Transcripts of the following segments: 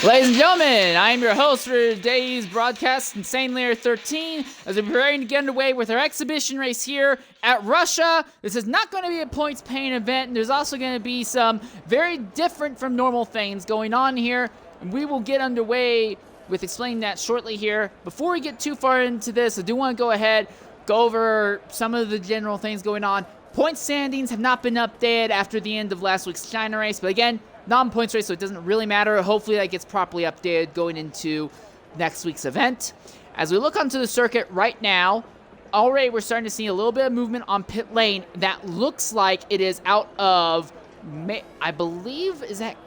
Ladies and gentlemen, I am your host for today's broadcast, Insane Layer 13, as we're preparing to get underway with our exhibition race here at Russia. This is not going to be a points-paying event, and there's also going to be some very different from normal things going on here, and we will get underway with explaining that shortly here. Before we get too far into this, I do want to go ahead, go over some of the general things going on. Point standings have not been updated after the end of last week's China race, but again, non-points race, so it doesn't really matter. Hopefully that gets properly updated going into next week's event. As we look onto the circuit right now, already we're starting to see a little bit of movement on pit lane. That looks like it is out of, I believe, is that,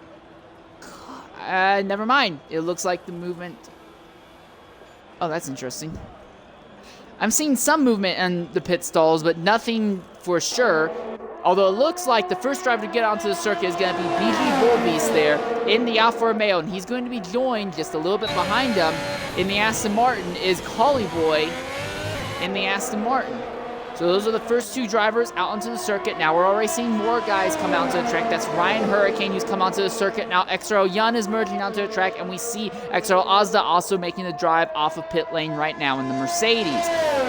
never mind. It looks like the movement, oh, that's interesting. I'm seeing some movement in the pit stalls, but nothing for sure. Although it looks like the first driver to get onto the circuit is going to be BG Volbeast there in the Alfa Romeo, and he's going to be joined just a little bit behind him in the Aston Martin is Collie Boy in the Aston Martin. So those are the first two drivers out onto the circuit. Now we're already seeing more guys come out onto the track. That's Ryan Hurricane who's come onto the circuit. Now XRL Yun is merging onto the track, and we see XRL Ozda also making the drive off of pit lane right now in the Mercedes.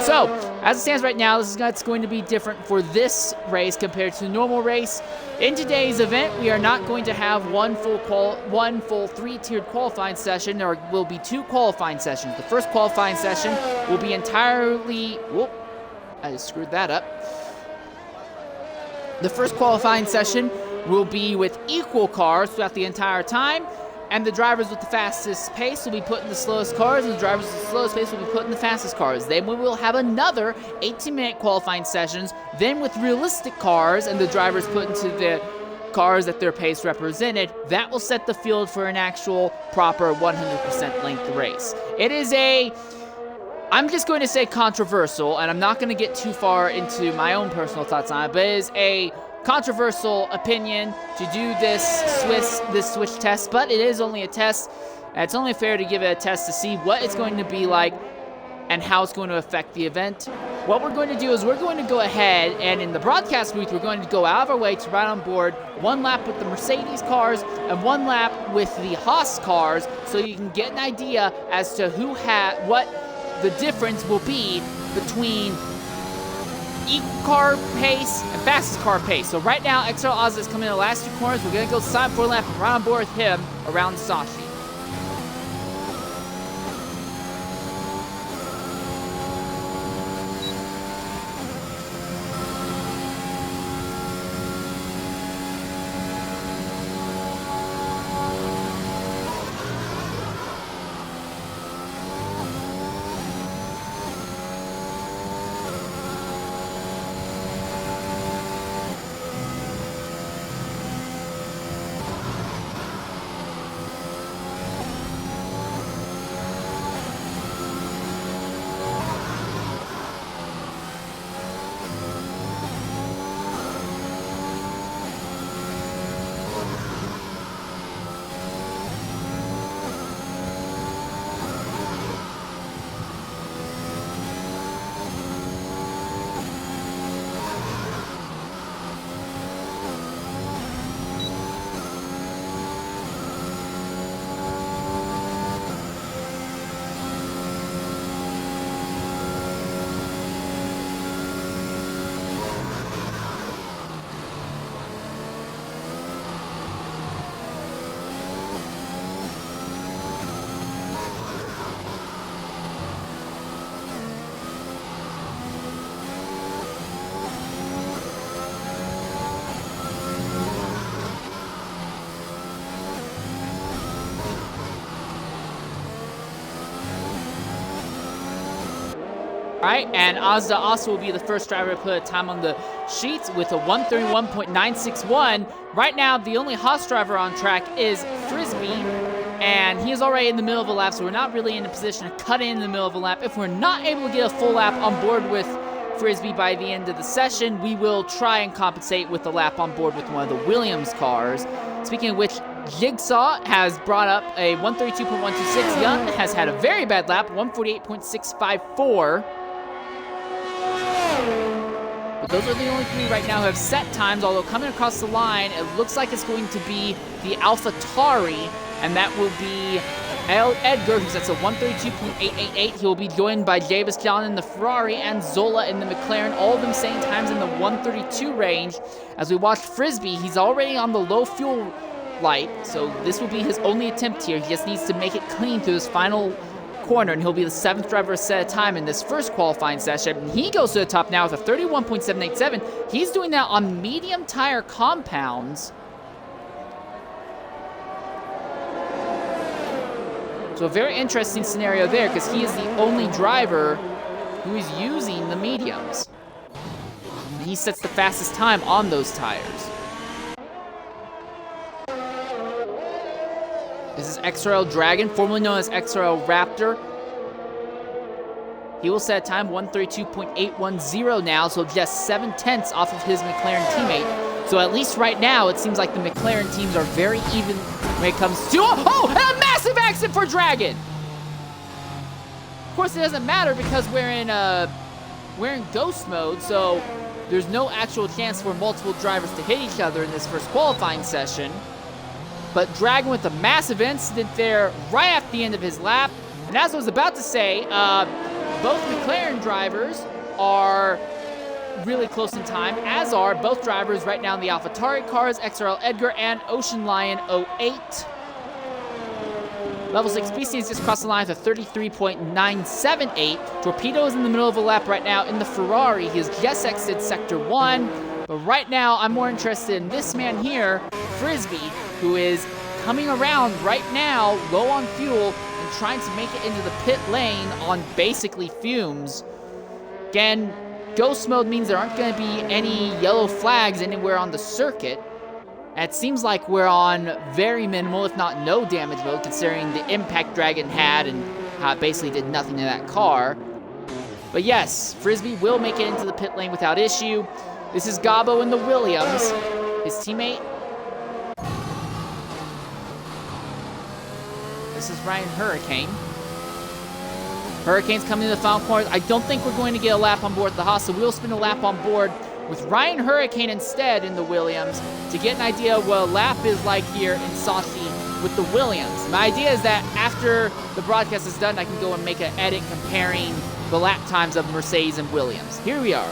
So, as it stands right now, this is going to be different for this race compared to the normal race. In today's event, we are not going to have one full three-tiered qualifying session. There will be two qualifying sessions. The first qualifying session will be entirely... Whoop, I just screwed that up. The first qualifying session will be with equal cars throughout the entire time, and the drivers with the fastest pace will be put in the slowest cars, and the drivers with the slowest pace will be put in the fastest cars. Then we will have another 18-minute qualifying sessions, then with realistic cars, and the drivers put into the cars that their pace represented. That will set the field for an actual proper 100% length race. It is I'm just going to say controversial, and I'm not going to get too far into my own personal thoughts on it, but it is a controversial opinion to do this switch test, but it is only a test, and it's only fair to give it a test to see what it's going to be like and how it's going to affect the event. What we're going to do is we're going to go ahead, and in the broadcast booth, we're going to go out of our way to ride on board one lap with the Mercedes cars and one lap with the Haas cars, so you can get an idea as to what the difference will be between equal car pace and fastest car pace. So right now, XRL Ozda is coming in the last two corners. We're going to go side for a lap and ride on board with him around Sashi. Alright, and Ozda also will be the first driver to put a time on the sheets with a 1:31.961. Right now, the only Haas driver on track is Frisbee, and he is already in the middle of a lap, so we're not really in a position to cut in the middle of a lap. If we're not able to get a full lap on board with Frisbee by the end of the session, we will try and compensate with a lap on board with one of the Williams cars. Speaking of which, Jigsaw has brought up a 132.126. Yun has had a very bad lap, 148.654. But those are the only three right now who have set times, although coming across the line, it looks like it's going to be the AlphaTauri and that will be Edgar, who sets a 132.888. He will be joined by Davis John in the Ferrari and Zola in the McLaren, all of them same times in the 132 range. As we watch Frisbee, he's already on the low fuel light, so this will be his only attempt here. He just needs to make it clean through this final corner, and he'll be the 7th driver to set a time in this first qualifying session. He goes to the top now with a 31.787. He's doing that on medium tire compounds. So a very interesting scenario there, because he is the only driver who is using the mediums. And he sets the fastest time on those tires. This is XRL Dragon, formerly known as XRL Raptor. He will set a time 132.810 now, so just 7/10 off of his McLaren teammate. So at least right now, it seems like the McLaren teams are very even when it comes to... Oh, and a massive accident for Dragon! Of course, it doesn't matter because we're in ghost mode, so there's no actual chance for multiple drivers to hit each other in this first qualifying session. But Dragon with a massive incident there right at the end of his lap. And as I was about to say, both McLaren drivers are really close in time, as are both drivers right now in the AlphaTauri cars, XRL Edgar and Ocean Lion 08. Level 6 Beasties just crossed the line with a 33.978. Torpedo is in the middle of a lap right now in the Ferrari. He has just exited Sector 1. But right now, I'm more interested in this man here, Frisbee, who is coming around right now, low on fuel, and trying to make it into the pit lane on basically fumes. Again, ghost mode means there aren't going to be any yellow flags anywhere on the circuit. And it seems like we're on very minimal, if not no damage mode, considering the impact Dragon had and how it basically did nothing to that car. But yes, Frisbee will make it into the pit lane without issue. This is Gabo in the Williams. His teammate. This is Ryan Hurricane. Hurricane's coming to the final corner. I don't think we're going to get a lap on board the Haas, so we'll spin a lap on board with Ryan Hurricane instead in the Williams to get an idea of what a lap is like here in Sochi with the Williams. My idea is that after the broadcast is done, I can go and make an edit comparing the lap times of Mercedes and Williams. Here we are.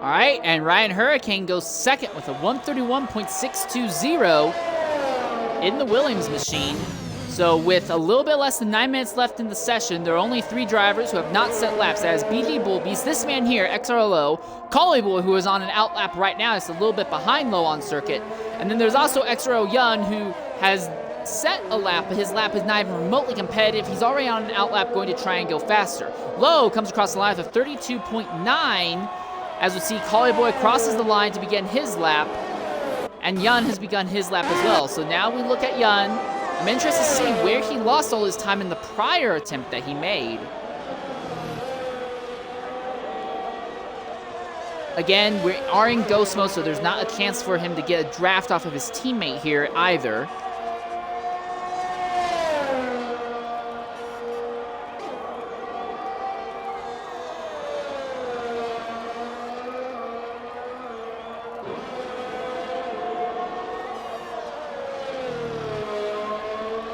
All right, and Ryan Hurricane goes second with a 131.620 in the Williams machine. So with a little bit less than 9 minutes left in the session, there are only 3 drivers who have not set laps. That is BG Bullbeast, this man here, XRLO, Collie Boy, who is on an out lap right now, is a little bit behind Low on circuit. And then there's also XRO Yun, who has set a lap, but his lap is not even remotely competitive. He's already on an out lap going to try and go faster. Low comes across the line with a 32.9. As we see, Collie Boy crosses the line to begin his lap, and Yun has begun his lap as well. So now we look at Yun. I'm interested to see where he lost all his time in the prior attempt that he made. Again, we are in ghost mode, so there's not a chance for him to get a draft off of his teammate here either.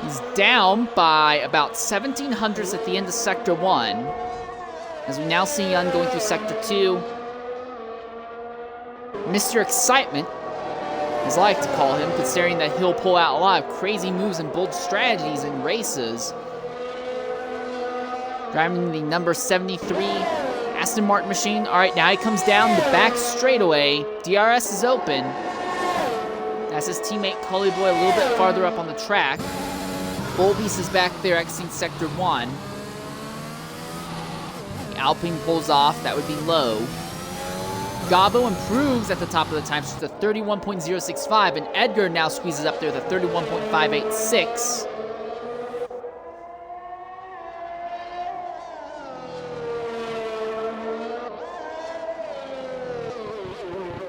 He's down by about 1,700 at the end of Sector 1. As we now see Yun going through Sector 2. Mr. Excitement, as I like to call him, considering that he'll pull out a lot of crazy moves and bold strategies in races. Driving the number 73 Aston Martin machine. All right, now he comes down the back straightaway. DRS is open. That's his teammate Cully Boy a little bit farther up on the track. Bullbeast is back there exiting Sector 1. The Alpine pulls off. That would be low. Gabo improves at the top of the time sheet to 31.065, and Edgar now squeezes up there to 31.586.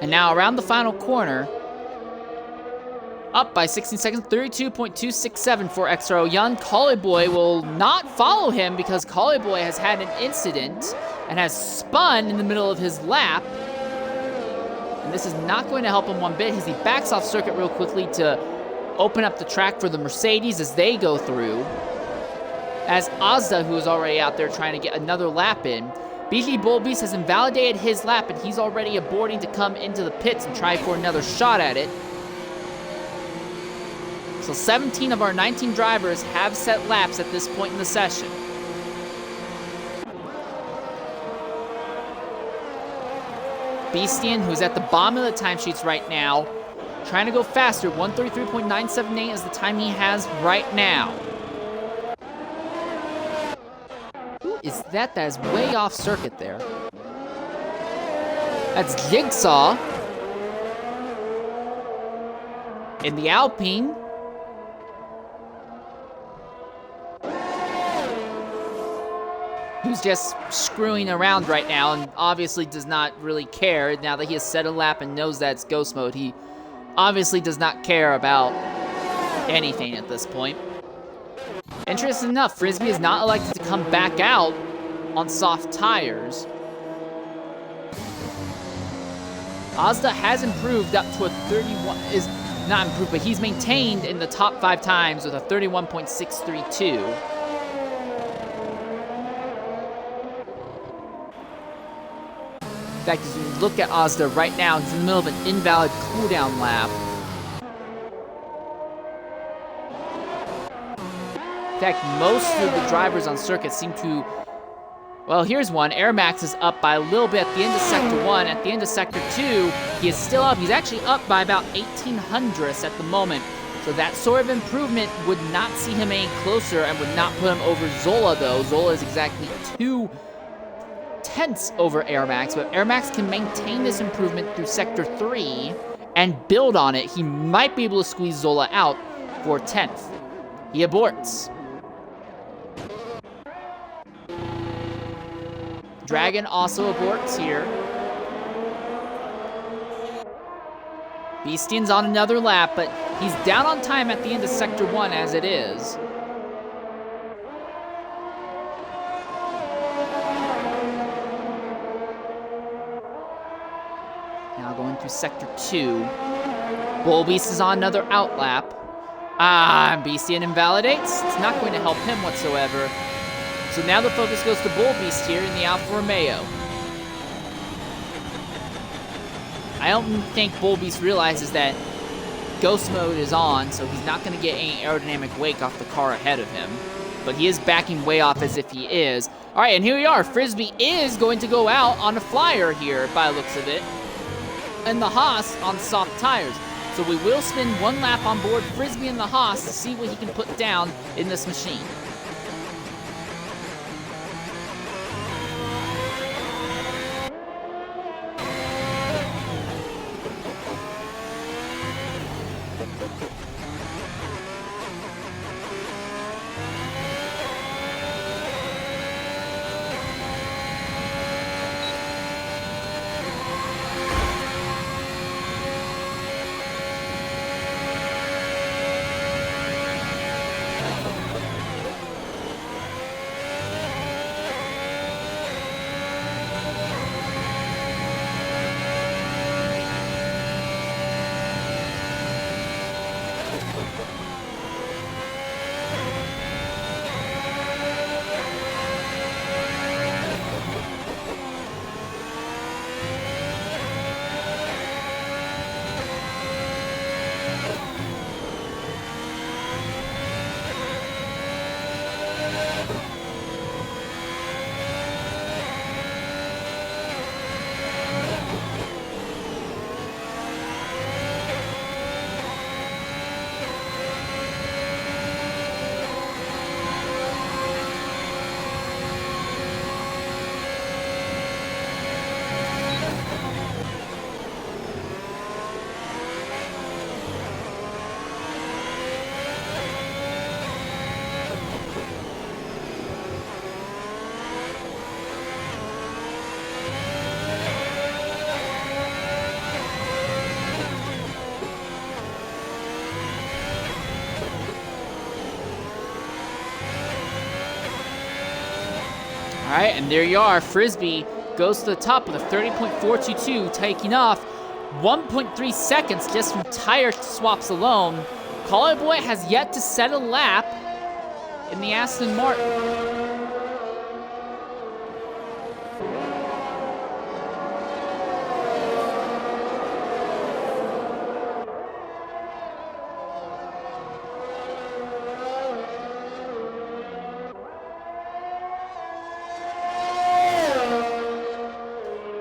And now around the final corner, up by 16 seconds, 32.267 for XRO Yun. Collie Boy will not follow him because Collie Boy has had an incident and has spun in the middle of his lap. And this is not going to help him one bit as he backs off circuit real quickly to open up the track for the Mercedes as they go through. As Ozda, who is already out there trying to get another lap in, BG Bullbeast has invalidated his lap and he's already aborting to come into the pits and try for another shot at it. So 17 of our 19 drivers have set laps at this point in the session. Beastian, who's at the bottom of the timesheets right now, trying to go faster. 133.978 is the time he has right now. Who is that? That is way off circuit there. That's Jigsaw. In the Alpine. Who's just screwing around right now and obviously does not really care now that he has set a lap and knows that it's ghost mode. He obviously does not care about anything at this point. Interesting enough, Frisbee is not elected to come back out on soft tires. Ozda has improved up to a 31, is not improved, but he's maintained in the top 5 times with a 31.632. In fact, as we look at Ozda right now, he's in the middle of an invalid cooldown lap. In fact, most of the drivers on circuit seem to... Well, here's one. Air Max is up by a little bit at the end of Sector 1. At the end of Sector 2, he is still up. He's actually up by about 1,800 at the moment. So that sort of improvement would not see him any closer and would not put him over Zola, though. Zola is exactly 2 tenths over Air Max, but Air Max can maintain this improvement through Sector 3 and build on it. He might be able to squeeze Zola out for 10th. He aborts. Dragon also aborts here. Beastian's on another lap, but he's down on time at the end of Sector 1 as it is. Now going through Sector 2. Bullbeast is on another outlap. Beastian invalidates. It's not going to help him whatsoever. So now the focus goes to Bullbeast here in the Alfa Romeo. I don't think Bullbeast realizes that Ghost Mode is on, so he's not going to get any aerodynamic wake off the car ahead of him. But he is backing way off as if he is. All right, and here we are. Frisbee is going to go out on a flyer here, by the looks of it. And the Haas on soft tires. So we will spin one lap on board Frisbee and the Haas to see what he can put down in this machine. right, and there you are. Frisbee goes to the top with a 30.422, taking off 1.3 seconds just from tire swaps alone. Collie Boy has yet to set a lap in the Aston Martin.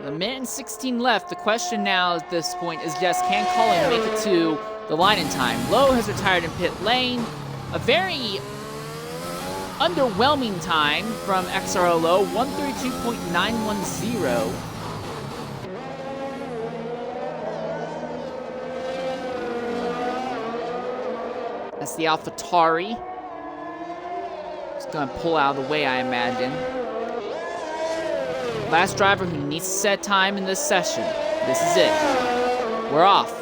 A minute and 16 left. The question now at this point is just, can Colin make it to the line in time? Lowe has retired in pit lane. A very underwhelming time from XRO Lowe, 132.910. That's the AlphaTauri. Just gonna pull out of the way, I imagine. Last driver who needs to set time in this session. This is it. We're off.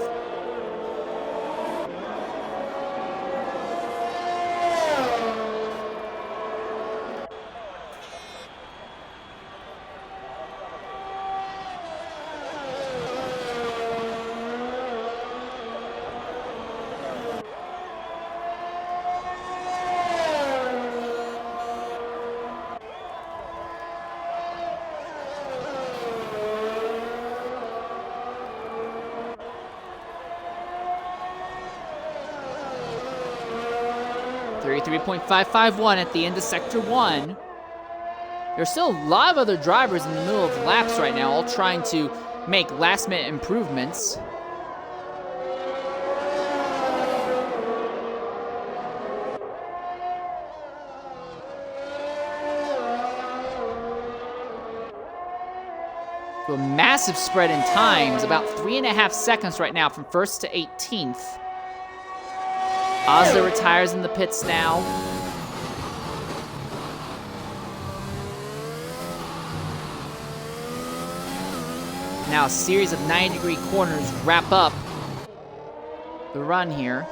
.551 at the end of Sector 1. There's still a lot of other drivers in the middle of laps right now, all trying to make last-minute improvements. So a massive spread in times, about 3.5 seconds right now from 1st to 18th. Ozda retires in the pits now. Now a series of 90-degree corners wrap up the run here.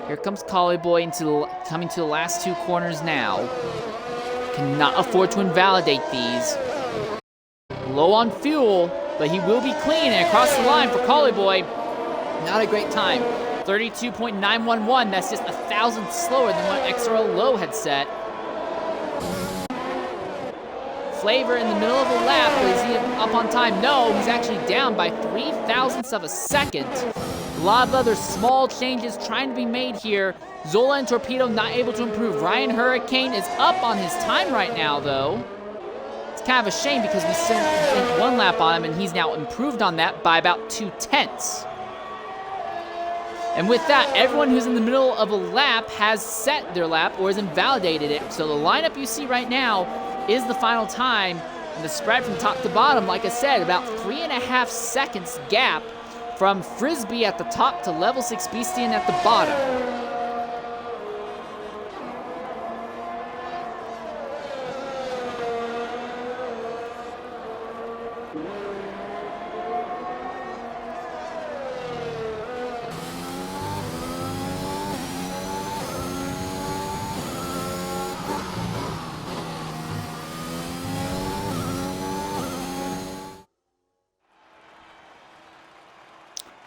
Here comes Collie Boy coming to the last 2 corners now. Cannot afford to invalidate these. Low on fuel, but he will be clean and across the line for Collie Boy. Not a great time. 32.911. That's just 1,000 slower than what XRO Lowe had set. Flavor in the middle of a lap, but is he up on time? No, he's actually down by 3 thousandths of a second. A lot of other small changes trying to be made here. Zola and Torpedo not able to improve. Ryan Hurricane is up on his time right now, though. It's kind of a shame because we spent 1 lap on him, and he's now improved on that by about 2/10. And with that, everyone who's in the middle of a lap has set their lap or has invalidated it. So the lineup you see right now is the final time. And the spread from top to bottom, like I said, about 3.5 seconds gap from Frisbee at the top to Level 6 Beastian at the bottom.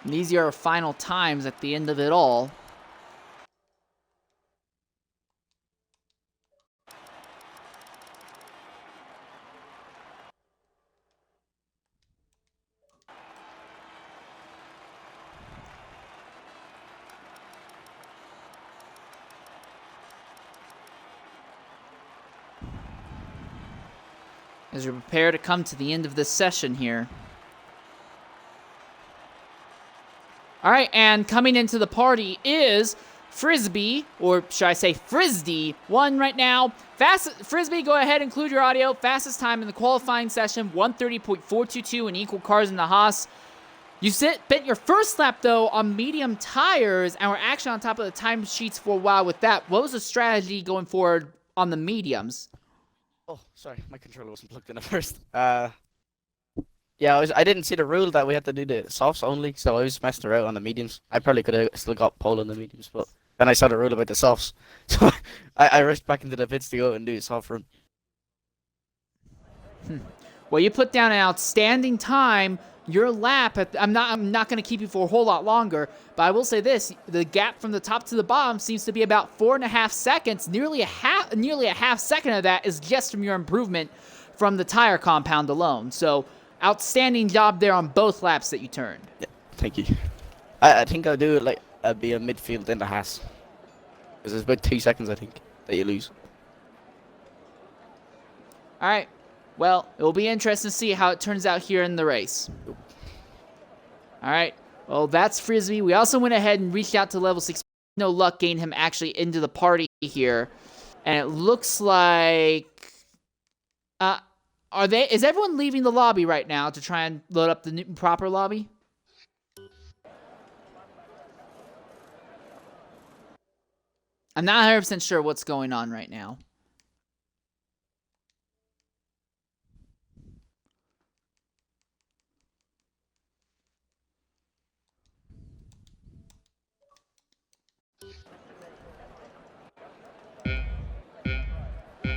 And these are our final times at the end of it all. As we prepare to come to the end of this session here. All right, and coming into the party is Frisbee, or should I say Frisbee, 1 right now. Frisbee, go ahead, include your audio. Fastest time in the qualifying session, 130.422 in equal cars in the Haas. You spent your first lap, though, on medium tires, and were actually on top of the time sheets for a while with that. What was the strategy going forward on the mediums? Oh, sorry, my controller wasn't plugged in at first. Yeah, I didn't see the rule that we had to do the softs only, so I was messed around on the mediums. I probably could have still got pole on the mediums, but Then I saw the rule about the softs, so I rushed back into the pits to go and do a soft run. Well, you put down an outstanding time. Your lap I'm not going to keep you for a whole lot longer, but I will say this: the gap from the top to the bottom seems to be about 4.5 seconds. Nearly a half second of that is just from your improvement from the tire compound alone. So, outstanding job there on both laps that you turned. Yeah, thank you. I think I'll do it like I'll be a midfield in the Haas, because it's about 2 seconds I think that you lose. All right. Well, it will be interesting to see how it turns out here in the race. All right. Well, that's Frisbee. We also went ahead and reached out to level 6. No luck getting him actually into the party here. And it looks like... Is everyone leaving the lobby right now to try and load up the new proper lobby? I'm not 100% sure what's going on right now.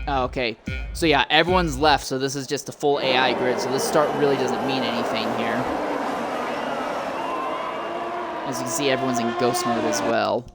Oh, okay. So yeah, everyone's left, so this is just a full AI grid, so this start really doesn't mean anything here. As you can see, everyone's in ghost mode as well.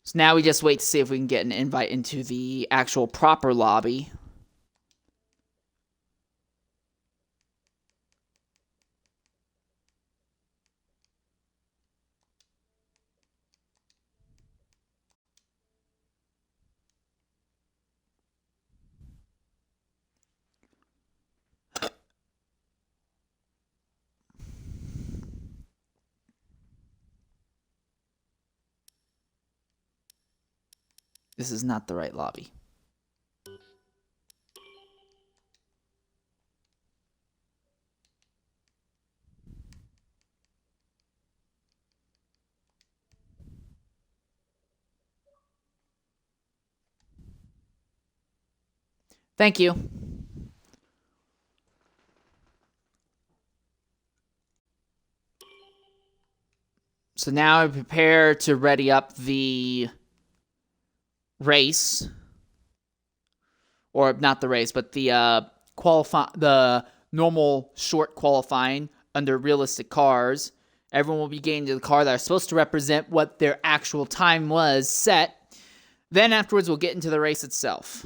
So now we just wait to see if we can get an invite into the actual proper lobby. This is not the right lobby. Thank you. So now I prepare to ready up the race. Or not the race, but the the normal short qualifying under realistic cars. Everyone will be getting to the car that are supposed to represent what their actual time was set. Then afterwards, we'll get into the race itself.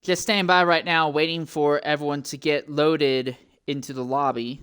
Just stand by right now, waiting for everyone to get loaded into the lobby.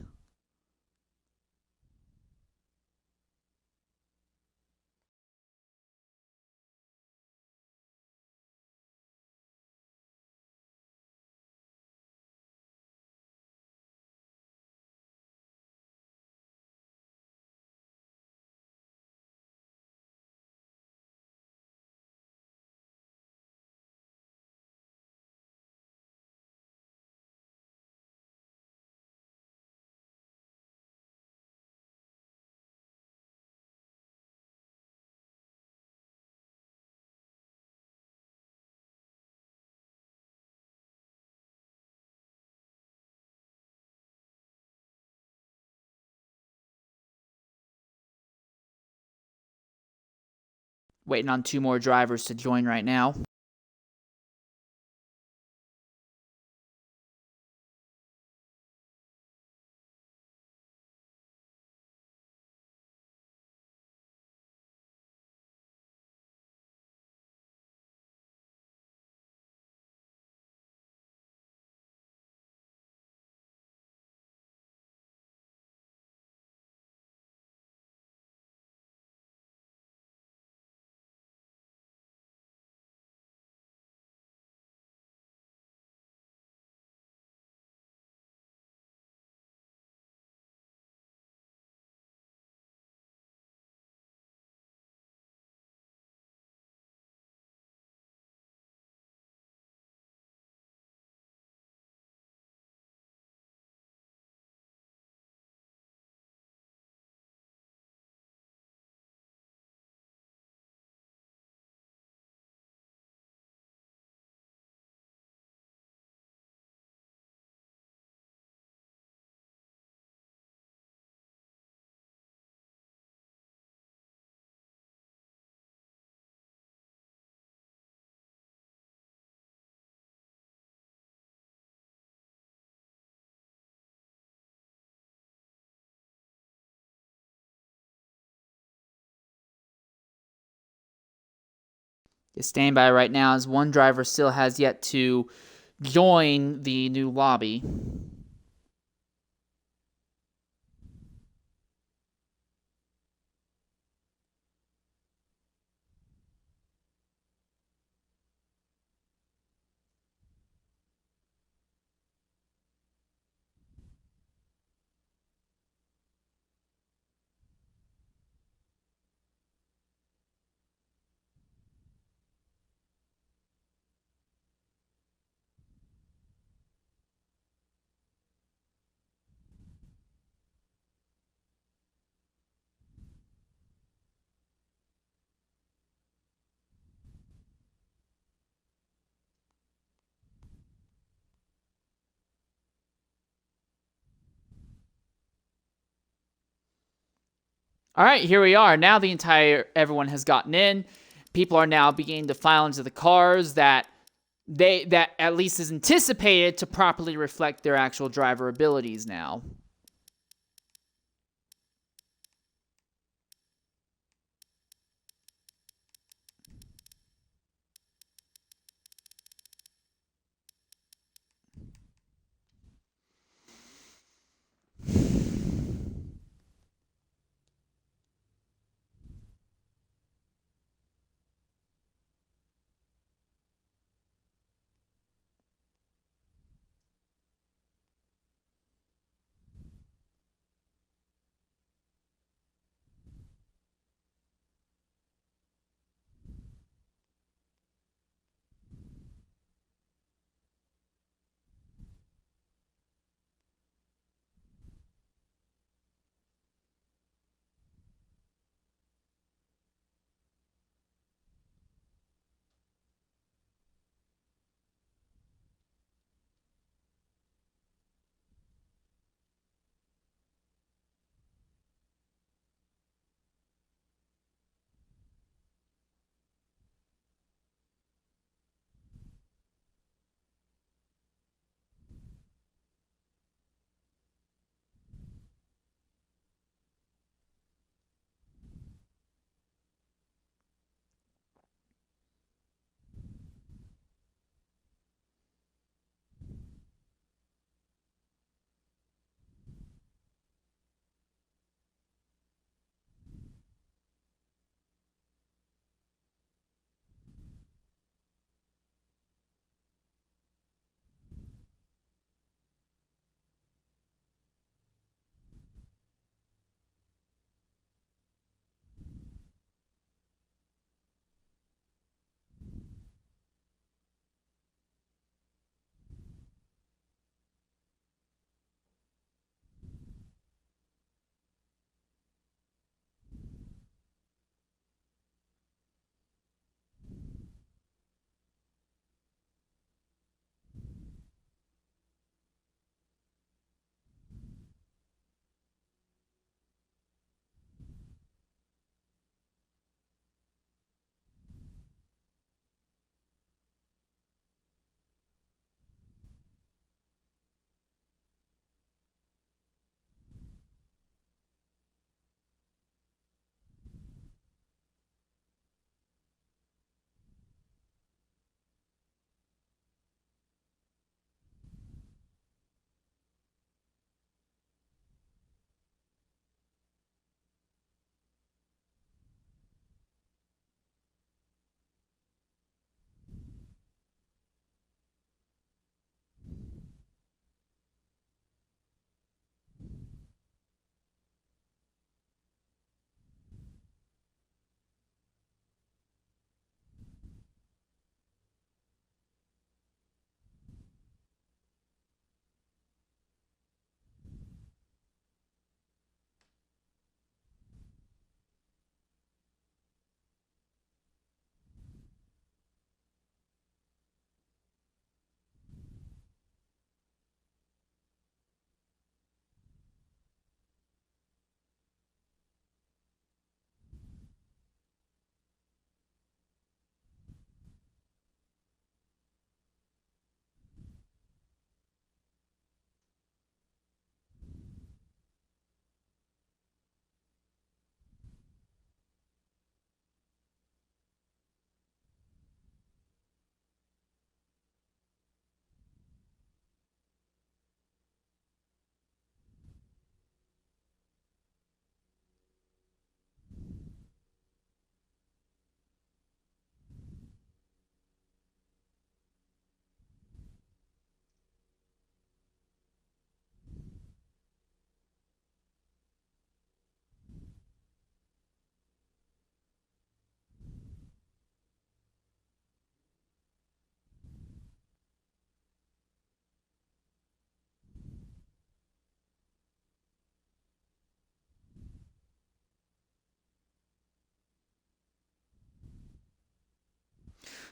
Waiting on 2 more drivers to join right now. Stand by right now as one driver still has yet to join the new lobby. All right, here we are. Now everyone has gotten in. People are now beginning to file into the cars that at least is anticipated to properly reflect their actual driver abilities now.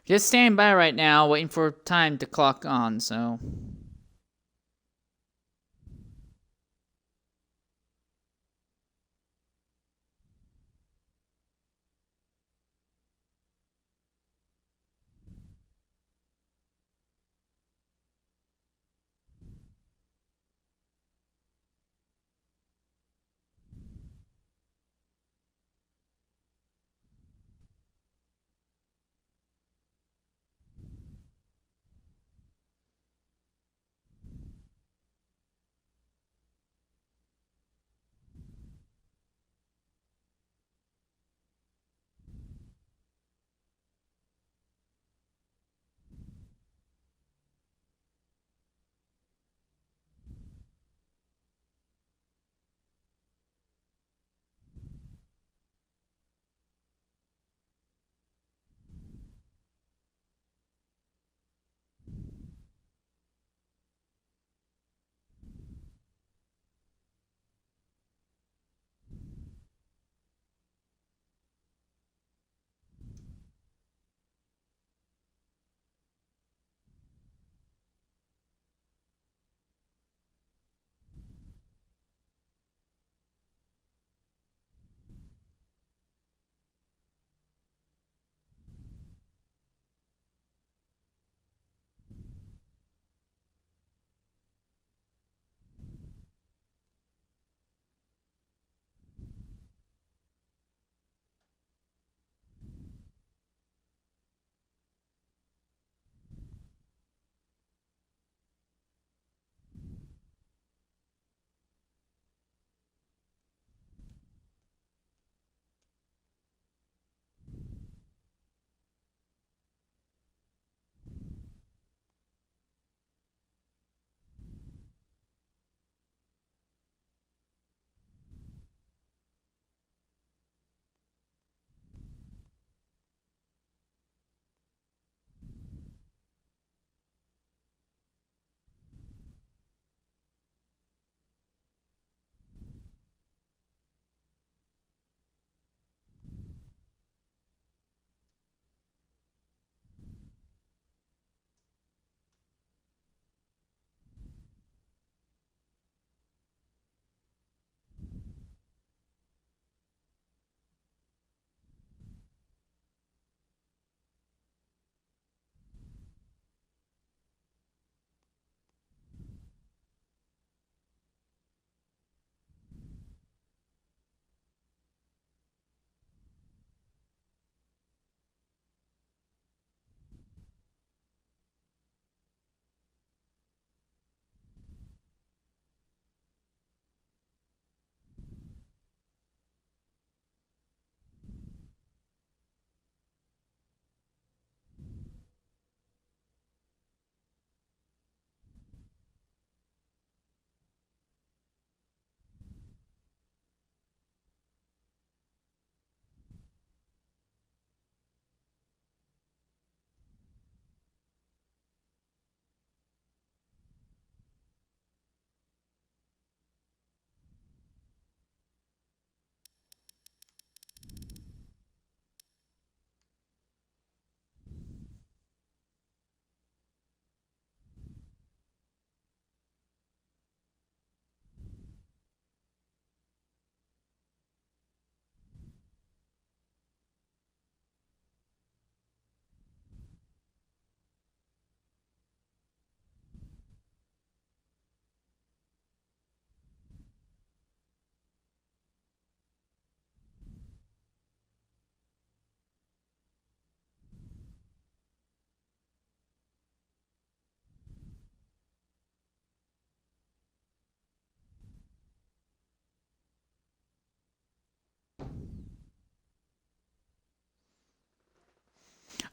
Just stand by right now, waiting for time to clock on, so...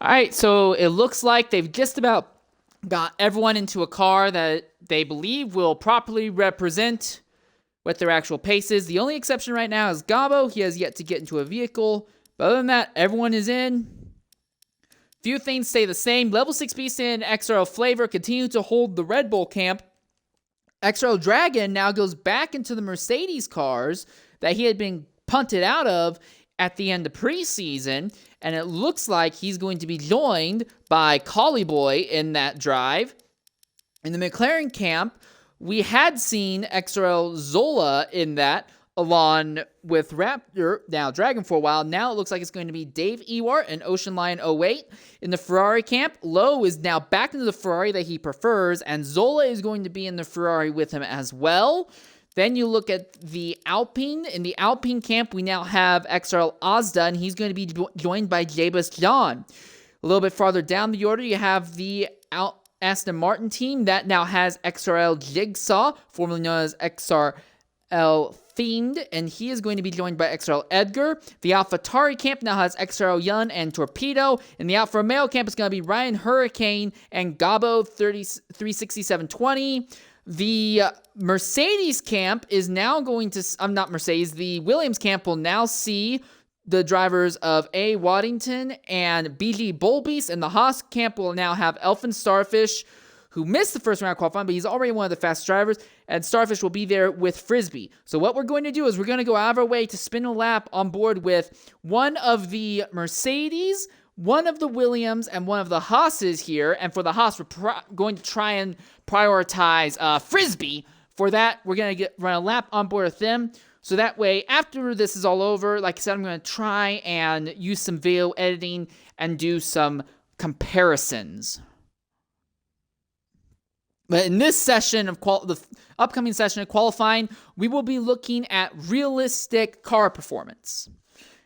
All right, so it looks like they've just about got everyone into a car that they believe will properly represent what their actual pace is. The only exception right now is Gabo. He has yet to get into a vehicle. But other than that, everyone is in. Few things stay the same. Level 6 Beast and XRL Flavor continue to hold the Red Bull camp. XRL Dragon now goes back into the Mercedes cars that he had been punted out of at the end of preseason. And it looks like he's going to be joined by Collie Boy in that drive. In the McLaren camp, we had seen XRL Zola in that, along with Raptor, now Dragon for a while. Now it looks like it's going to be Dave Ewart and Ocean Lion 08. In the Ferrari camp, Lowe is now back into the Ferrari that he prefers, and Zola is going to be in the Ferrari with him as well. Then you look at the Alpine. In the Alpine camp, we now have XRL Ozda, and he's going to be joined by Jabus John. A little bit farther down the order, you have the Aston Martin team that now has XRL Jigsaw, formerly known as XRL Fiend, and he is going to be joined by XRL Edgar. The AlphaTauri camp now has XRL Yun and Torpedo. In the Alfa Romeo camp, it's going to be Ryan Hurricane and Gabo 36720. The Mercedes camp is now going to, the Williams camp will now see the drivers of A. Waddington and BG Bullbeast, and the Haas camp will now have Elfin Starfish, who missed the first round of qualifying, but he's already one of the fast drivers, and Starfish will be there with Frisbee. So what we're going to do is we're going to go out of our way to spin a lap on board with one of the Mercedes, one of the Williams, and one of the Haas's here, and for the Haas, we're going to try and prioritize Frisbee. For that, we're going to run a lap on board with them. So that way, after this is all over, like I said, I'm going to try and use some video editing and do some comparisons. But in this session of the upcoming session of qualifying, we will be looking at realistic car performance.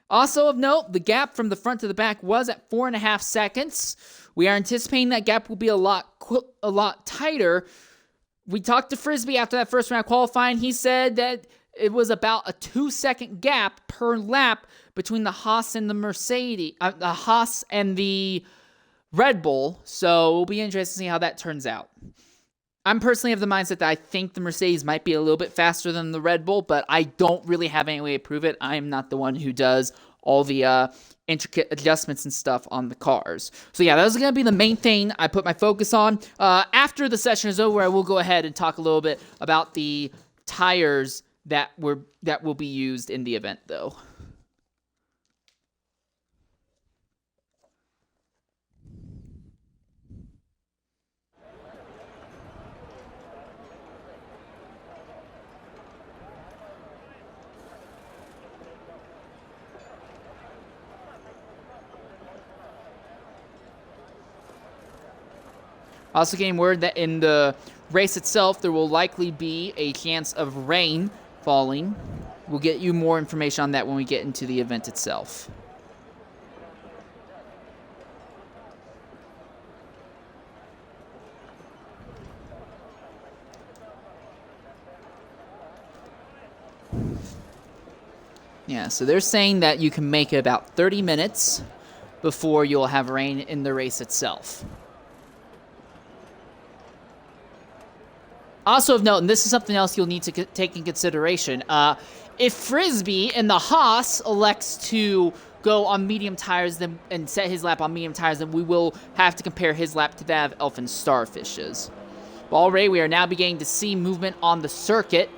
Also of note, the gap from the front to the back was at 4.5 seconds. We are anticipating that gap will be a lot tighter. We talked to Frisbee after that first round of qualifying. He said that it was about a 2-second gap per lap between the Haas and the Mercedes, the Haas and the Red Bull. So it'll be interesting to see how that turns out. I'm personally of the mindset that I think the Mercedes might be a little bit faster than the Red Bull, but I don't really have any way to prove it. I am not the one who does all the intricate adjustments and stuff on the cars. So yeah, that was going to be the main thing I put my focus on. After the session is over, I will go ahead and talk a little bit about the tires that will be used in the event, though. Also getting word that in the race itself, there will likely be a chance of rain falling. We'll get you more information on that when we get into the event itself. Yeah, so they're saying that you can make it about 30 minutes before you'll have rain in the race itself. Also of note, and this is something else you'll need to take in consideration, if Frisbee in the Haas elects to go on medium tires and set his lap on medium tires, then we will have to compare his lap to that of Elfin Starfish's. But already we are now beginning to see movement on the circuit.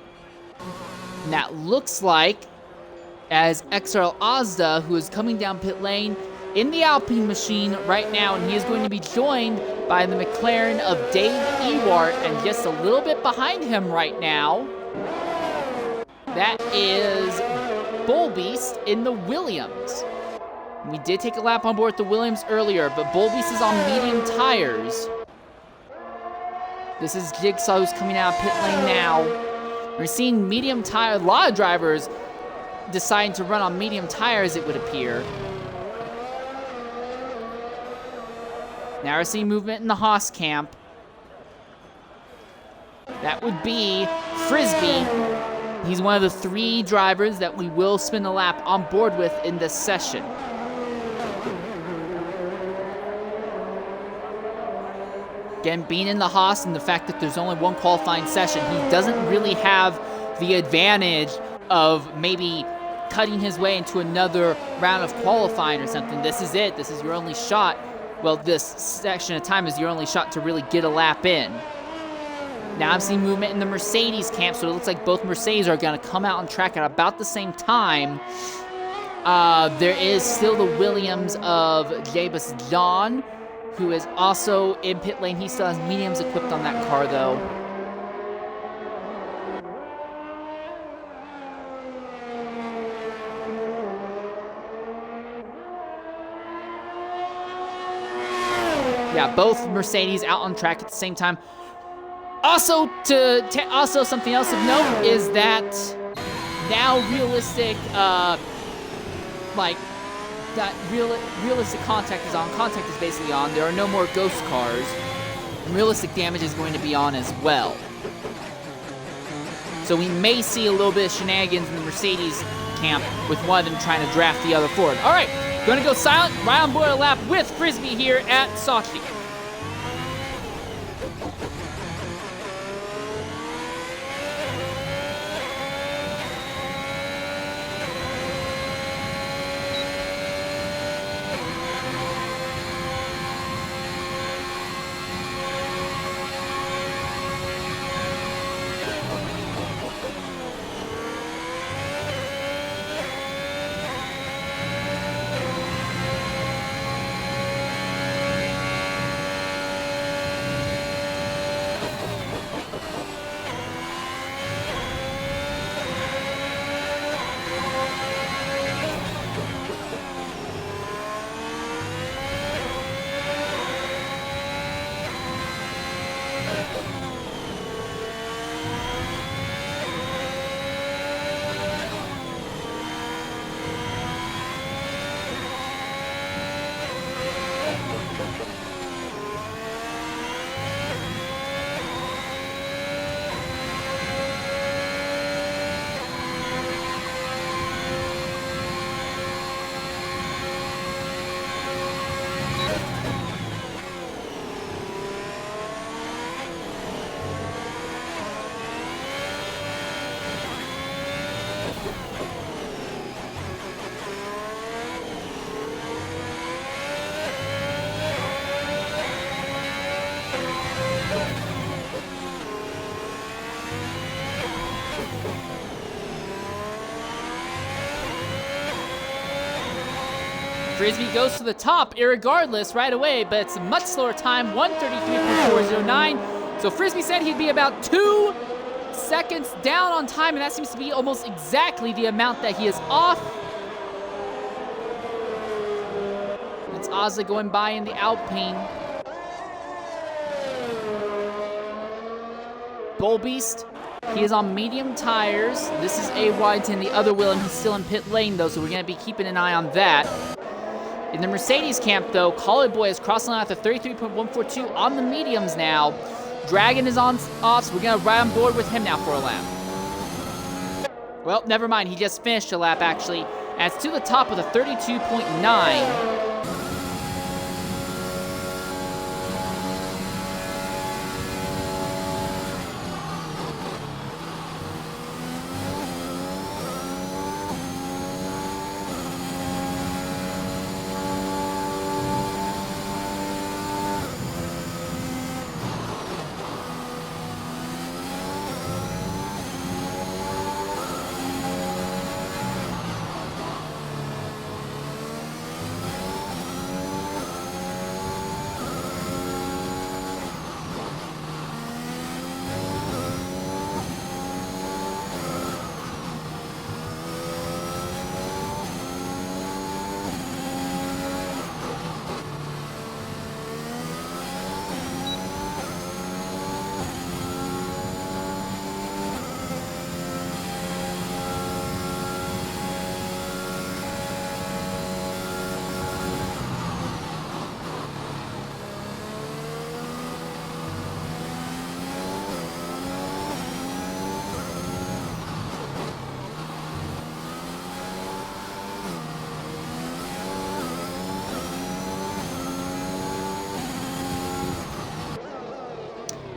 And that looks like as XRL Ozda, who is coming down pit lane in the Alpine machine right now, and he is going to be joined by the McLaren of Dave Ewart, and just a little bit behind him right now, that is Bullbeast in the Williams. We did take a lap on board the Williams earlier, but Bullbeast is on medium tires. This is Jigsaw who's coming out of pit lane now. We're seeing medium tire, a lot of drivers deciding to run on medium tires, it would appear. Now we're seeing movement in the Haas camp. That would be Frisbee. He's one of the 3 drivers that we will spin a lap on board with in this session. Again, being in the Haas and the fact that there's only one qualifying session, he doesn't really have the advantage of maybe cutting his way into another round of qualifying or something. This is it. This is your only shot. Well, this section of time is your only shot to really get a lap in. Now I'm seeing movement in the Mercedes camp, so it looks like both Mercedes are going to come out on track at about the same time. There is still the Williams of Jabus John, who is also in pit lane. He still has mediums equipped on that car, though. Yeah, both Mercedes out on track at the same time. Also, something else of note is that now realistic, realistic contact is on. Contact is basically on. There are no more ghost cars, and realistic damage is going to be on as well. So we may see a little bit of shenanigans in the Mercedes camp with one of them trying to draft the other forward. All right, going to go silent, right on board a lap with Frisbee here at Sochi. Frisbee goes to the top, irregardless, right away, but it's a much slower time, 1:33.409. So Frisbee said he'd be about 2 seconds down on time, and that seems to be almost exactly the amount that he is off. It's Ozzy going by in the Alpine. Bull Beast, he is on medium tires. This is A-Wide-10, the other Willem. He's still in pit lane, though, so we're going to be keeping an eye on that. In the Mercedes camp, though, Collie Boy is crossing line at the 33.142 on the mediums now. Dragon is on off, so we're going to ride on board with him now for a lap. Well, never mind. He just finished a lap, actually. And it's to the top with a 32.9.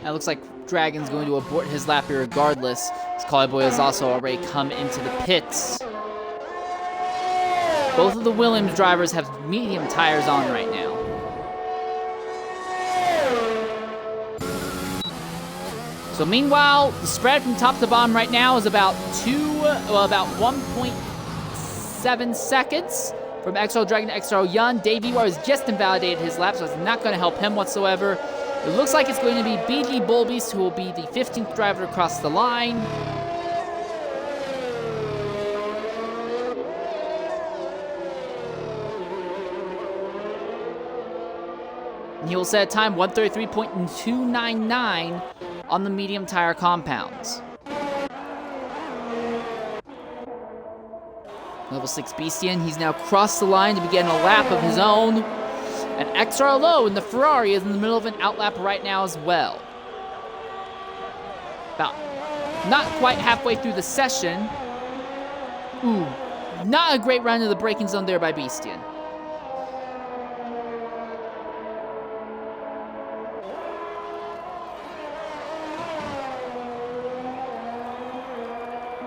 It looks like Dragon's going to abort his lap here regardless. As Collie Boy has also already come into the pits. Both of the Williams drivers have medium tires on right now. So meanwhile, the spread from top to bottom right now is about 1.6 7 seconds from XRL Dragon to XRL Yun. Dave Ewar has just invalidated his lap, so it's not going to help him whatsoever. It looks like it's going to be BG Bullbeast who will be the 15th driver to cross the line. And he will set a time 1:33.299 on the medium tire compounds. Level 6 Beastian, he's now crossed the line to begin a lap of his own. And XR Low in the Ferrari is in the middle of an outlap right now as well. About not quite halfway through the session. Ooh, not a great run to the braking zone there by Beastian.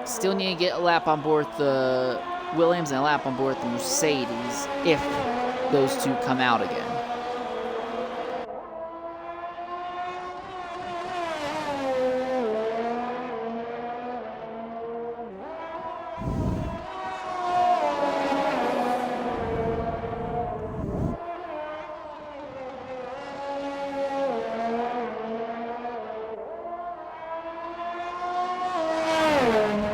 Still need to get a lap on board the Williams and a lap on board the Mercedes if those two come out again.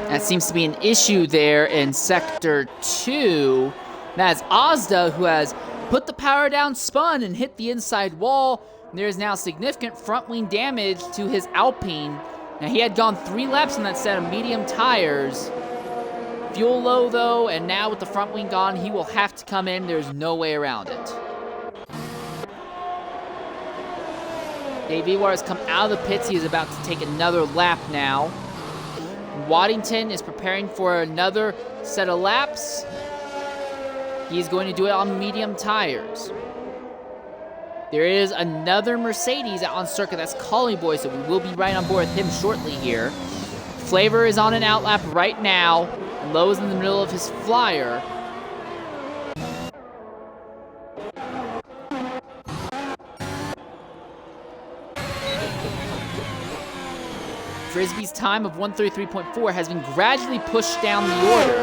That seems to be an issue there in Sector 2. That's Ozda who has put the power down, spun, and hit the inside wall. There is now significant front wing damage to his Alpine. Now, he had gone 3 laps on that set of medium tires. Fuel low, though, and now with the front wing gone, he will have to come in. There's no way around it. Dave Ewar has come out of the pits. He is about to take another lap now. Waddington is preparing for another set of laps. He's going to do it on medium tires. There is another Mercedes out on circuit. That's Collie Boy, so we will be right on board with him shortly here. Flavor is on an outlap right now. Low is in the middle of his flyer. Frisbee's time of 1:33.4 has been gradually pushed down the order.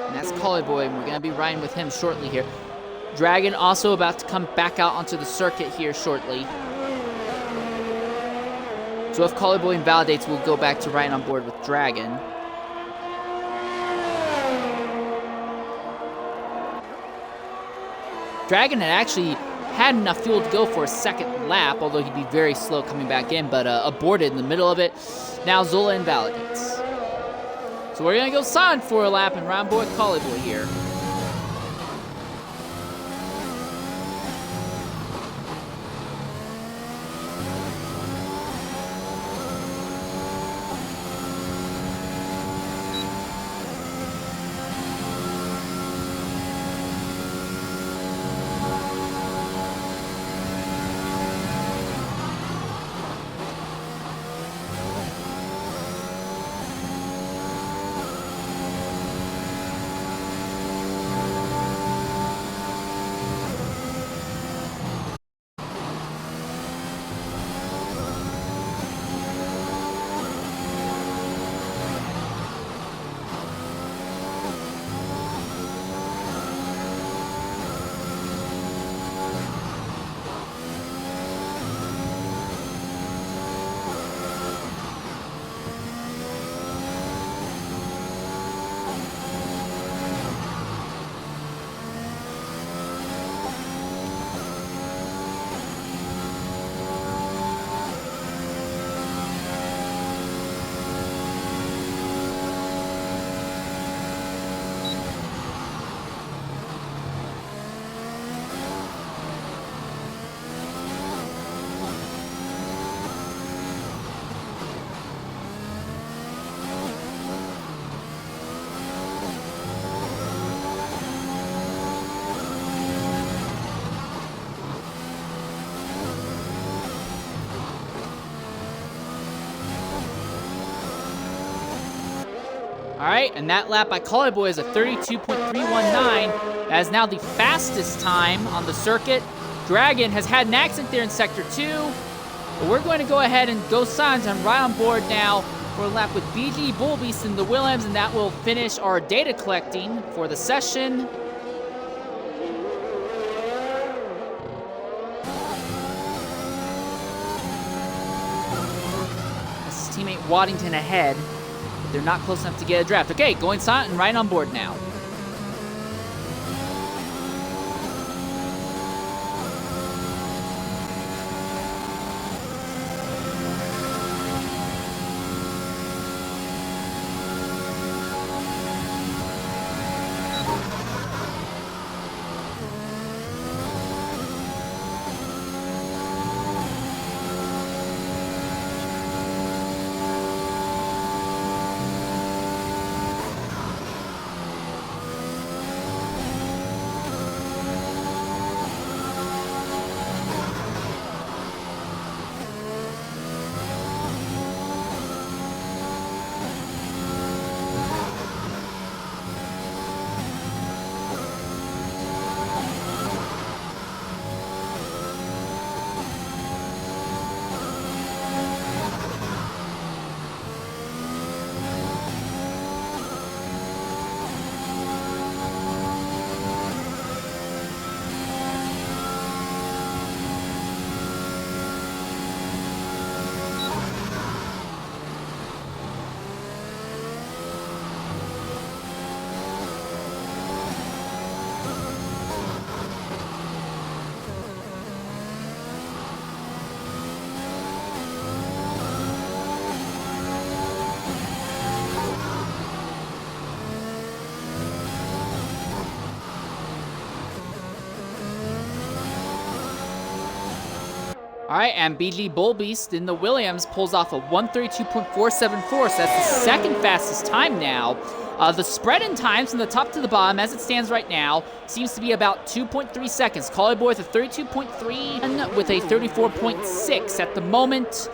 And that's Collie Boy, and we're going to be riding with him shortly here. Dragon also about to come back out onto the circuit here shortly. So if Collie Boy invalidates, we'll go back to riding on board with Dragon. Dragon had actually had enough fuel to go for a second lap, although he'd be very slow coming back in, but aborted in the middle of it. Now Zola invalidates. So we're going to go silent for a lap and round board Collie Boy here. All right, and that lap by Collie is a 32.319. That is now the fastest time on the circuit. Dragon has had an accident there in Sector 2, but we're going to go ahead and go silent and right on board now for a lap with BG Bullbeast in the Williams, and that will finish our data collecting for the session. That's his teammate Waddington ahead. They're not close enough to get a draft. Okay, going silent and right on board now. All right, and BG Bullbeast in the Williams pulls off a 132.474, so that's the second fastest time now. The spread in times from the top to the bottom, as it stands right now, seems to be about 2.3 seconds. Collie Boy with a 32.3 and with a 34.6 at the moment.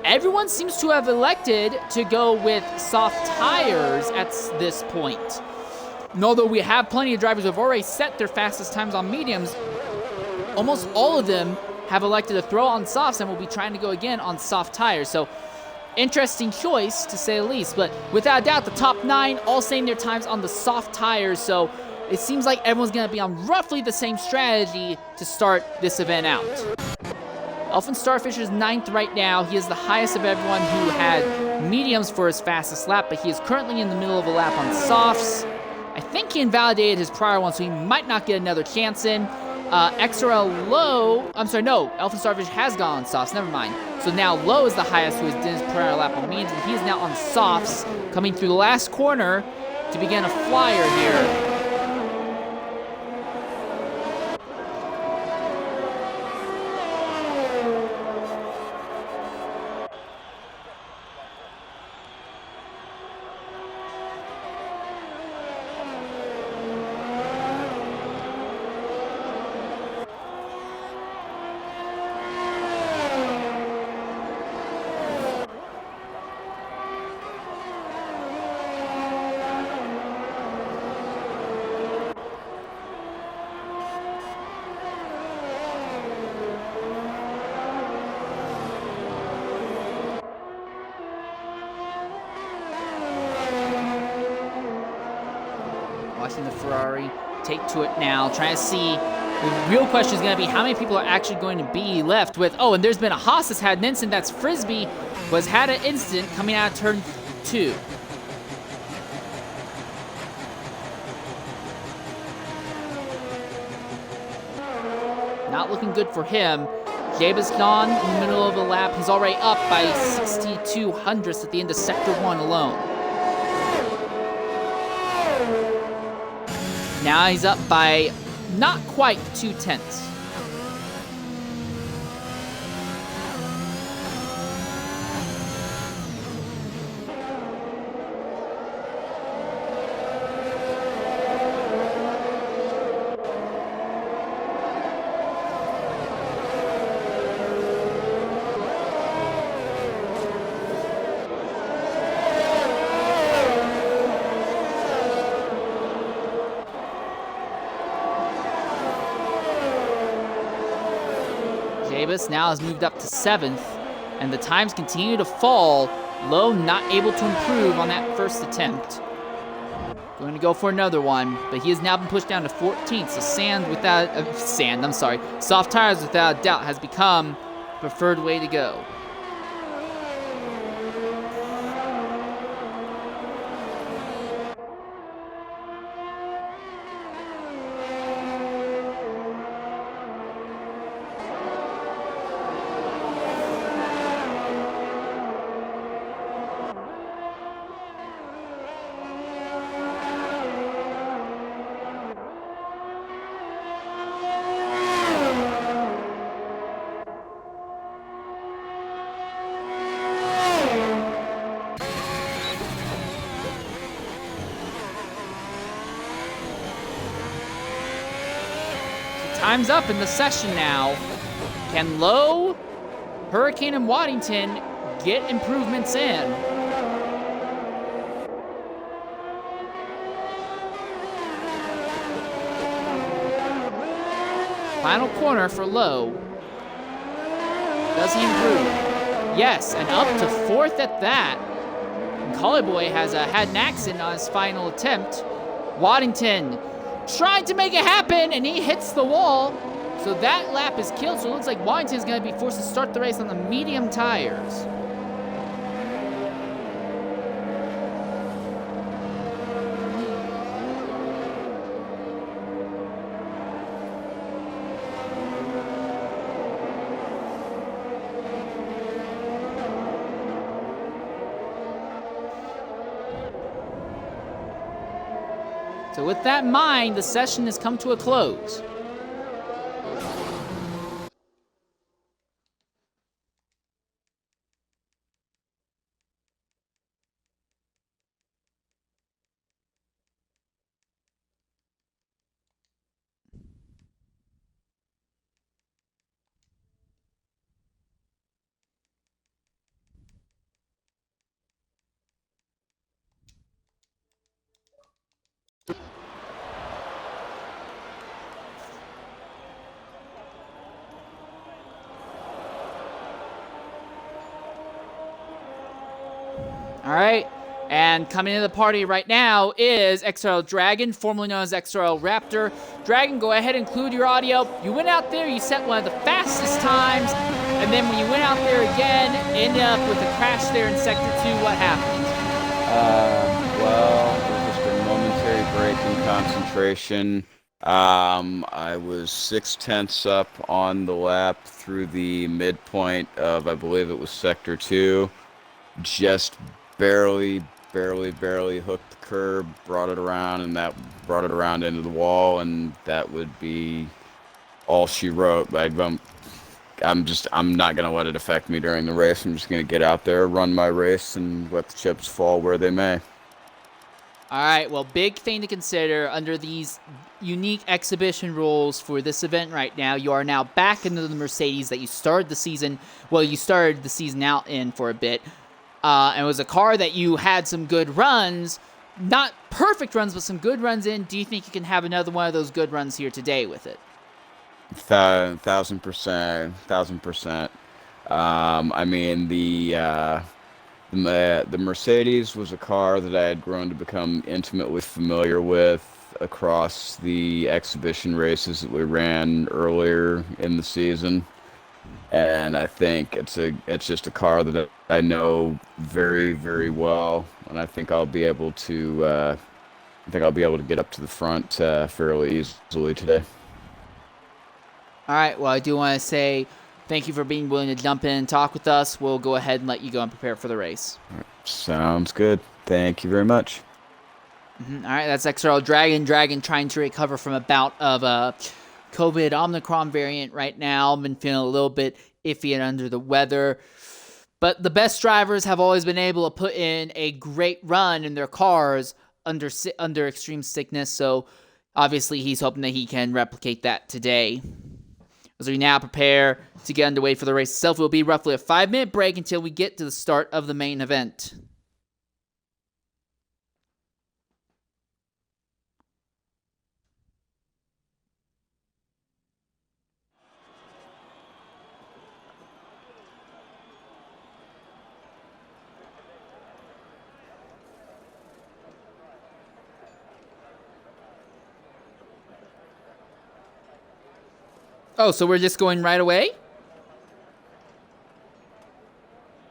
Everyone seems to have elected to go with soft tires at this point. And although we have plenty of drivers who have already set their fastest times on mediums, almost all of them have elected to throw on softs and will be trying to go again on soft tires. So interesting choice, to say the least. But without a doubt, the top 9 all setting their times on the soft tires. So it seems like everyone's going to be on roughly the same strategy to start this event out. Elfin Starfish is 9th right now. He is the highest of everyone who had mediums for his fastest lap, but he is currently in the middle of a lap on softs. I think he invalidated his prior one, so he might not get another chance in. XRL Low, I'm sorry, no, Elfin Starfish has gone on softs, never mind. So now Low is the highest who has done his prior lap on mediums, and he is now on softs, coming through the last corner to begin a flyer here. Watching the Ferrari take to it now, trying to see. The real question is going to be how many people are actually going to be left with. Oh, and there's been a Haas that's had an incident. That's Frisbee, who has had an incident coming out of turn 2. Not looking good for him. Jaba's gone in the middle of the lap. He's already up by 62 hundredths at the end of Sector 1 alone. Now he's up by not quite 2/10. Swiss now has moved up to 7th, and the times continue to fall. Lowe not able to improve on that first attempt. Going to go for another one, but he has now been pushed down to 14th, so soft tires without a doubt has become the preferred way to go. Time's up in the session now. Can Lowe, Hurricane, and Waddington get improvements in? Final corner for Lowe. Does he improve? Yes, and up to 4th at that. And Collie has had an accident on his final attempt. Waddington trying to make it happen, and he hits the wall. So that lap is killed, so it looks like Waddington is going to be forced to start the race on the medium tires. So with that in mind, the session has come to a close. All right, and coming into the party right now is XRL Dragon, formerly known as XRL Raptor. Dragon, go ahead and include your audio. You went out there, you set one of the fastest times, and then when you went out there again, ended up with a crash there in Sector 2. What happened? Well, it was just a momentary break in concentration. I was 0.6 up on the lap through the midpoint of, I believe it was Sector 2. Just barely hooked the curb, brought it around, and that brought it around into the wall, and that would be all she wrote. I'm not gonna let it affect me during the race. I'm just gonna get out there, run my race, and let the chips fall where they may. All right, well, big thing to consider under these unique exhibition rules for this event right now. You are now back into the Mercedes that you started the season out in for a bit. And it was a car that you had some good runs, not perfect runs, but some good runs in. Do you think you can have another one of those good runs here today with it? 1,000%. I mean, the Mercedes was a car that I had grown to become intimately familiar with across the exhibition races that we ran earlier in the season. And I think it's just a car that I know very, very well, and I think I'll be able to get up to the front fairly easily today. All right, well, I do want to say thank you for being willing to jump in and talk with us. We'll go ahead and let you go and prepare for the race. Sounds good. Thank you very much. All right, that's XRL Dragon. Dragon trying to recover from a bout of COVID Omicron variant right now. Been feeling a little bit iffy and under the weather. But the best drivers have always been able to put in a great run in their cars under extreme sickness. So obviously he's hoping that he can replicate that today. As we now prepare to get underway for the race itself, it will be roughly a 5-minute break until we get to the start of the main event. Oh, so we're just going right away?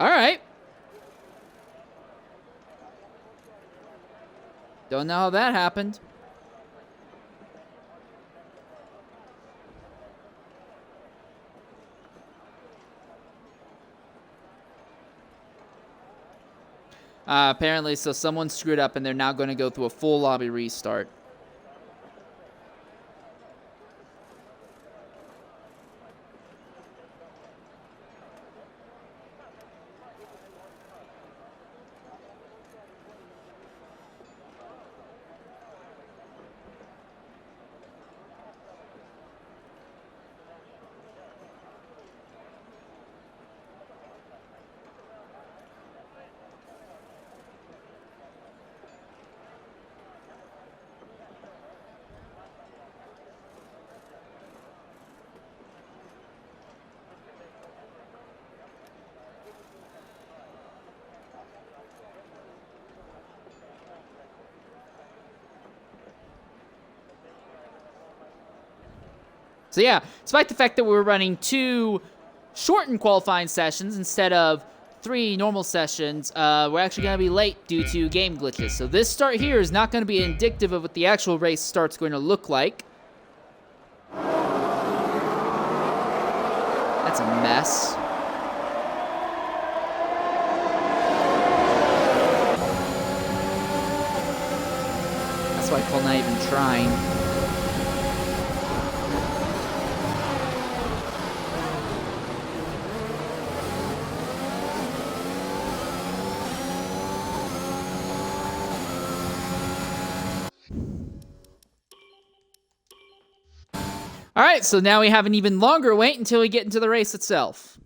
All right. Don't know how that happened. Apparently, so someone screwed up and they're now going to go through a full lobby restart. So yeah, despite the fact that we're running 2 shortened qualifying sessions instead of 3 normal sessions, we're actually going to be late due to game glitches. So this start here is not going to be indicative of what the actual race start's going to look like. That's a mess. That's why I call not even trying. All right, so now we have an even longer wait until we get into the race itself.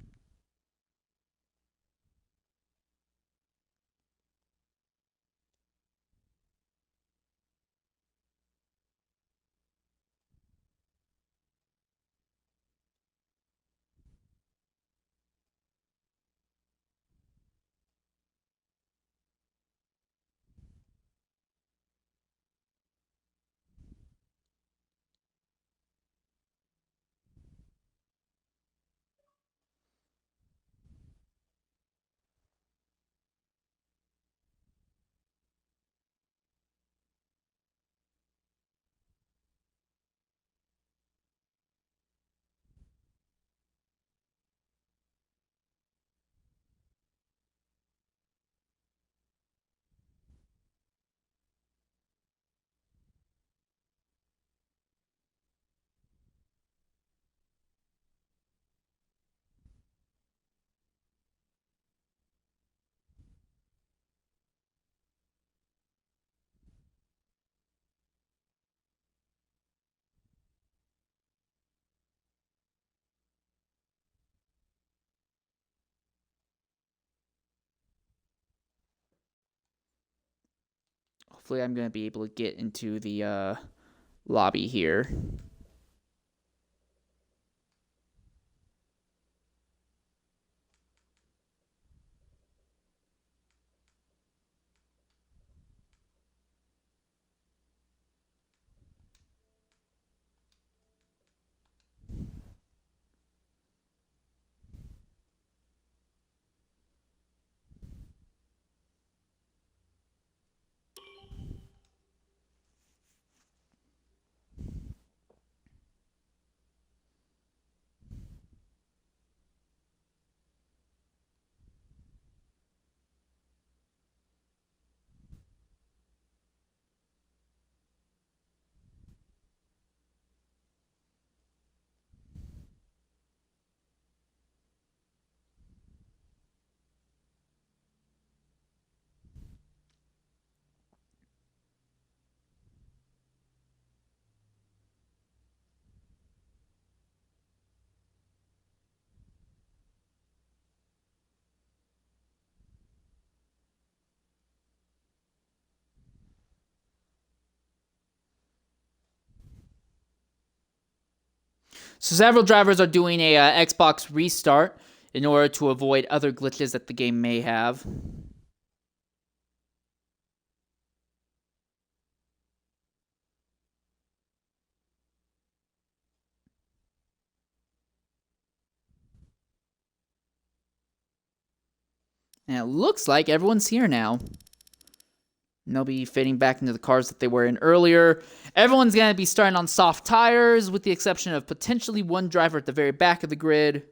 Hopefully I'm going to be able to get into the lobby here. So several drivers are doing a Xbox restart in order to avoid other glitches that the game may have. And it looks like everyone's here now. And they'll be fading back into the cars that they were in earlier. Everyone's going to be starting on soft tires, with the exception of potentially one driver at the very back of the grid.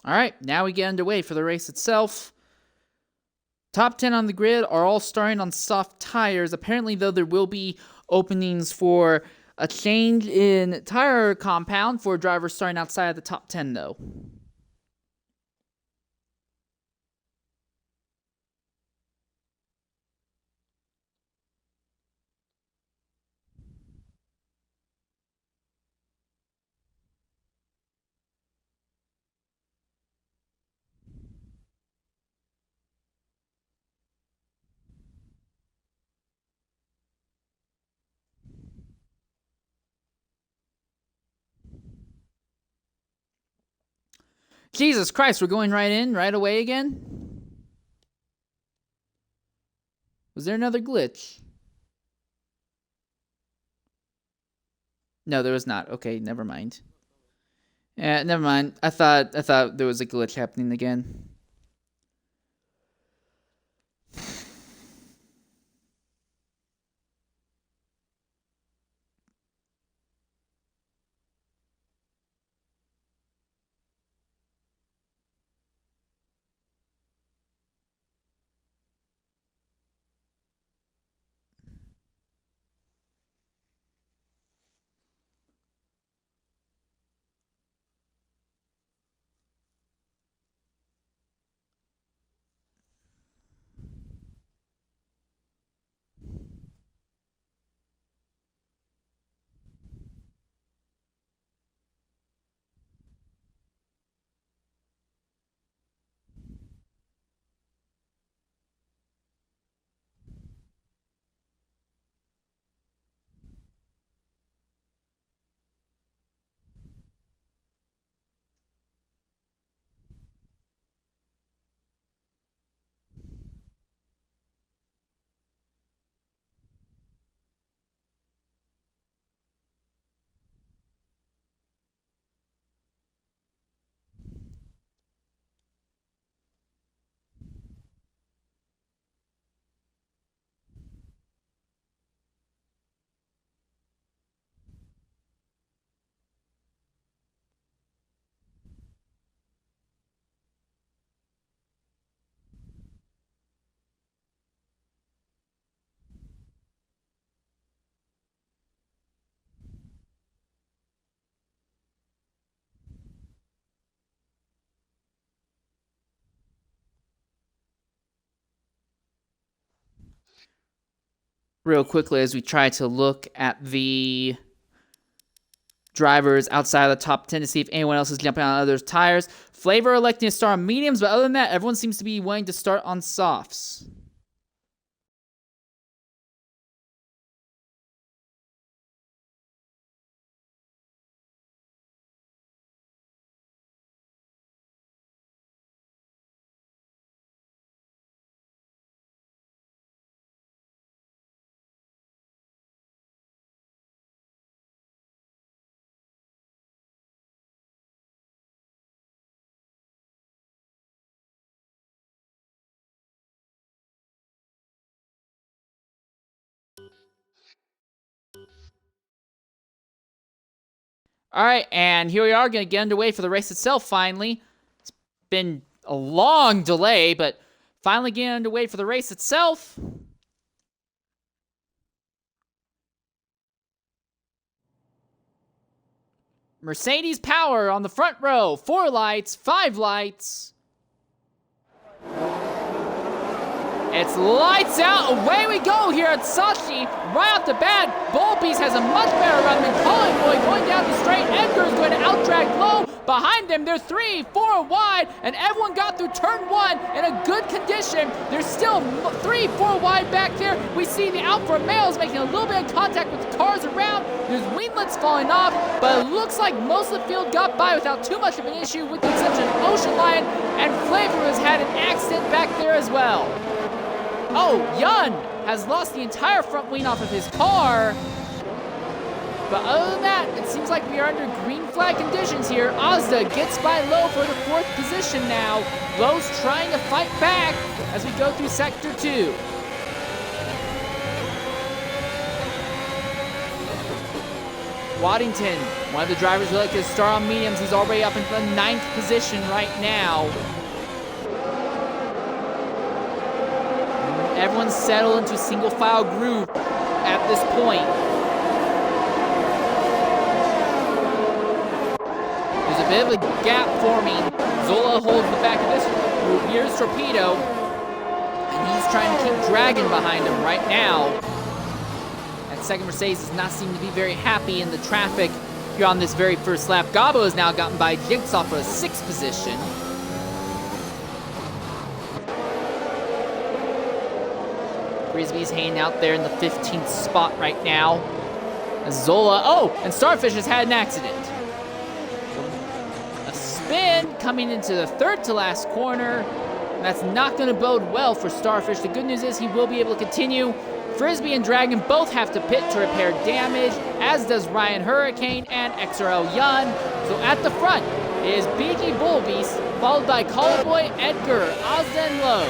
All right, now we get underway for the race itself. Top 10 on the grid are all starting on soft tires. Apparently, though, there will be openings for a change in tire compound for drivers starting outside of the top 10, though. Jesus Christ, we're going right in, right away again? Was there another glitch? No, there was not. Okay, never mind. Never mind. I thought there was a glitch happening again. real quickly as we try to look at the drivers outside of the top 10 to see if anyone else is jumping on others' tires. Flavor electing to start on mediums, but other than that, everyone seems to be wanting to start on softs. All right, and here we are going to get underway for the race itself finally. It's been a long delay, but finally getting underway for the race itself. Mercedes power on the front row. 4 lights, 5 lights. It's lights out. Away we go here at Sachi. Right off the bat, Bullbeast has a much better run than Collingboy going down the straight. Edgar is going to out-drag Low. Behind them, they're 3, 4 wide, and everyone got through turn 1 in a good condition. There's still 3, 4 wide back there. We see the Alfa Romeos making a little bit of contact with the cars around. There's winglets falling off, but it looks like most of the field got by without too much of an issue, with the exception of Ocean Lion, and Flavor has had an accident back there as well. Oh, Yun has lost the entire front wing off of his car. But other than that, it seems like we are under green flag conditions here. Ozda gets by Low for the 4th position now. Low's trying to fight back as we go through Sector 2. Waddington, one of the drivers who like to start on mediums. He's already up in the 9th position right now. Everyone's settled into a single file group at this point. There's a bit of a gap forming. Zola holds the back of this group. Here's Torpedo, and he's trying to keep Dragon behind him right now. That second Mercedes does not seem to be very happy in the traffic here on this very first lap. Gabo has now gotten by Jigsaw for a 6th position. Frisbee's hanging out there in the 15th spot right now. Zola, and Starfish has had an accident. A spin coming into the 3rd to last corner. And that's not going to bode well for Starfish. The good news is he will be able to continue. Frisbee and Dragon both have to pit to repair damage, as does Ryan Hurricane and XRL Yun. So at the front is BG Bullbeast, followed by Callboy, Edgar, Ozda, and Low.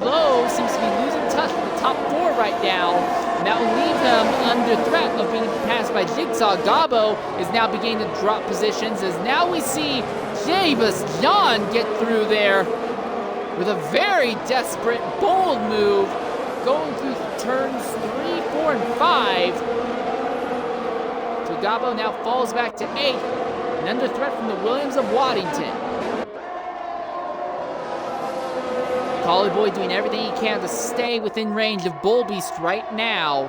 Low seems to be losing touch with the top 4 right now, and that will leave him under threat of being passed by Jigsaw. Gabo is now beginning to drop positions, as now we see Jabus John get through there with a very desperate, bold move, going through turns 3, 4, and 5. So Gabo now falls back to 8th, and under threat from the Williams of Waddington. Collie doing everything he can to stay within range of Bullbeast right now.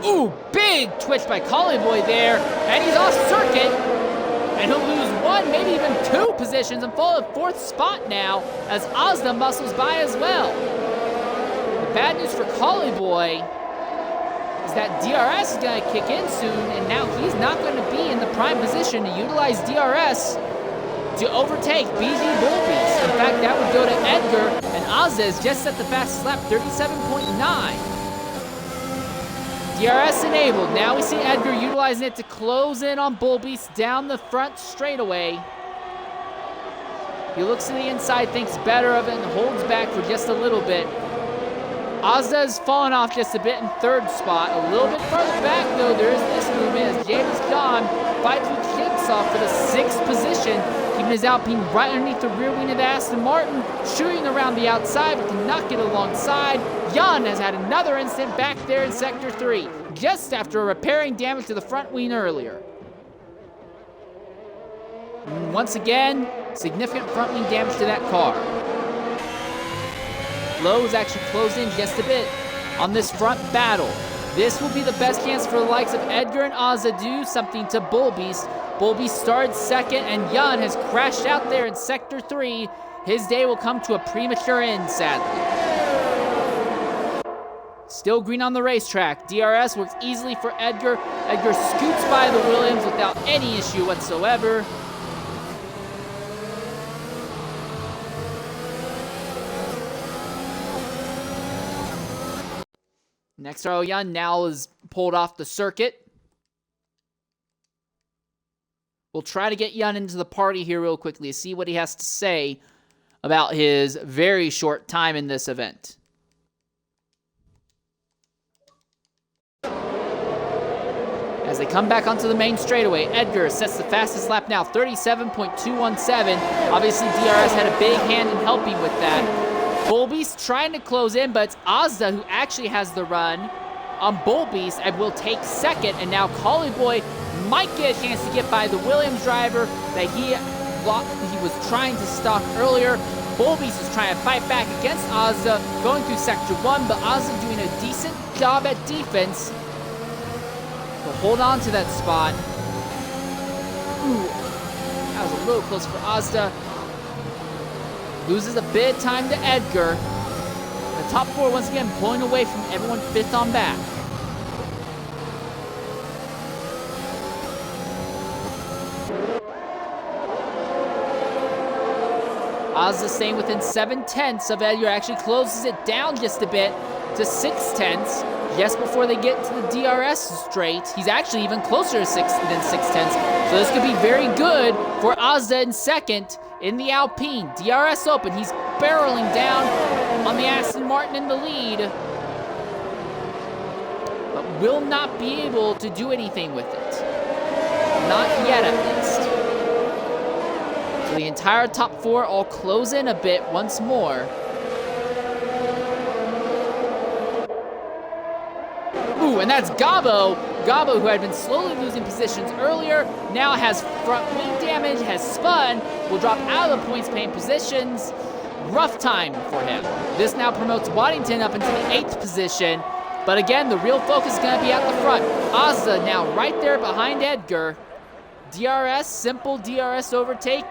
Ooh, big twitch by Collie there, and he's off circuit. And he'll lose 1, maybe even 2 positions and fall at 4th spot now, as Ozda muscles by as well. The bad news for Collie is that DRS is going to kick in soon, and now he's not going to be in the prime position to utilize DRS to overtake BG Bullbeast. In fact, that would go to Edgar, and Ozda is just at the fastest lap, 37.9. DRS enabled. Now we see Edgar utilizing it to close in on Bullbeast down the front straightaway. He looks to the inside, thinks better of it, and holds back for just a little bit. Ozda has fallen off just a bit in 3rd spot. A little bit further back, though, there is this movement as James John fights with Jigsaw. off for the 6th position, keeping his Alpine right underneath the rear wing of the Aston Martin, shooting around the outside but cannot get alongside. Jan has had another incident back there in Sector 3, just after repairing damage to the front wing earlier. And once again, significant front wing damage to that car. Lowe's actually closed in just a bit on this front battle. This will be the best chance for the likes of Edgar and Ozza to do something to Bullbeast. Bullbeast started second, and Jan has crashed out there in Sector 3. His day will come to a premature end, sadly. Still green on the racetrack. DRS works easily for Edgar. Edgar scoots by the Williams without any issue whatsoever. Next, Jan now is pulled off the circuit. We'll try to get Jan into the party here real quickly to see what he has to say about his very short time in this event. As they come back onto the main straightaway, Edgar sets the fastest lap now, 37.217. Obviously, DRS had a big hand in helping with that. Bullbeast trying to close in, but it's Ozda who actually has the run on Bullbeast and will take second. And now Collie might get a chance to get by the Williams driver that he was trying to stalk earlier. Bullbeast is trying to fight back against Ozda, going through Sector 1, but Ozda doing a decent job at defense. So hold on to that spot. Ooh, that was a little close for Ozda. Loses a bit of time to Edgar. The top 4 once again pulling away from everyone 5th on back. Ozza staying within 7/10 of Edgar, actually closes it down just a bit to 6/10 just before they get to the DRS straight. He's actually even closer to 6/10. So this could be very good for Ozza in second in the Alpine. DRS open. He's barreling down on the Aston Martin in the lead, but will not be able to do anything with it. Not yet, at least. So the entire top 4 all close in a bit once more. Ooh, and that's Gabo. Gabo, who had been slowly losing positions earlier, now has front wing damage, has spun, will drop out of the points paying positions. Rough time for him. This now promotes Waddington up into the 8th position. But again, the real focus is going to be at the front. Ozza now right there behind Edgar. DRS, simple DRS overtake.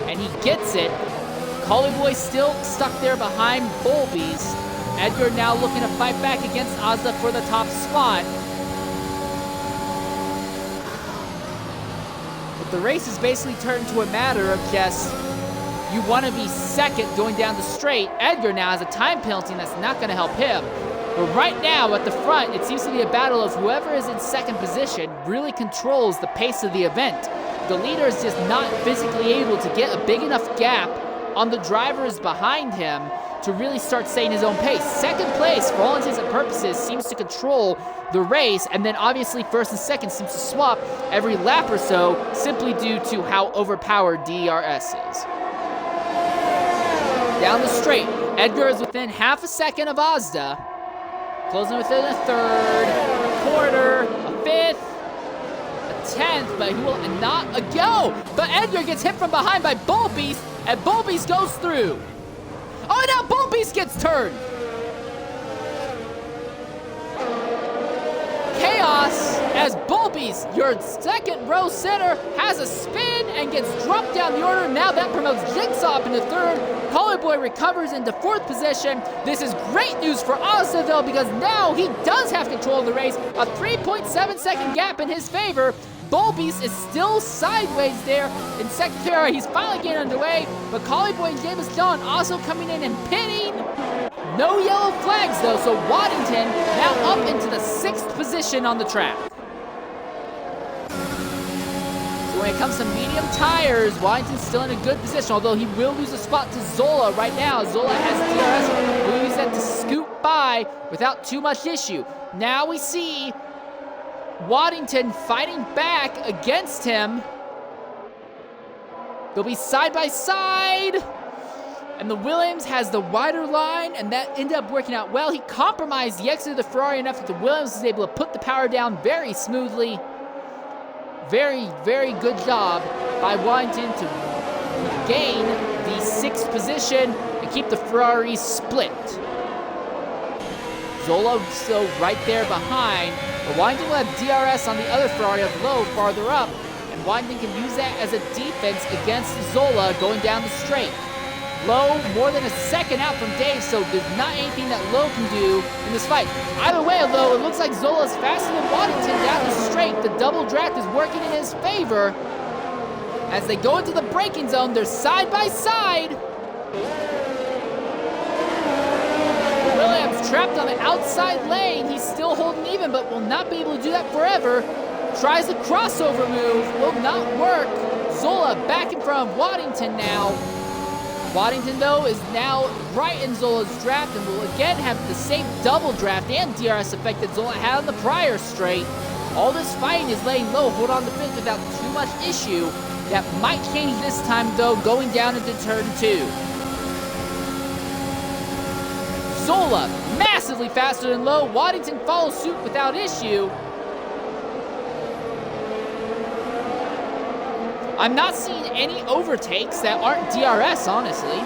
And he gets it. Collie still stuck there behind Bullbeast. Edgar now looking to fight back against Ozza for the top spot. But the race is basically turned to a matter of just, you want to be second going down the straight. Edgar now has a time penalty, and that's not going to help him. But right now at the front, it seems to be a battle of whoever is in second position really controls the pace of the event. The leader is just not physically able to get a big enough gap on the drivers behind him to really start setting his own pace. Second place, for all intents and purposes, seems to control the race, and then obviously first and second seems to swap every lap or so, simply due to how overpowered DRS is. Down the straight, Edgar is within half a second of Ozda, closing within a 3rd, a 1/4, a 5th, a 10th, but he will not go. But Edgar gets hit from behind by Bullbeast, and Bullbeast goes through. Oh, and now Bullbeast gets turned. Chaos as Bullbeast, your second row center, has a spin and gets dropped down the order. Now that promotes Jigsaw up into 3rd. Collie recovers into 4th position. This is great news for Ozza, though, because now he does have control of the race. A 3.7-second gap in his favor. Bullbeast is still sideways there in second pair. He's finally getting underway, but Collie and James John also coming in and pitting. No yellow flags, though, so Waddington now up into the 6th position on the track. So when it comes to medium tires, Waddington's still in a good position, although he will lose a spot to Zola right now. Zola has DRS, will use that to scoot by without too much issue. Now we see Waddington fighting back against him. They'll be side by side. And the Williams has the wider line, and that ended up working out well. He compromised the exit of the Ferrari enough that the Williams was able to put the power down very smoothly. Very, very good job by Waddington to gain the 6th position and keep the Ferrari split. Zola still right there behind, but Waddington will have DRS on the other Ferrari of Lowe farther up, and Waddington can use that as a defense against Zola going down the straight. Lowe more than a second out from Dave, so there's not anything that Lowe can do in this fight. Either way, though, it looks like Zola's faster than Waddington down the straight. The double draft is working in his favor. As they go into the braking zone, they're side by side. Williams trapped on the outside lane. He's still holding even, but will not be able to do that forever. Tries a crossover move, will not work. Zola back in front of Waddington now. Waddington, though, is now right in Zola's draft and will again have the same double draft and DRS effect that Zola had on the prior straight. All this fighting is letting Lowe hold on to fifth without too much issue. That might change this time, though, going down into turn 2. Zola, massively faster than Lowe. Waddington follows suit without issue. I'm not seeing any overtakes that aren't DRS, honestly.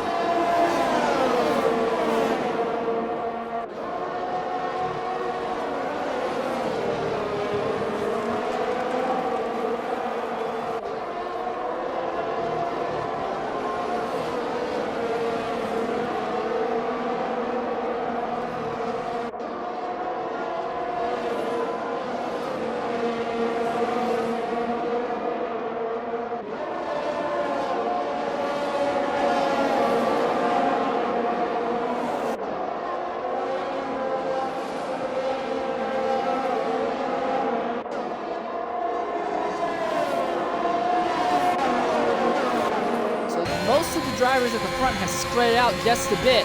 Most of the drivers at the front have spread out just a bit.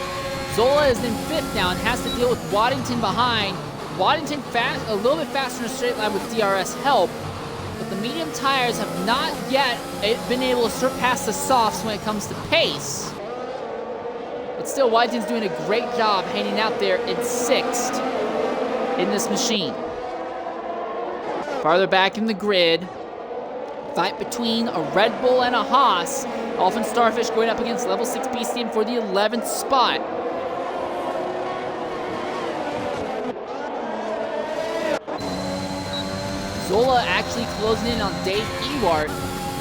Zola is in 5th now and has to deal with Waddington behind. Waddington a little bit faster in a straight line with DRS help, but the medium tires have not yet been able to surpass the softs when it comes to pace. But still, Waddington's doing a great job hanging out there in 6th in this machine. Farther back in the grid, fight between a Red Bull and a Haas. Dolphin Starfish going up against Level 6 Beastian for the 11th spot. Zola actually closing in on Dave Ewart.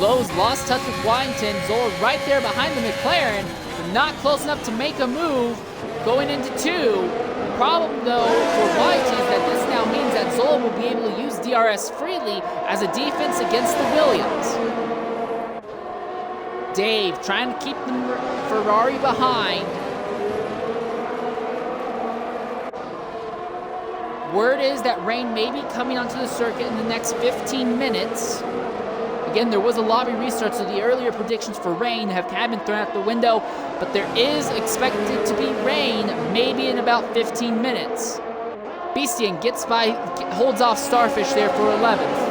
Lowe's lost touch with Waddington. Zola right there behind the McLaren, but not close enough to make a move going into 2. The problem, though, for Waddington is that this now means that Zola will be able to use DRS freely as a defense against the Williams. Dave trying to keep the Ferrari behind. Word is that rain may be coming onto the circuit in the next 15 minutes. Again, there was a lobby restart, so the earlier predictions for rain have kind of been thrown out the window, but there is expected to be rain maybe in about 15 minutes. Beastian holds off Starfish there for 11th.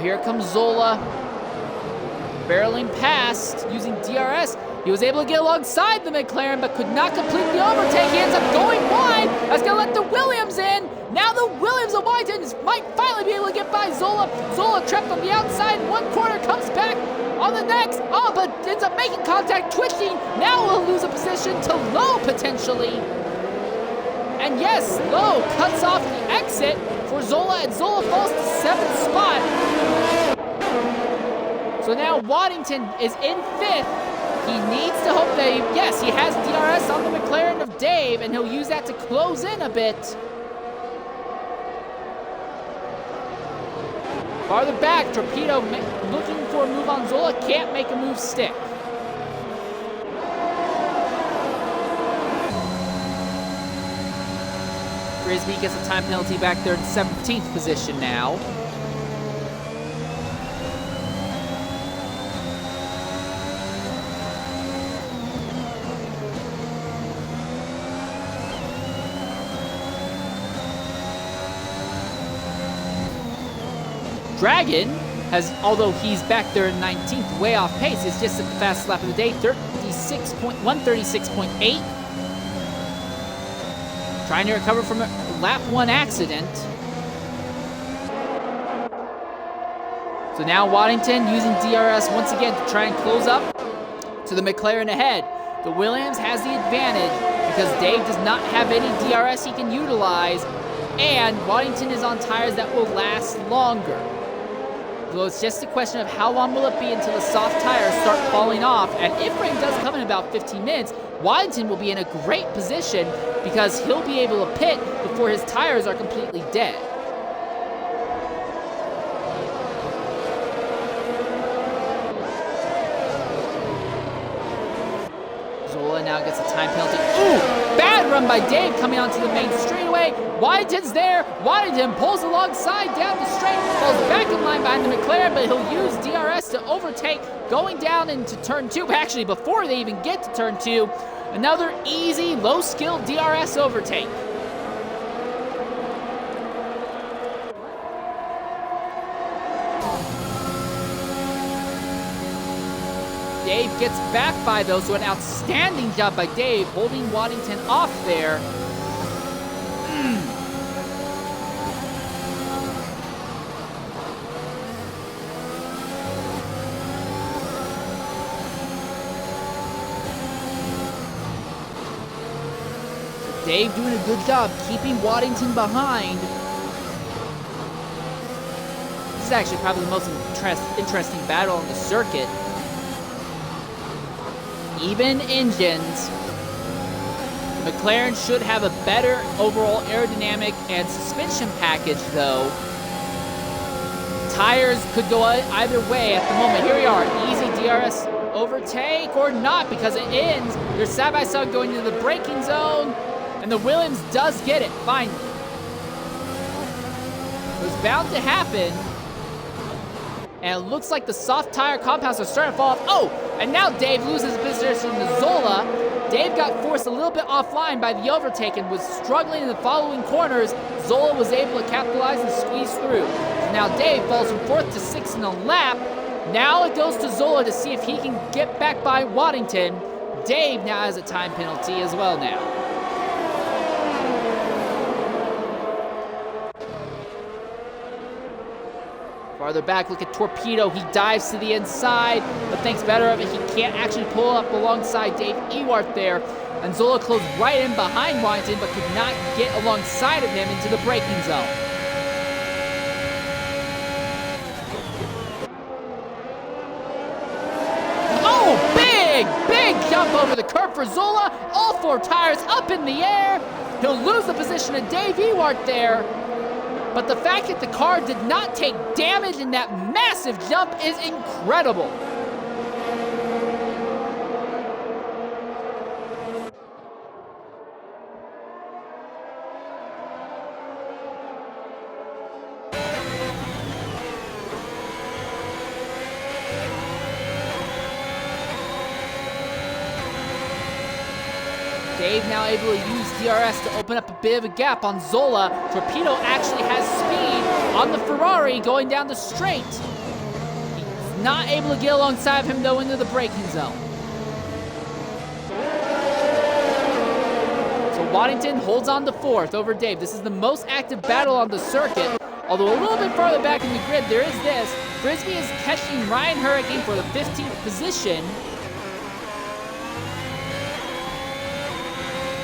Here comes Zola, barreling past using DRS. He was able to get alongside the McLaren, but could not complete the overtake. He ends up going wide. That's going to let the Williams in. Now the Williams of Waddington might finally be able to get by Zola. Zola trapped on the outside. One corner, comes back on the next. Oh, but ends up making contact, twitching. Now we'll lose a position to Lowe potentially. And yes, Lowe cuts off the exit for Zola, and Zola falls to 7th spot. So now Waddington is in 5th. He needs to hope that, yes, he has DRS on the McLaren of Dave, and he'll use that to close in a bit. Farther back, Torpedo looking for a move on Zola, can't make a move stick. Frisbee gets a time penalty back there in 17th position now. Dragon has, although he's back there in 19th, way off pace, is just at the fastest lap of the day, 136.8. Trying to recover from a lap 1 accident. So now Waddington using DRS once again to try and close up to the McLaren ahead. The Williams has the advantage because Dave does not have any DRS he can utilize, and Waddington is on tires that will last longer. So it's just a question of how long will it be until the soft tires start falling off, and if rain does come in about 15 minutes, Waddington will be in a great position because he'll be able to pit before his tires are completely dead. Zola now gets a time penalty. Ooh! Bad run by Dave coming onto the main straightaway. Waddington's there. Waddington pulls alongside down the straight, falls back in line behind the McLaren, but he'll use DRS to overtake going down into turn 2. Actually, before they even get to turn 2, another easy, low-skill DRS overtake. Dave gets back by those, so an outstanding job by Dave holding Waddington off there. Dave doing a good job keeping Waddington behind. This is actually probably the most interesting battle on the circuit. Even engines. The McLaren should have a better overall aerodynamic and suspension package, though. Tires could go either way at the moment. Here we are, easy DRS overtake or not, because it ends. They're side by side going into the braking zone, and the Williams does get it finally. It was bound to happen. And it looks like the soft tire compounds are starting to fall off. Oh, and now Dave loses position to Zola. Dave got forced a little bit offline by the overtake and was struggling in the following corners. Zola was able to capitalize and squeeze through. So now Dave falls from 4th to 6th in a lap. Now it goes to Zola to see if he can get back by Waddington. Dave now has a time penalty as well now. Farther back, look at Torpedo. He dives to the inside, but thinks better of it. He can't actually pull up alongside Dave Ewart there. And Zola closed right in behind Waddington, but could not get alongside of him into the braking zone. Oh, big jump over the curb for Zola. All 4 tires up in the air. He'll lose the position of Dave Ewart there. But the fact that the car did not take damage in that massive jump is incredible. Dave now able to use DRS to open up a bit of a gap on Zola. Torpedo actually has speed on the Ferrari going down the straight. He's not able to get alongside of him though into the braking zone. So Waddington holds on to 4th over Dave. This is the most active battle on the circuit. Although a little bit farther back in the grid, there is this. Frisbee is catching Ryan Hurricane for the 15th position.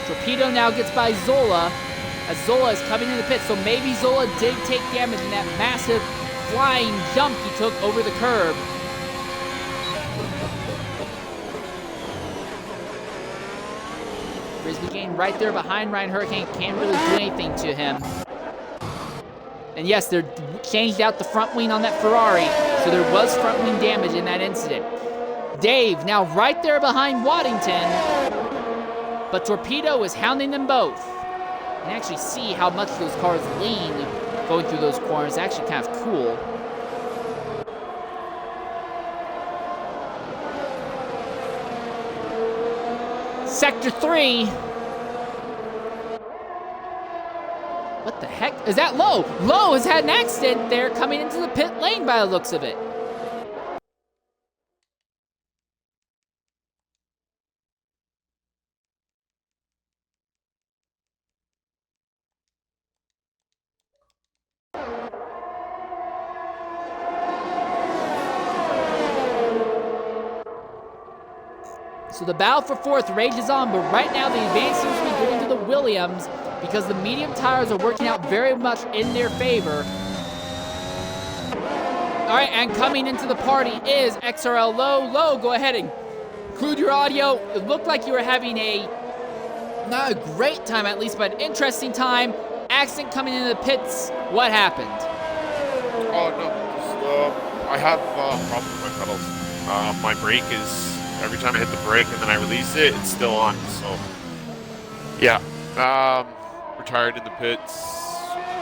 Torpedo now gets by Zola as Zola is coming in the pit, so maybe Zola did take damage in that massive flying jump he took over the curb. Frisbee getting right there behind Ryan Hurricane, can't really do anything to him. And yes, they changed out the front wing on that Ferrari, so there was front wing damage in that incident. Dave now right there behind Waddington, but Torpedo is hounding them both. You can actually see how much those cars lean going through those corners. It's actually kind of cool. Sector 3. What the heck? Is that Lowe? Lowe has had an accident there coming into the pit lane by the looks of it. So the battle for fourth rages on, but right now the advantage seems to be going to the Williams because the medium tires are working out very much in their favor. All right, and coming into the party is XRL Lowe. Lowe, go ahead and include your audio. It looked like you were having not a great time at least, but an interesting time. Accident coming into the pits. What happened? Oh, no. Just, I have a problem with my pedals. My brake is, every time I hit the brake and then I release it, it's still on. So, yeah. Retired in the pits.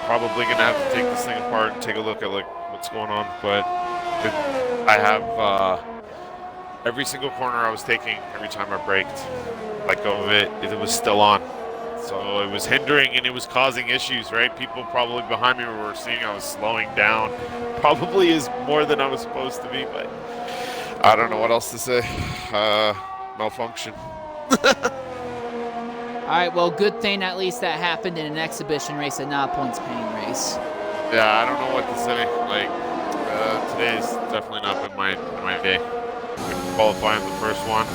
Probably going to have to take this thing apart and take a look at what's going on. But I have every single corner I was taking, every time I braked, let go of it, it was still on. So it was hindering and it was causing issues, right? People probably behind me were seeing I was slowing down. Probably is more than I was supposed to be, but I don't know what else to say. Malfunction. All right, well, good thing at least that happened in an exhibition race and not a points-paying race. Yeah, I don't know what to say. Today's definitely not been my day. Couldn't qualify in the first one.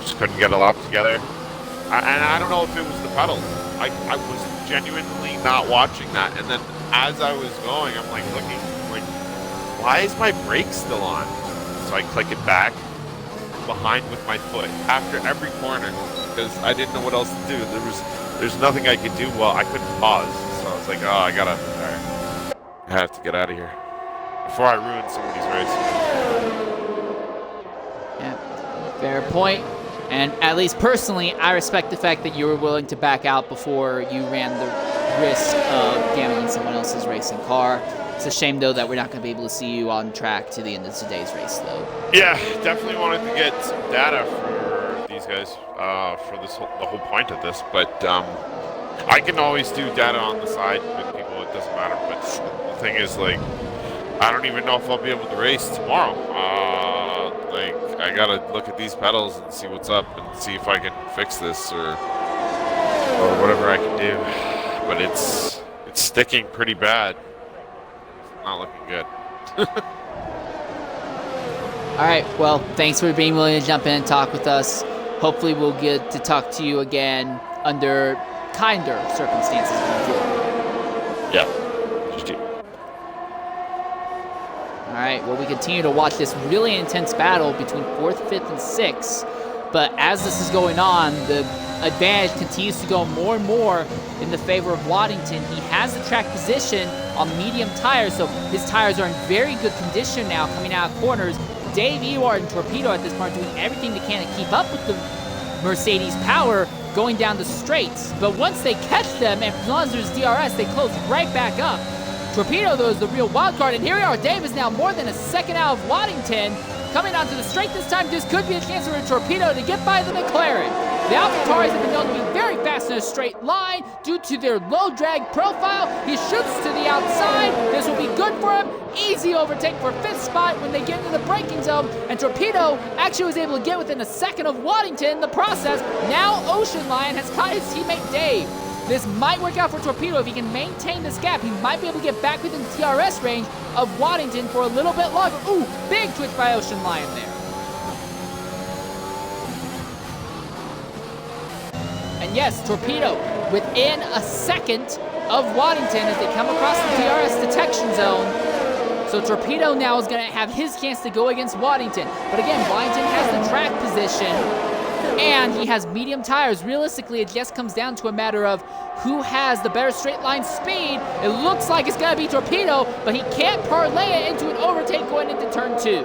Just couldn't get a lap together. And I don't know if it was the pedals. I was genuinely not watching that. And then as I was going, I'm looking, why is my brake still on? So I click it back behind with my foot after every corner because I didn't know what else to do. There's nothing I could do. Well, I couldn't pause. So I was like, oh, I have to get out of here before I ruin somebody's race. Yeah, fair point. And at least personally, I respect the fact that you were willing to back out before you ran the risk of damaging someone else's racing car. It's a shame, though, that we're not going to be able to see you on track to the end of today's race, though. Yeah, definitely wanted to get some data for these guys for the whole point of this. But I can always do data on the side with people. It doesn't matter. But the thing is, I don't even know if I'll be able to race tomorrow. I gotta look at these pedals and see what's up and see if I can fix this or whatever I can do. But it's sticking pretty bad. It's not looking good. All right, well, thanks for being willing to jump in and talk with us. Hopefully we'll get to talk to you again under kinder circumstances going forward. Yeah. Just do. All right, well, we continue to watch this really intense battle between 4th, 5th, and 6th. But as this is going on, the advantage continues to go more and more in the favor of Waddington. He has the track position on medium tires, so his tires are in very good condition now coming out of corners. Dave Ewart and Torpedo at this point doing everything they can to keep up with the Mercedes power going down the straights. But once they catch them, and as long as there's DRS, they close right back up. Torpedo, though, is the real wild card, and here we are. Dave is now more than a second out of Waddington. Coming onto the straight this time, this could be a chance for a Torpedo to get by the McLaren. The AlphaTauris have been known to be very fast in a straight line due to their low drag profile. He shoots to the outside. This will be good for him. Easy overtake for 5th spot when they get into the braking zone. And Torpedo actually was able to get within a second of Waddington in the process. Now Ocean Lion has caught his teammate Dave. This might work out for Torpedo. If he can maintain this gap, he might be able to get back within TRS range of Waddington for a little bit longer. Ooh, big twitch by Ocean Lion there. And yes, Torpedo within a second of Waddington as they come across the DRS detection zone. So Torpedo now is going to have his chance to go against Waddington. But again, Waddington has the track position and he has medium tires. Realistically, it just comes down to a matter of who has the better straight line speed. It looks like it's going to be Torpedo, but he can't parlay it into an overtake going into turn 2.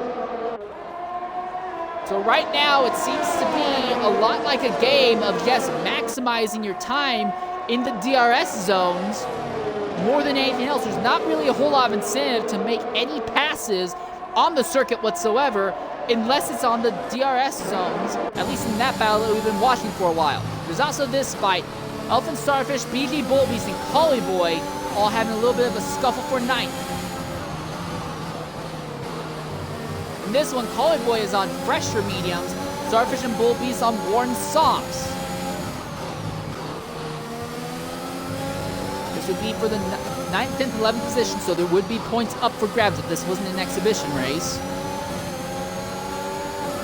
So right now, it seems to be a lot like a game of just maximizing your time in the DRS zones more than anything else. There's not really a whole lot of incentive to make any passes on the circuit whatsoever unless it's on the DRS zones, at least in that battle that we've been watching for a while. There's also this fight. Elfin Starfish, BG Bullbeast, and Collie Boy all having a little bit of a scuffle for ninth. In this one, Collie Boy is on fresher mediums, Starfish and Bullbeast on worn softs. This would be for the 9th, 10th, 11th position, so there would be points up for grabs if this wasn't an exhibition race.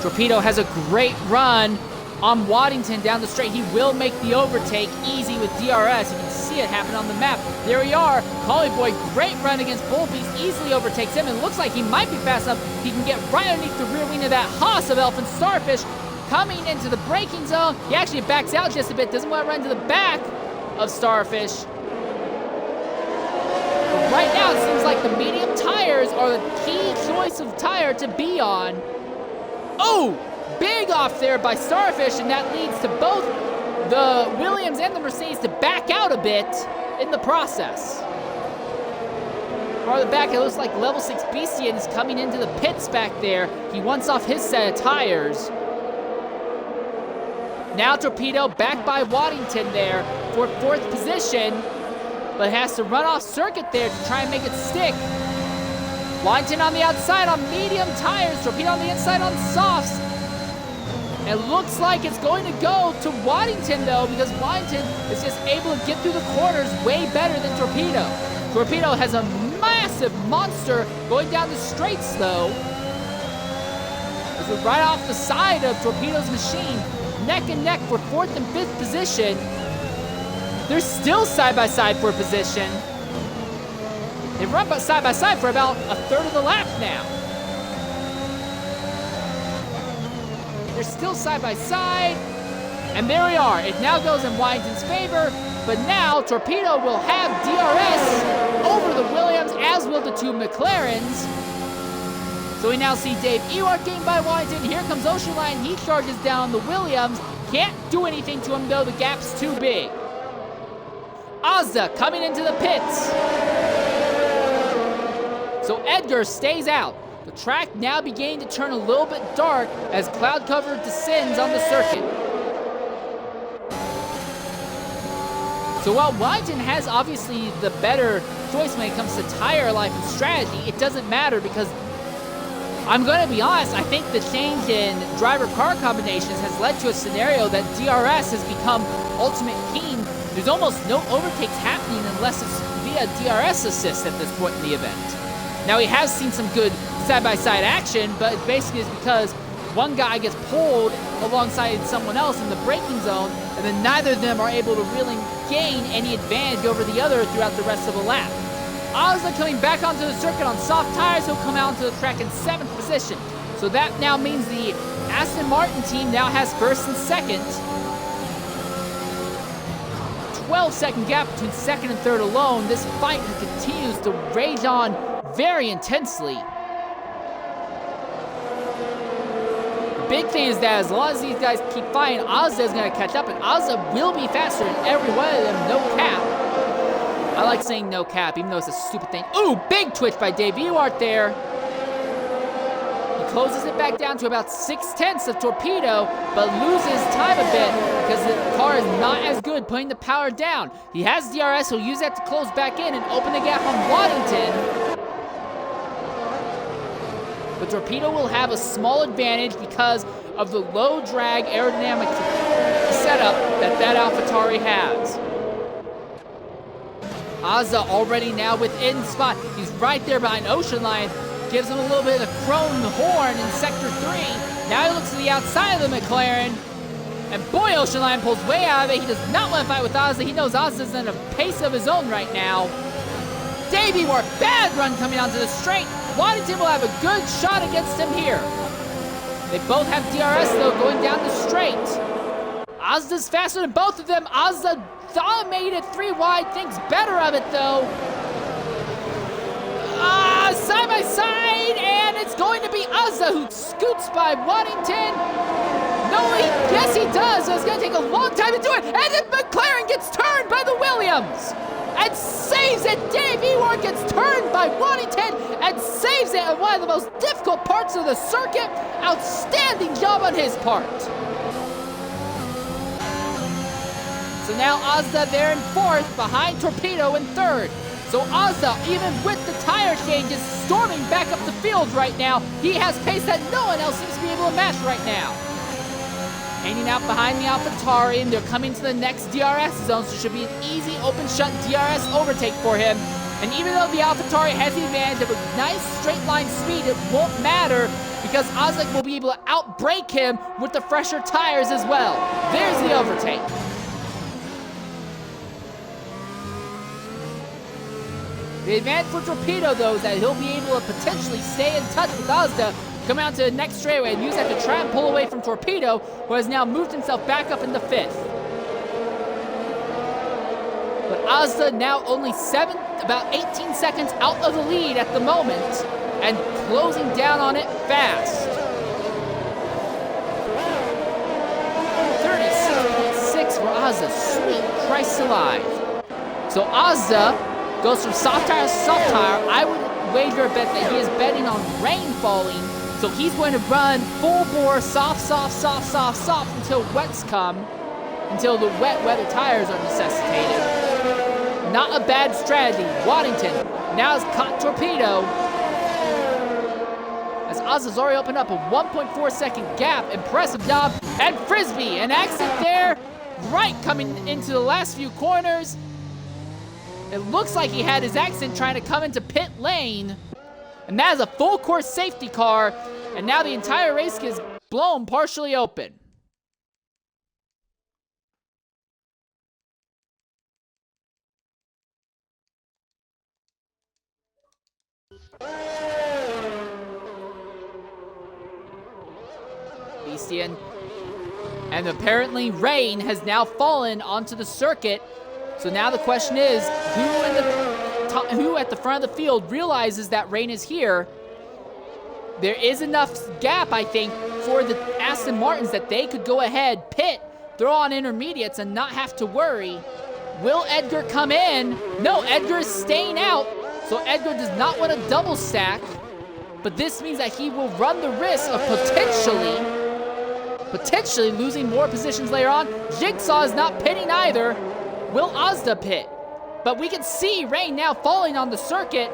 Torpedo has a great run on Waddington down the straight. He will make the overtake easy with DRS. You can see it happen on the map. There we are. Collie Boy, great run against Bullbeast, easily overtakes him. And looks like he might be fast enough. He can get right underneath the rear wing of that Haas of Elfin Starfish. Coming into the braking zone. He actually backs out just a bit. Doesn't want to run to the back of Starfish. But right now, it seems like the medium tires are the key choice of tire to be on. Oh! Big off there by Starfish, and that leads to both the Williams and the Mercedes to back out a bit in the process. Farther back, it looks like level 6 Beastian is coming into the pits back there. He wants off his set of tires. Now Torpedo back by Waddington there for 4th position, but has to run off circuit there to try and make it stick. Waddington on the outside on medium tires, Torpedo on the inside on softs. It looks like it's going to go to Waddington, though, because Waddington is just able to get through the corners way better than Torpedo. Torpedo has a massive monster going down the straights, though. This is right off the side of Torpedo's machine, neck and neck for 4th and 5th position. They're still side-by-side for a position. They've run side-by-side for about a third of the lap now. They're still side by side, and there we are. It now goes in Waddington's favor, but now Torpedo will have DRS over the Williams, as will the 2 McLarens. So we now see Dave Ewart gained by Waddington. Here comes Ocean Lion. He charges down the Williams. Can't do anything to him, though. The gap's too big. Ozza coming into the pits. So Edgar stays out. The track now beginning to turn a little bit dark as cloud cover descends on the circuit. So while Waddington has obviously the better choice when it comes to tire life and strategy, it doesn't matter because I'm going to be honest, I think the change in driver-car combinations has led to a scenario that DRS has become ultimate team. There's almost no overtakes happening unless it's via DRS assist at this point in the event. Now, he has seen some good side-by-side action, but it basically is because one guy gets pulled alongside someone else in the braking zone, and then neither of them are able to really gain any advantage over the other throughout the rest of the lap. Ozza coming back onto the circuit on soft tires. He'll come out onto the track in 7th position. So that now means the Aston Martin team now has 1st and 2nd. 12-second gap between 2nd and 3rd alone. This fight continues to rage on very intensely. The big thing is that as long as these guys keep fighting, Ozza is going to catch up, and Ozza will be faster in every one of them, no cap. I like saying no cap, even though it's a stupid thing. Ooh, big twitch by Dave Ewart there. He closes it back down to about 6/10 of Torpedo, but loses time a bit because the car is not as good putting the power down. He has DRS, he'll use that to close back in and open the gap on Waddington. But Torpedo will have a small advantage because of the low drag aerodynamic setup that AlphaTauri has. Ozza already now within spot. He's right there behind Ocean Lion. Gives him a little bit of the chrome horn in Sector 3. Now he looks to the outside of the McLaren. And boy, Ocean Lion pulls way out of it. He does not want to fight with Ozza. He knows Ozza's in a pace of his own right now. Dave Ewart, bad run coming onto the straight. Waddington will have a good shot against him here. They both have DRS though going down the straight. Ozza's faster than both of them. Ozza dominated 3 wide, thinks better of it though. Side by side, and it's going to be Ozza who scoots by Waddington. No, yes, he does. It's going to take a long time to do it. And then McLaren gets turned by the Williams and saves it. Dave Ewart gets turned by Waddington and saves it in one of the most difficult parts of the circuit. Outstanding job on his part. So now Ozda there in fourth, behind Torpedo in third. So Ozda, even with the tire changes, storming back up the field right now. He has pace that no one else seems to be able to match right now. Hanging out behind the AlphaTauri, and they're coming to the next DRS zone, so it should be an easy open shut DRS overtake for him. And even though the AlphaTauri has the advantage of a nice straight line speed, it won't matter because Ozek will be able to outbrake him with the fresher tires as well. There's the overtake. The advantage for Torpedo, though, is that he'll be able to potentially stay in touch with Ozda, come out to the next straightaway and use that to try and pull away from Torpedo, who has now moved himself back up into fifth. But Ozda now only about 18 seconds out of the lead at the moment, and closing down on it fast. 36.6 for Ozda, sweet Christ alive. So Ozda goes from soft tire to soft tire. I would wager a bet that he is betting on rain falling, so he's going to run full bore, soft until wets come, until the wet weather tires are necessitated. Not a bad strategy. Waddington now has caught Torpedo, as Ozda's already opened up a 1.4 second gap. Impressive job. And Frisbee, an accident there, right coming into the last few corners. It looks like he had his accident trying to come into pit lane. And that is a full course safety car. And now the entire race is blown partially open. Beastian. And apparently rain has now fallen onto the circuit. So now the question is, who at the front of the field realizes that rain is here? There is enough gap, I think, for the Aston Martins that they could go ahead, pit, throw on intermediates, and not have to worry. Will Edgar come in? No, Edgar is staying out. So Edgar does not want to double stack. But this means that he will run the risk of potentially losing more positions later on. Jigsaw is not pitting either. Will Ozda pit? But we can see rain now falling on the circuit.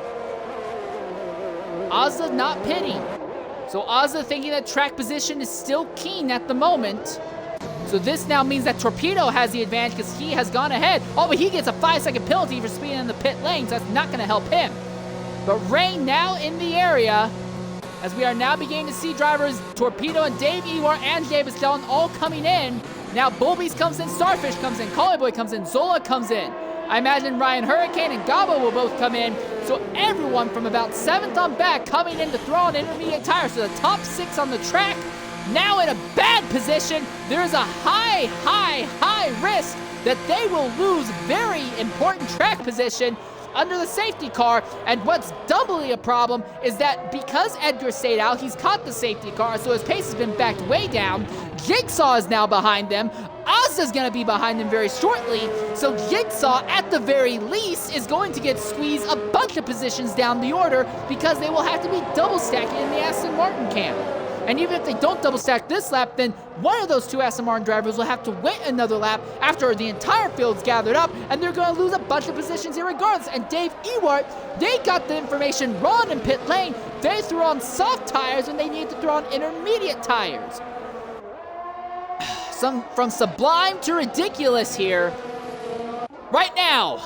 Ozda not pitting. So Ozda thinking that track position is still keen at the moment. So this now means that Torpedo has the advantage because he has gone ahead. Oh, but he gets a 5-second penalty for speeding in the pit lane, so that's not going to help him. But rain now in the area, as we are now beginning to see drivers Torpedo and Dave Ewart and Davis Dillon all coming in. Now Bulbies comes in, Starfish comes in, Collie Boy comes in, Zola comes in. I imagine Ryan Hurricane and Gabo will both come in. So everyone from about 7th on back coming in to throw on intermediate tires. So the top 6 on the track now in a bad position. There is a high risk that they will lose very important track position under the safety car. And what's doubly a problem is that because Edgar stayed out, he's caught the safety car, so his pace has been backed way down. Jigsaw is now behind them. Ozda's gonna be behind them very shortly, so Jigsaw, at the very least, is going to get squeezed a bunch of positions down the order because they will have to be double stacking in the Aston Martin camp. And even if they don't double stack this lap, then one of those 2 Aston Martin drivers will have to wait another lap after the entire field's gathered up, and they're going to lose a bunch of positions here regardless. And Dave Ewart, they got the information wrong in pit lane. They threw on soft tires when they needed to throw on intermediate tires. From sublime to ridiculous here. Right now,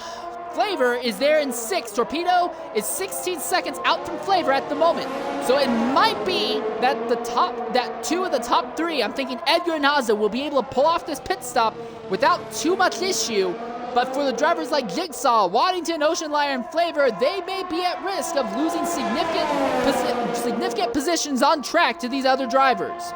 Flavor is there in 6th. Torpedo is 16 seconds out from Flavor at the moment. So it might be that 2 of the top 3, I'm thinking Edgar and Ozda, will be able to pull off this pit stop without too much issue. But for the drivers like Jigsaw, Waddington, Ocean Lion, and Flavor, they may be at risk of losing significant positions on track to these other drivers.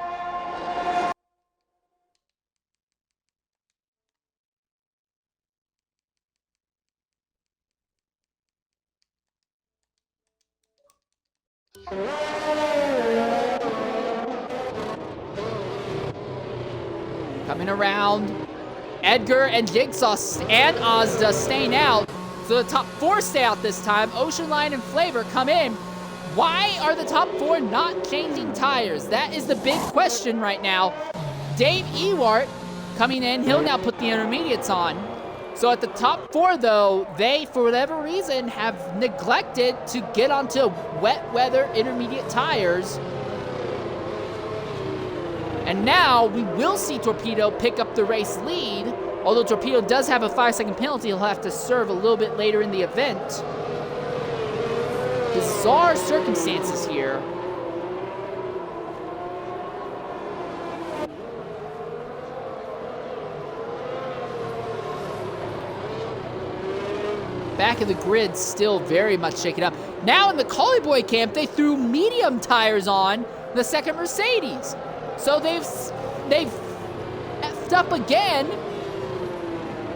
Coming around. Edgar and Jigsaw and Ozda staying out. So the top 4 stay out this time. Ocean Lion and Flavor come in. Why are the top 4 not changing tires? That is the big question right now. Dave Ewart coming in. He'll now put the intermediates on. So at the top 4, though, they, for whatever reason, have neglected to get onto wet weather intermediate tires. And now we will see Torpedo pick up the race lead. Although Torpedo does have a 5-second penalty, he'll have to serve a little bit later in the event. Bizarre circumstances here. Back of the grid still very much shaken up. Now in the Collie Boy camp, they threw medium tires on the second Mercedes. So they've effed up again.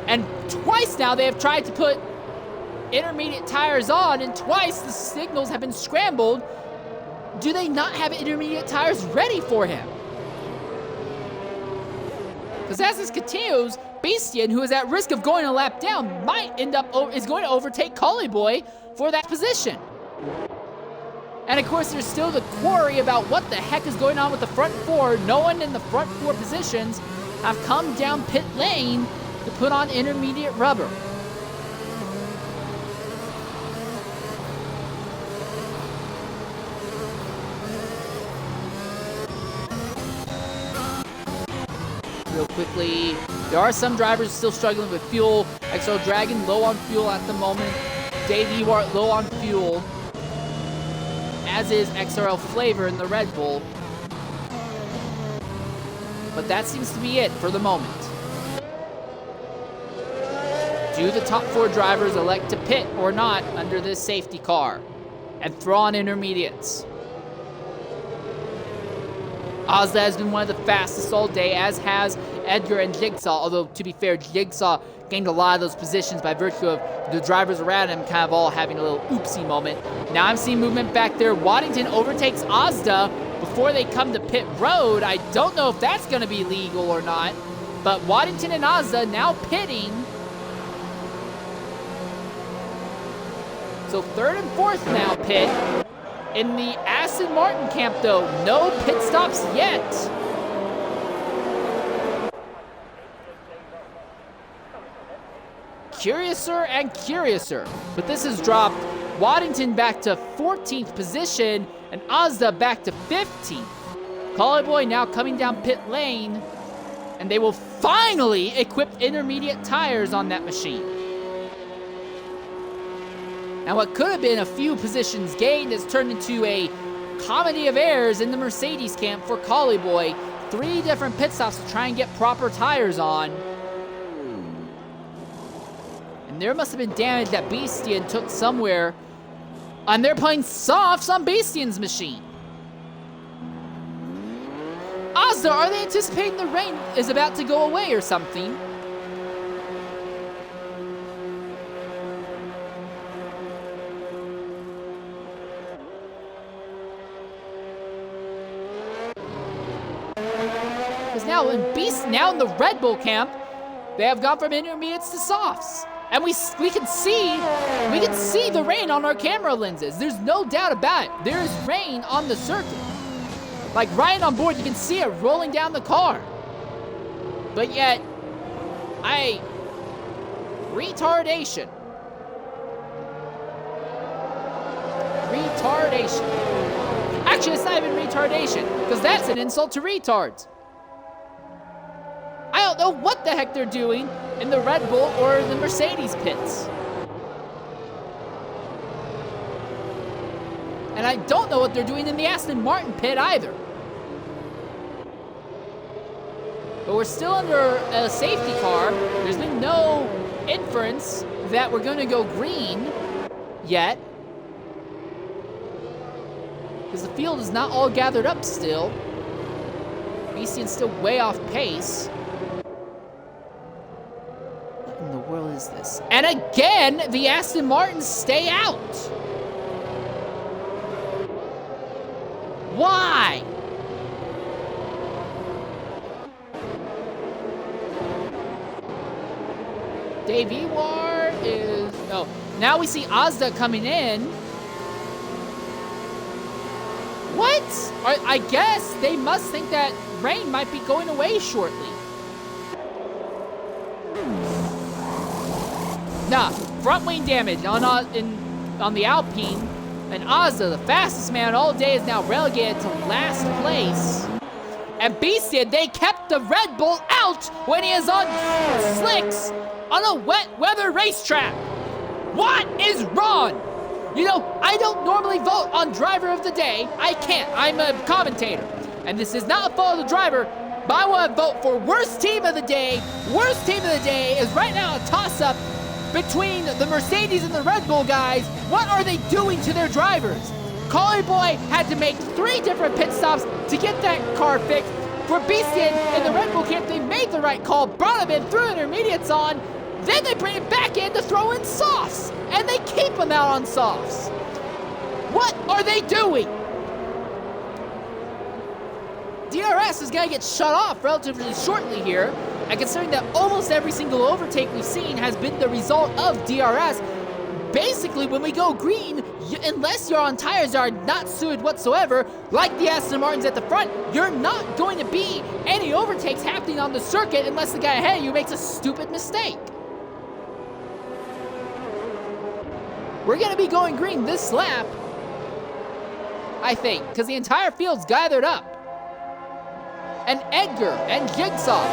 And twice now they have tried to put intermediate tires on, and twice the signals have been scrambled. Do they not have intermediate tires ready for him? Because as this continues, Bastian, who is at risk of going a lap down, is going to overtake Collie Boy for that position. And of course, there's still the query about what the heck is going on with the front 4. No one in the front 4 positions have come down pit lane to put on intermediate rubber. Real quickly, there are some drivers still struggling with fuel. XO Dragon low on fuel at the moment. Dave Ewart low on fuel, as is XRL Flavor in the Red Bull. But that seems to be it for the moment. Do the top 4 drivers elect to pit or not under this safety car and throw on intermediates? Ozda has been one of the fastest all day, as has Edgar and Jigsaw. Although, to be fair, Jigsaw gained a lot of those positions by virtue of the drivers around him kind of all having a little oopsie moment. Now I'm seeing movement back there. Waddington overtakes Ozda before they come to pit road. I don't know if that's going to be legal or not. But Waddington and Ozda now pitting. So 3rd and 4th now pit. In the Aston Martin camp, though, no pit stops yet. Curiouser and curiouser. But this has dropped Waddington back to 14th position and Ozda back to 15th. Collie Boy now coming down pit lane. And they will finally equip intermediate tires on that machine. Now what could have been a few positions gained has turned into a comedy of errors in the Mercedes camp for Collie Boy. 3 different pit stops to try and get proper tires on. And there must have been damage that Bastian took somewhere. And they're playing softs on Bastian's machine. Ozda, are they anticipating the rain is about to go away or something? Now in the Red Bull camp, they have gone from intermediates to softs. And we can see the rain on our camera lenses. There's no doubt about it. There is rain on the circuit. Like right on board, you can see it rolling down the car. But yet, retardation. Actually, it's not even retardation, because that's an insult to retards. I don't know what the heck they're doing in the Red Bull or the Mercedes pits. And I don't know what they're doing in the Aston Martin pit either. But we're still under a safety car. There's been no inference that we're going to go green yet. Because the field is not all gathered up still. Bastian's still way off pace. What in the world is this? And again, the Aston Martins stay out. Why? JV War is... Oh, now we see Azda coming in. What? I guess they must think that Rain might be going away shortly. Nah, front wing damage on the Alpine. And Azda, the fastest man all day, is now relegated to last place. And Beastie, they kept the Red Bull out when he is on slicks on a wet weather racetrack. What is wrong? You know, I don't normally vote on driver of the day. I can't. I'm a commentator. And this is not a fault of the driver, but I want to vote for worst team of the day. Worst team of the day is right now a toss-up between the Mercedes and the Red Bull guys. What are they doing to their drivers? Collie Boy had to make 3 different pit stops to get that car fixed. For Beastie in the Red Bull camp, they made the right call, brought him in, threw intermediates on, then they bring him back in to throw in softs, and they keep him out on softs. What are they doing? DRS is going to get shut off relatively shortly here, and considering that almost every single overtake we've seen has been the result of DRS, basically when we go green, unless you're on tires that are not suited whatsoever, like the Aston Martins at the front, you're not going to be any overtakes happening on the circuit unless the guy ahead of you makes a stupid mistake. We're going to be going green this lap, I think, because the entire field's gathered up. And Edgar and Jigsaw,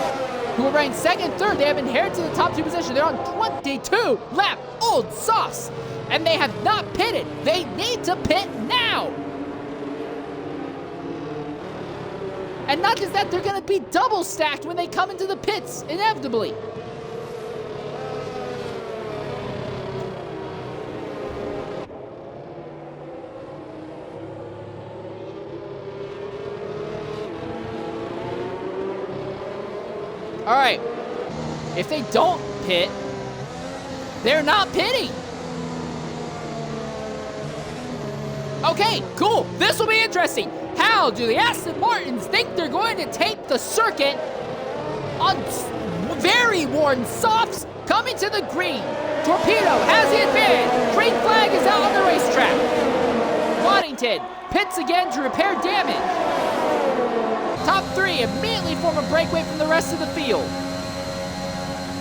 who are running second and third, they have inherited the top 2 position. They're on 22 lap old softs, and they have not pitted. They need to pit now. And not just that, they're going to be double stacked when they come into the pits, inevitably. All right, if they don't pit, they're not pitting. Okay, cool. This will be interesting. How do the Aston Martins think they're going to take the circuit on very worn softs coming to the green? Torpedo has the advantage. Green flag is out on the racetrack. Waddington pits again to repair damage. Top 3 immediately form a breakaway from the rest of the field.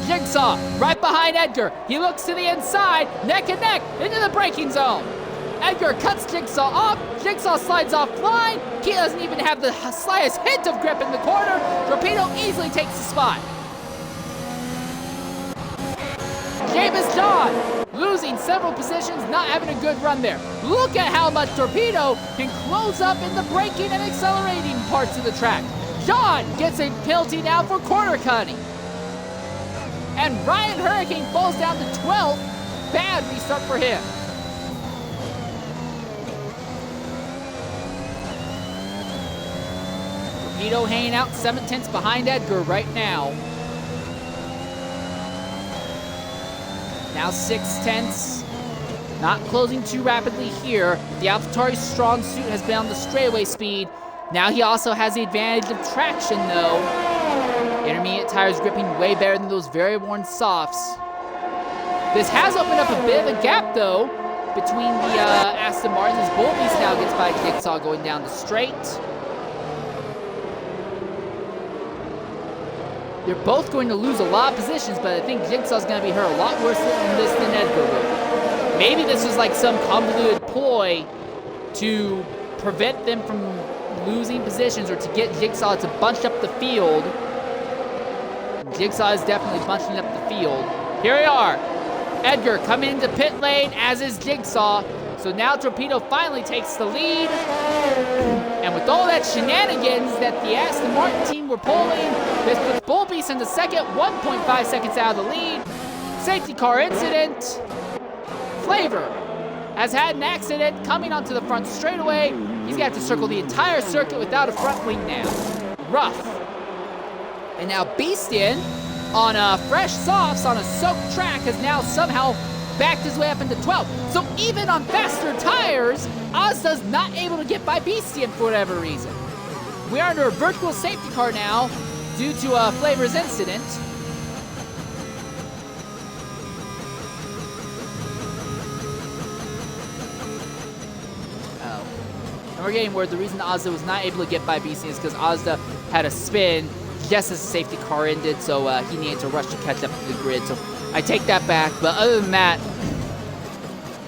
Jigsaw right behind Edgar. He looks to the inside, neck and neck into the braking zone. Edgar cuts Jigsaw off. Jigsaw slides offline. He doesn't even have the slightest hint of grip in the corner. Torpedo easily takes the spot. James John losing several positions, not having a good run there. Look at how much Torpedo can close up in the braking and accelerating parts of the track. John gets a penalty now for corner cutting. And Ryan Hurricane falls down to 12th. Bad restart for him. Torpedo hanging out 7/10 behind Edgar right now. Now 6/10, not closing too rapidly here. The AlphaTauri's strong suit has been on the straightaway speed. Now he also has the advantage of traction though. Intermediate tires gripping way better than those very worn softs. This has opened up a bit of a gap though between the Aston Martins. Bullbeast now gets by Jigsaw going down the straight. They're both going to lose a lot of positions, but I think Jigsaw's going to be hurt a lot worse than this than Edgar will. Maybe this was like some convoluted ploy to prevent them from losing positions or to get Jigsaw to bunch up the field. Jigsaw is definitely bunching up the field. Here we are. Edgar coming into pit lane, as is Jigsaw. So now Torpedo finally takes the lead. And with all that shenanigans that the Aston Martin team were pulling, this puts Bullbeast into second, 1.5 seconds out of the lead. Safety car incident. Flavor has had an accident coming onto the front straightaway. He's got to circle the entire circuit without a front wing now. Rough. And now Beastin on fresh softs on a soaked track has now somehow backed his way up into 12th. So even on faster tires, Azda's not able to get by Beastian for whatever reason. We are under a virtual safety car now due to Flavor's incident. And we're getting word the reason Ozda was not able to get by Beastie is because Ozda had a spin just as the safety car ended, so he needed to rush to catch up to the grid. So I take that back, but other than that,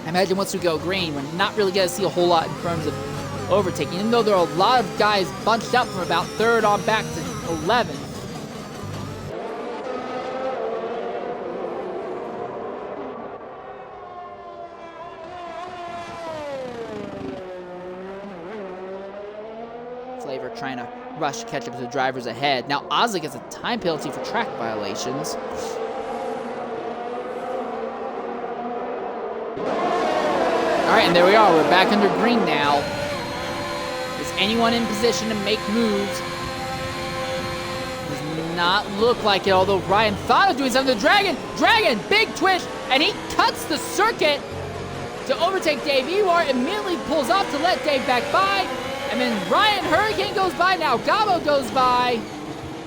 I imagine once we go green, we're not really going to see a whole lot in terms of overtaking, even though there are a lot of guys bunched up from about 3rd on back to 11th. Flavor trying to rush to catch up to the drivers ahead. Now Ozzy gets a time penalty for track violations. Alright, and there we are. We're back under green now. Is anyone in position to make moves? Does not look like it, although Ryan thought of doing something. The Dragon, big twitch, and he cuts the circuit to overtake Dave Ewart, immediately pulls off to let Dave back by. And then Ryan Hurricane goes by. Now Gabo goes by.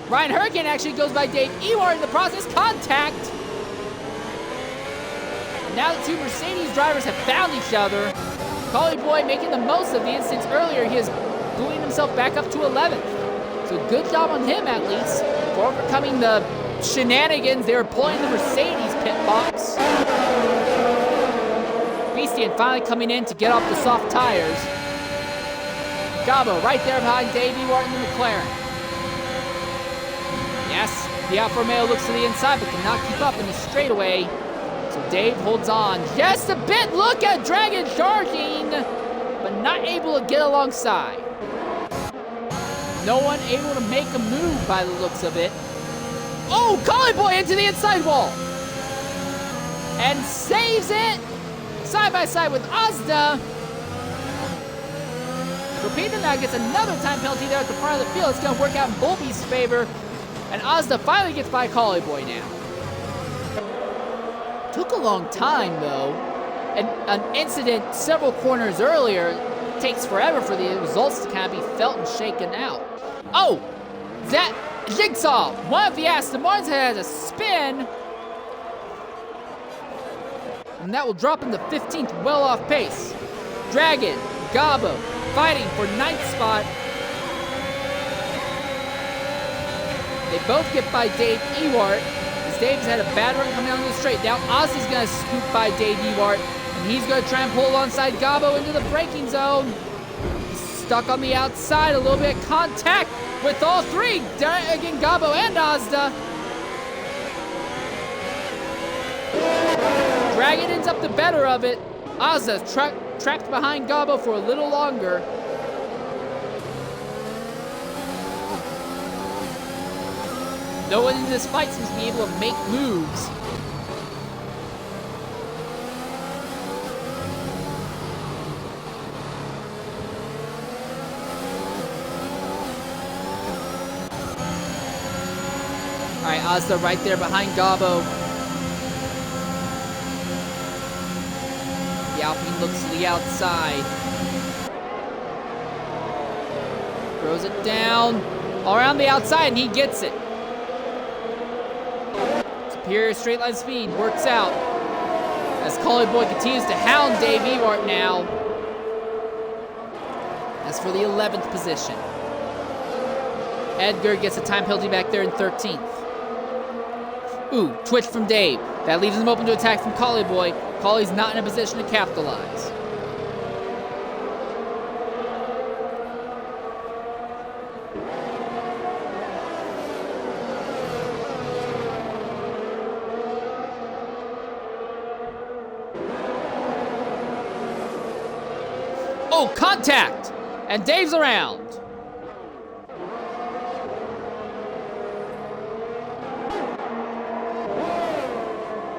Ryan Hurricane actually goes by Dave Ewart in the process. Contact. Now the two Mercedes drivers have found each other. Collie Boy making the most of the instance earlier. He is booting himself back up to 11th. So good job on him, at least, for overcoming the shenanigans they were pulling the Mercedes pit box. Beastian finally coming in to get off the soft tires. Gabo right there behind Dave Ewart in the McLaren. Yes, the Alfa Romeo looks to the inside but cannot keep up in the straightaway. So Dave holds on just a bit. Look at Dragon charging, but not able to get alongside. No one able to make a move by the looks of it. Oh, Collie Boy into the inside wall. And saves it side by side with Ozda. Torpedo now gets another time penalty there at the front of the field. It's going to work out in Bolby's favor. And Ozda finally gets by Collie Boy now. Took a long time, though. And an incident several corners earlier takes forever for the results to kind of be felt and shaken out. Oh! That Jigsaw! One of the Aston Martins has a spin. And that will drop into 15th, well off pace. Dragon, Gabo, fighting for 9th spot. They both get by Dave Ewart, as Dave's had a bad run coming down the straight. Now Ozzy's going to scoop by Dave Ewart, and he's going to try and pull alongside Gabo into the braking zone. He's stuck on the outside, a little bit of contact with all three, again Gabo and Ozda. Dragon ends up the better of it. Ozda trapped behind Gabo for a little longer. No one in this fight seems to be able to make moves. Alright, Ozda right there behind Gabo. The Alpine looks to the outside. Throws it down. All around the outside, and he gets it. Superior straight line speed works out. As Collie Boy continues to hound Dave Ewart now. As for the 11th position. Edgar gets a time penalty back there in 13th. Ooh, twitch from Dave. That leaves him open to attack from Collie Boy. Collie's not in a position to capitalize. Oh, contact! And Dave's around.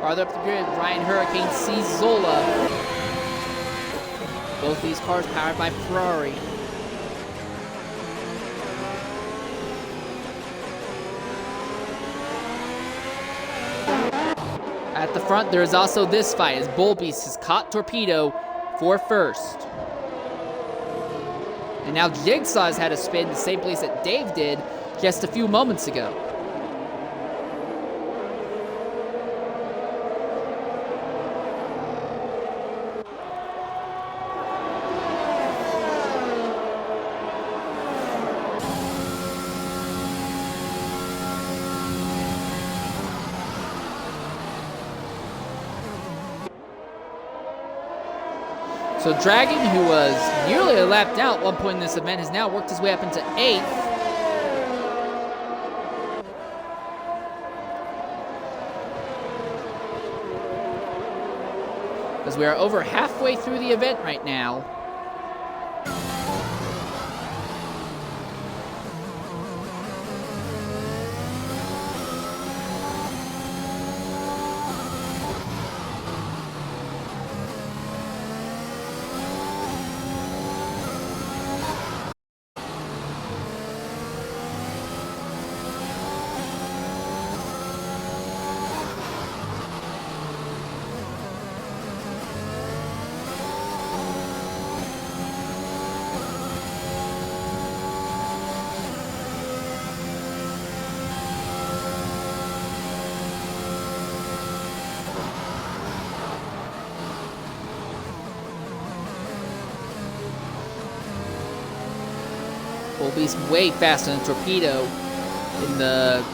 Farther up the grid, Ryan Hurricane sees Zola. Both these cars powered by Ferrari. At the front, there is also this fight as Bullbeast has caught Torpedo for first. And now Jigsaw has had a spin the same place that Dave did just a few moments ago. So Dragon, who was nearly a lap down at one point in this event, has now worked his way up into 8th. As we are over halfway through the event right now. Will be way faster than Torpedo in the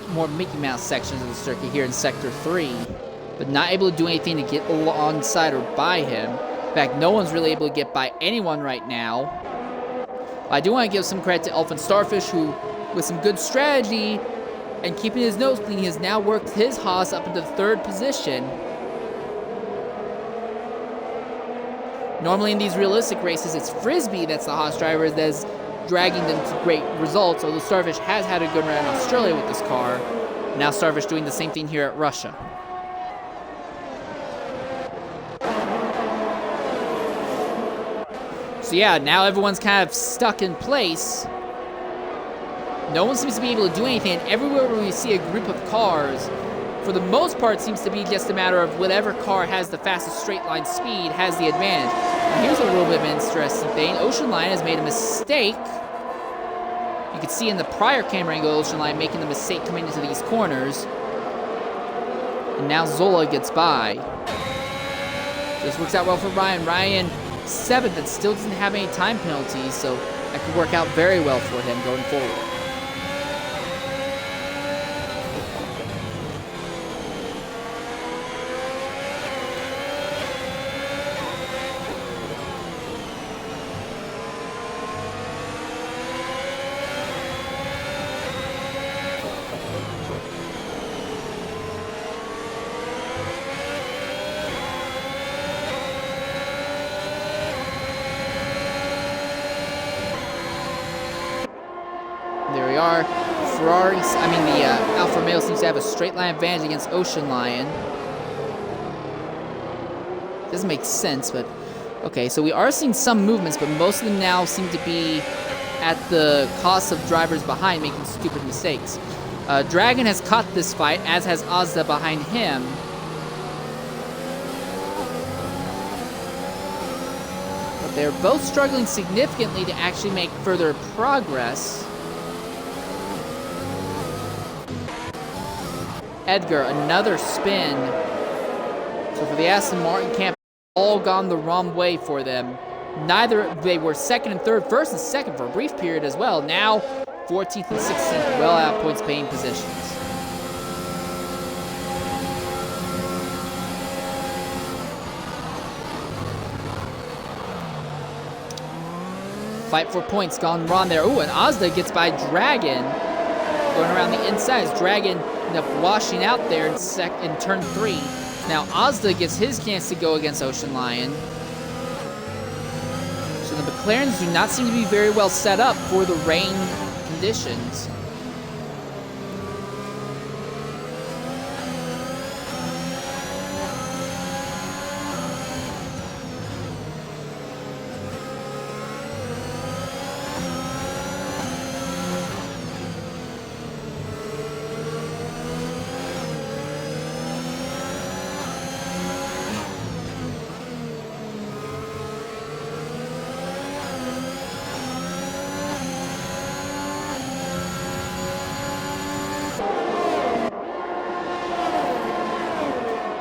more Mickey Mouse sections of the circuit here in Sector 3, but not able to do anything to get alongside or by him. In fact, no one's really able to get by anyone right now. I do want to give some credit to Elfin Starfish, who, with some good strategy and keeping his nose clean, he has now worked his Haas up into 3rd position. Normally in these realistic races, it's Frisbee that's the Haas driver that's dragging them to great results, although Starfish has had a good run in Australia with this car. Now Starfish doing the same thing here at Russia. So yeah, now everyone's kind of stuck in place. No one seems to be able to do anything, and everywhere where we see a group of cars, for the most part, seems to be just a matter of whatever car has the fastest straight line speed has the advantage. Now, here's a little bit of an interesting thing. Ocean Lion has made a mistake. You can see in the prior camera angle, Ocean Lion making the mistake coming into these corners. And now Zola gets by. This works out well for Ryan. Ryan, 7th, and still doesn't have any time penalties, so that could work out very well for him going forward. There we are. The Alfa Romeo seems to have a straight line advantage against Ocean Lion. Doesn't make sense, but okay. So we are seeing some movements, but most of them now seem to be at the cost of drivers behind making stupid mistakes. Dragon has caught this fight, as has Ozda behind him. But they're both struggling significantly to actually make further progress. Edgar, another spin. So for the Aston Martin camp, all gone the wrong way for them. They were 2nd and 3rd, 1st and 2nd for a brief period as well. Now 14th and 16th, well out of points paying positions. Fight for points gone wrong there. Ooh, and Ozda gets by Dragon. Going around the inside. Dragon end up washing out there in turn 3. Now Ozda gets his chance to go against Ocean Lion. So the McLarens do not seem to be very well set up for the rain conditions.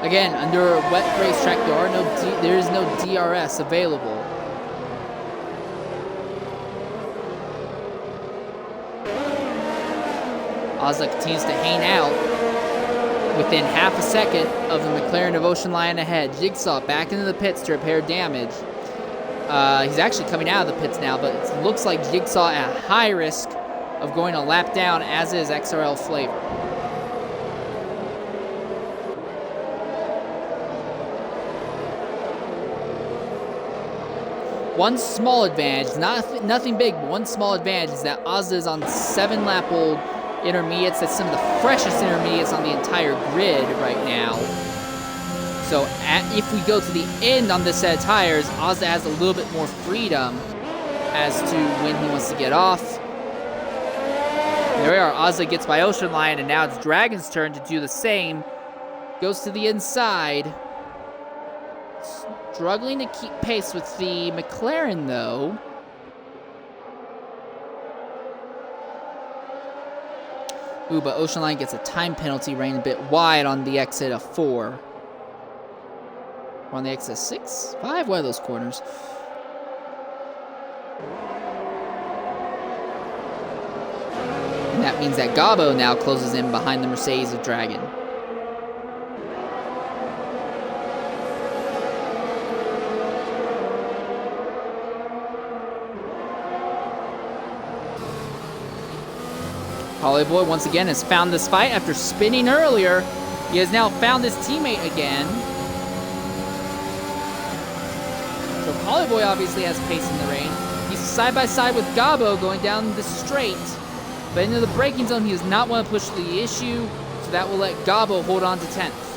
Again, under a wet racetrack, there is no DRS available. Ozda continues to hang out. within half a second of the McLaren of Ocean Lion ahead. Jigsaw back into the pits to repair damage. He's actually coming out of the pits now, but it looks like Jigsaw at high risk of going a lap down, as is XRL Flavor. One small advantage, nothing big, but one small advantage is that Ozza is on 7-lap-old intermediates. That's some of the freshest intermediates on the entire grid right now. So if we go to the end on this set of tires, Ozza has a little bit more freedom as to when he wants to get off. There we are. Ozza gets by Ocean Lion, and now it's Dragon's turn to do the same. Goes to the inside. Struggling to keep pace with the McLaren, though. Ooh, but Ocean Lion gets a time penalty, running a bit wide on the exit of 4. Or on the exit of 6? 5? One of those corners. And that means that Gabo now closes in behind the Mercedes of Dragon. Hollyboy once again has found this fight after spinning earlier. He has now found his teammate again. So Hollyboy obviously has pace in the rain. He's side by side with Gabo going down the straight. But into the braking zone, he does not want to push the issue. So that will let Gabo hold on to 10th.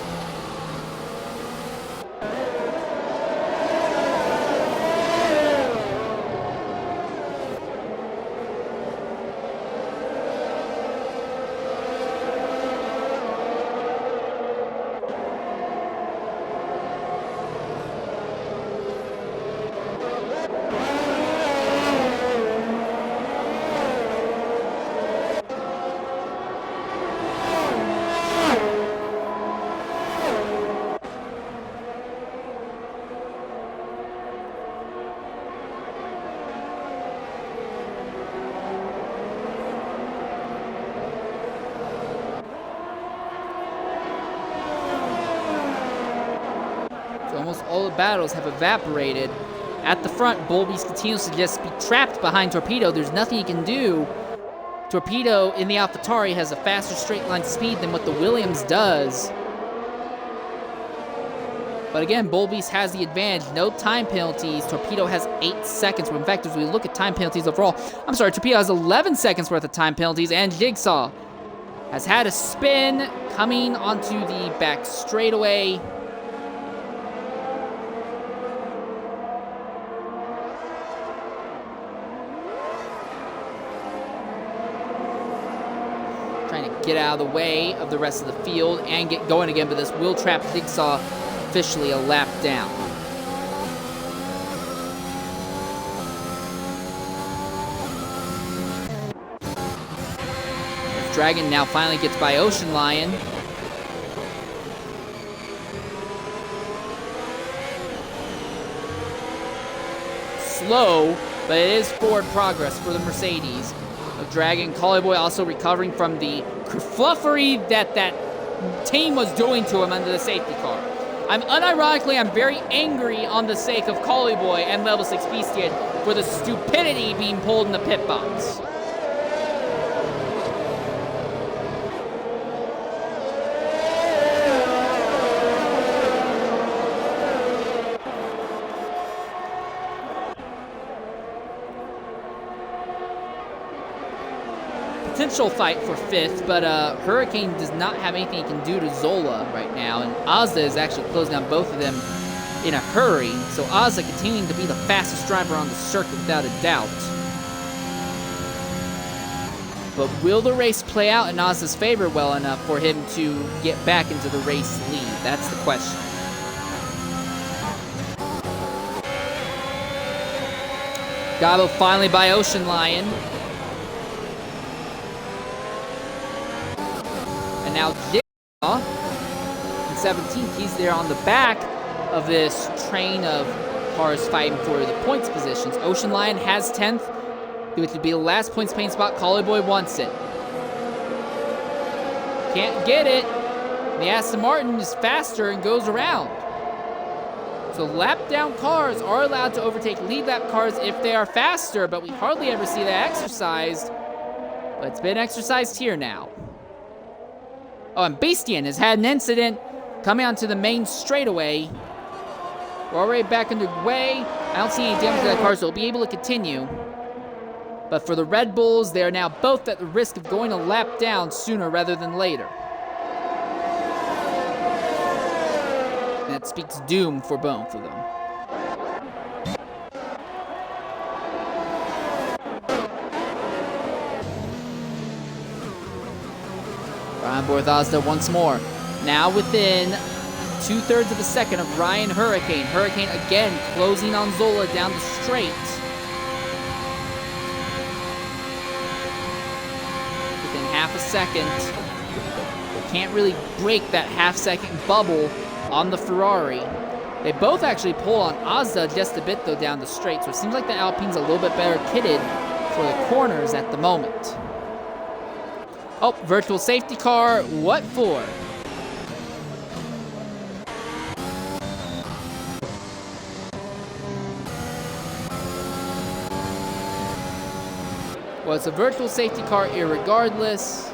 Almost all the battles have evaporated. At the front, Bolbies continues to just be trapped behind Torpedo. There's nothing he can do. Torpedo in the AlphaTauri has a faster straight line speed than what the Williams does. But again, Bolbies has the advantage. No time penalties. Torpedo has 8 seconds. In fact, as we look at time penalties overall, I'm sorry, Torpedo has 11 seconds worth of time penalties, and Jigsaw has had a spin coming onto the back straightaway. Get out of the way of the rest of the field and get going again, but this will trap Jigsaw officially a lap down. Dragon now finally gets by Ocean Lion. Slow, but it is forward progress for the Mercedes of Dragon. Collie also recovering from the kerfluffery that team was doing to him under the safety car. I'm very angry on the sake of Collie and Level 6 Beasthead for the stupidity being pulled in the pit box. Potential fight for 5th, but Hurricane does not have anything he can do to Zola right now, and Ozza is actually closing down both of them in a hurry, so Ozza continuing to be the fastest driver on the circuit without a doubt. But will the race play out in Ozza's favor well enough for him to get back into the race lead? That's the question. Gabo finally by Ocean Lion. Now Jigsaw in 17th, he's there on the back of this train of cars fighting for the points positions. Ocean Lion has 10th, which would be the last points paying spot. Collie wants it. Can't get it. The Aston Martin is faster and goes around. So lap down cars are allowed to overtake lead lap cars if they are faster, but we hardly ever see that exercised. But it's been exercised here now. Oh, and Bastian has had an incident coming onto the main straightaway. We're already back underway. I don't see any damage to that car, so we'll be able to continue. But for the Red Bulls, they are now both at the risk of going a lap down sooner rather than later. And that speaks doom for both of them. Ryan Borthazda once more. Now within 2/3 of a second of Ryan Hurricane. Hurricane again closing on Zola down the straight. Within half a second. Can't really break that half-second bubble on the Ferrari. They both actually pull on Azda just a bit though down the straight, so it seems like the Alpine's a little bit better kitted for the corners at the moment. Oh, virtual safety car, what for? Well, it's a virtual safety car irregardless.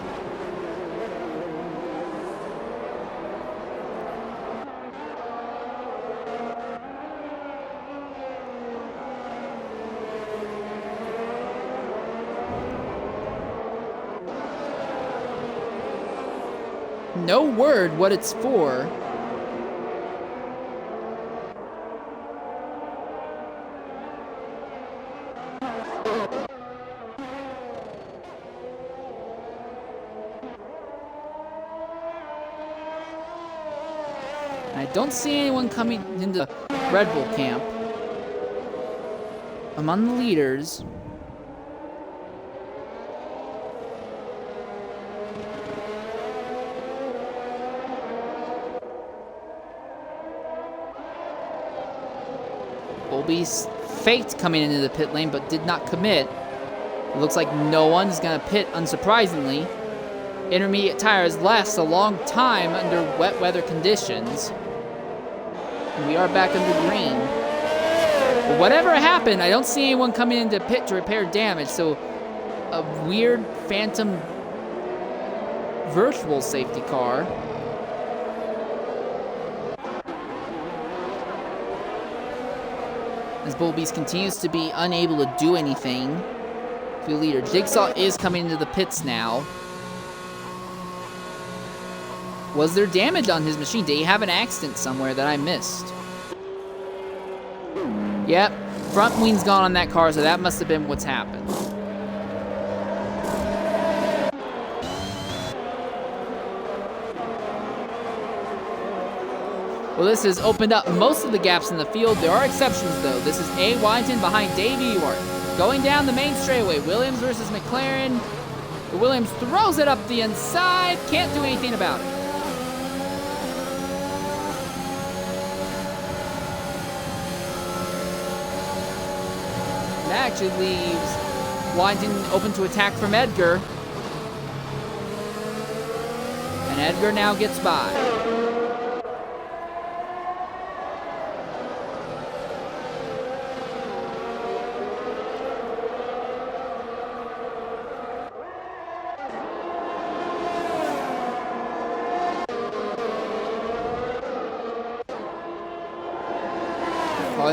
No word what it's for. I don't see anyone coming into Red Bull camp. Among the leaders. Colby's faked coming into the pit lane, but did not commit. It looks like no one's gonna pit, unsurprisingly. Intermediate tires last a long time under wet weather conditions. And we are back under green. But whatever happened, I don't see anyone coming into pit to repair damage, so a weird phantom virtual safety car. As Bullbeast continues to be unable to do anything. Field leader Jigsaw is coming into the pits now. Was there damage on his machine? Did he have an accident somewhere that I missed? Yep, front wing's gone on that car, so that must have been what's happened. Well, this has opened up most of the gaps in the field. There are exceptions, though. This is A. Wyington behind Dave Ewart. Going down the main straightaway, Williams versus McLaren. Williams throws it up the inside. Can't do anything about it. That actually leaves Wyington open to attack from Edgar. And Edgar now gets by.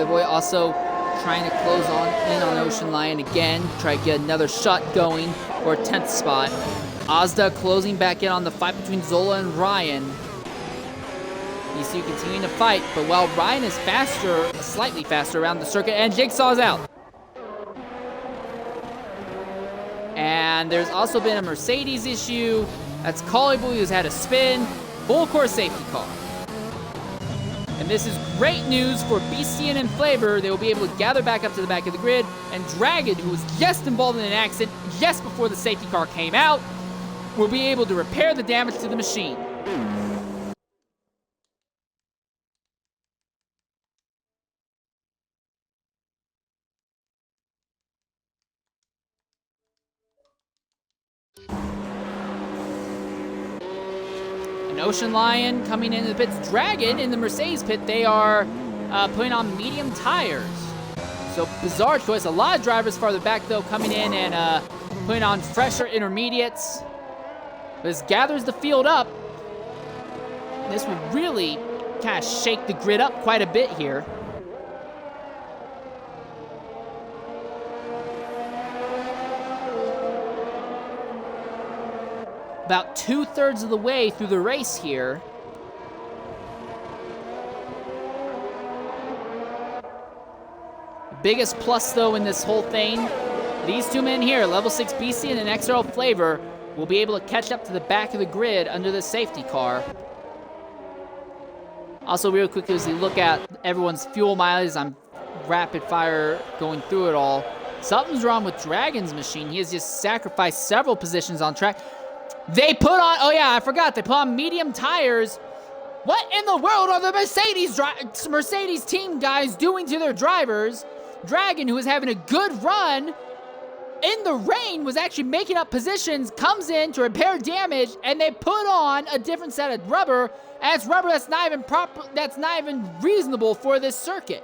Boy also trying to close in on Ocean Lion again, try to get another shot going for a 10th spot. Azda closing back in on the fight between Zola and Ryan. You see continuing to fight, but while Ryan is faster, slightly faster around the circuit, and Jigsaw's out. And there's also been a Mercedes issue. That's Collyboy who's had a spin. Full course safety car. And this is great news for Beastian and Flavor. They will be able to gather back up to the back of the grid. And Dragon, who was just involved in an accident just before the safety car came out, will be able to repair the damage to the machine. And And Ocean Lion coming into the pits. Dragon in the Mercedes pit, they are putting on medium tires. So bizarre choice. A lot of drivers farther back, though, coming in and putting on fresher intermediates. This gathers the field up. This will really kind of shake the grid up quite a bit here. About 2/3 of the way through the race here. The biggest plus, though, in this whole thing, these two men here, Level 6 BC and an XRL Flavor, will be able to catch up to the back of the grid under the safety car. Also, real quickly, as we look at everyone's fuel mileage, I'm rapid fire going through it all. Something's wrong with Dragon's machine. He has just sacrificed several positions on track. They put on, oh yeah, I forgot, they put on medium tires. What in the world are the Mercedes team guys doing to their drivers? Dragon, who was having a good run in the rain, was actually making up positions, comes in to repair damage, and they put on a different set of rubber, and it's rubber that's not even proper, that's not even reasonable for this circuit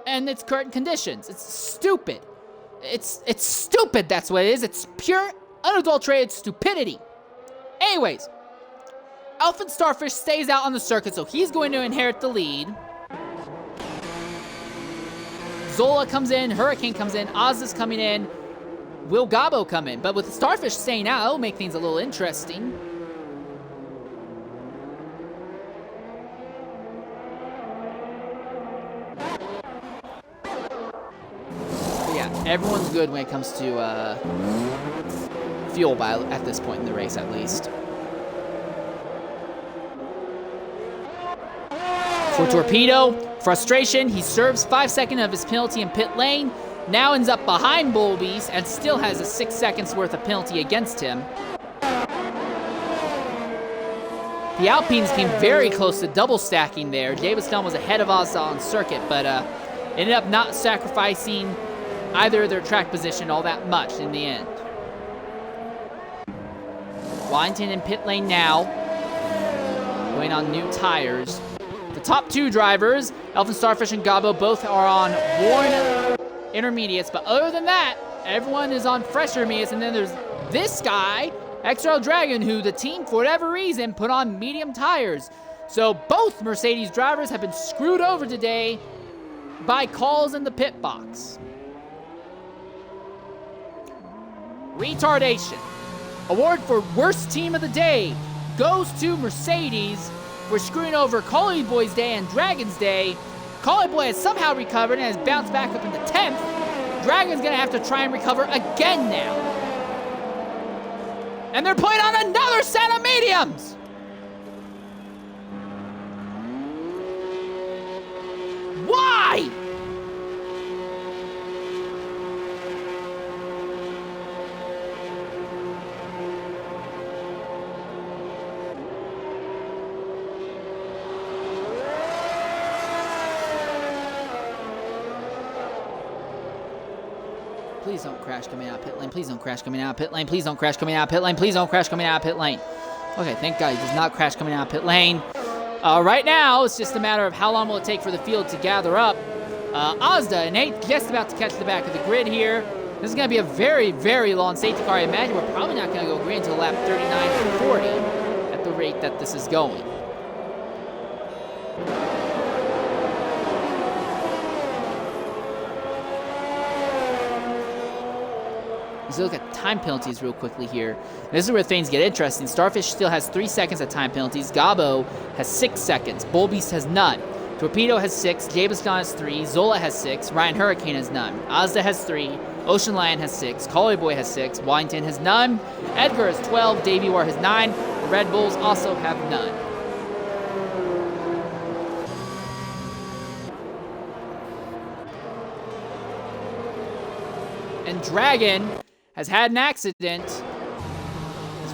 and its current conditions. It's stupid. It's stupid, that's what it is. It's pure, unadulterated stupidity. Anyways, Elfin Starfish stays out on the circuit, so he's going to inherit the lead. Zola comes in, Hurricane comes in, Oz's coming in, Will Gabo come in. But with the Starfish staying out, it'll make things a little interesting. But yeah, everyone's good when it comes to fuel at this point in the race, at least. For Torpedo, frustration, he serves 5 seconds of his penalty in pit lane, now ends up behind Bull Beast and still has a 6 seconds worth of penalty against him. The Alpines came very close to double stacking there. Davis Dunn was ahead of Ozza on circuit, but ended up not sacrificing either of their track position all that much in the end. Washington in pit lane now, going on new tires. The top two drivers, Elfin Starfish and Gabo, both are on worn intermediates, but other than that, everyone is on fresh intermediates, and then there's this guy, XRL Dragon, who the team, for whatever reason, put on medium tires. So both Mercedes drivers have been screwed over today by calls in the pit box. Retardation. Award for worst team of the day goes to Mercedes for screwing over Collie Boy's day and Dragon's day. Collie Boy has somehow recovered and has bounced back up into 10th. Dragon's gonna have to try and recover again now. And they're putting on another set of mediums! Why? Please don't crash coming out of pit lane. Please don't crash coming out of pit lane. Please don't crash coming out of pit lane. Please don't crash coming out of pit lane. Okay, thank God he does not crash coming out of pit lane. Right now, it's just a matter of how long will it take for the field to gather up. Ozda and Nate just about to catch the back of the grid here. This is going to be a very, very long safety car. I imagine we're probably not going to go green until lap 39 or 40 at the rate that this is going. Let's look at time penalties real quickly here. This is where things get interesting. Starfish still has 3 seconds of time penalties. Gabo has 6 seconds. Bullbeast has none. Torpedo has 6. Jabascon has 3. Zola has 6. Ryan Hurricane has none. Ozda has 3. Ocean Lion has 6. Collie Boy has 6. Washington has none. Edgar has 12. Davey War has 9. The Red Bulls also have none. And Dragon has had an accident. So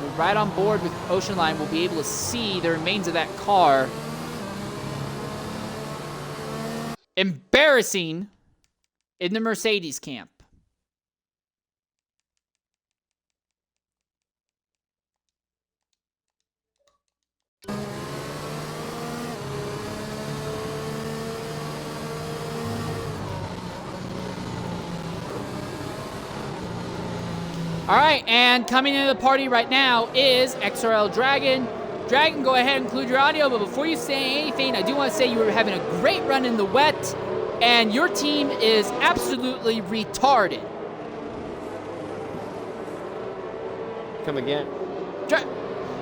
we're right on board with Ocean Line. We'll be able to see the remains of that car. Embarrassing in the Mercedes camp. All right, and coming into the party right now is XRL Dragon. Dragon, go ahead and include your audio, but before you say anything, I do want to say you were having a great run in the wet, and your team is absolutely retarded. Come again.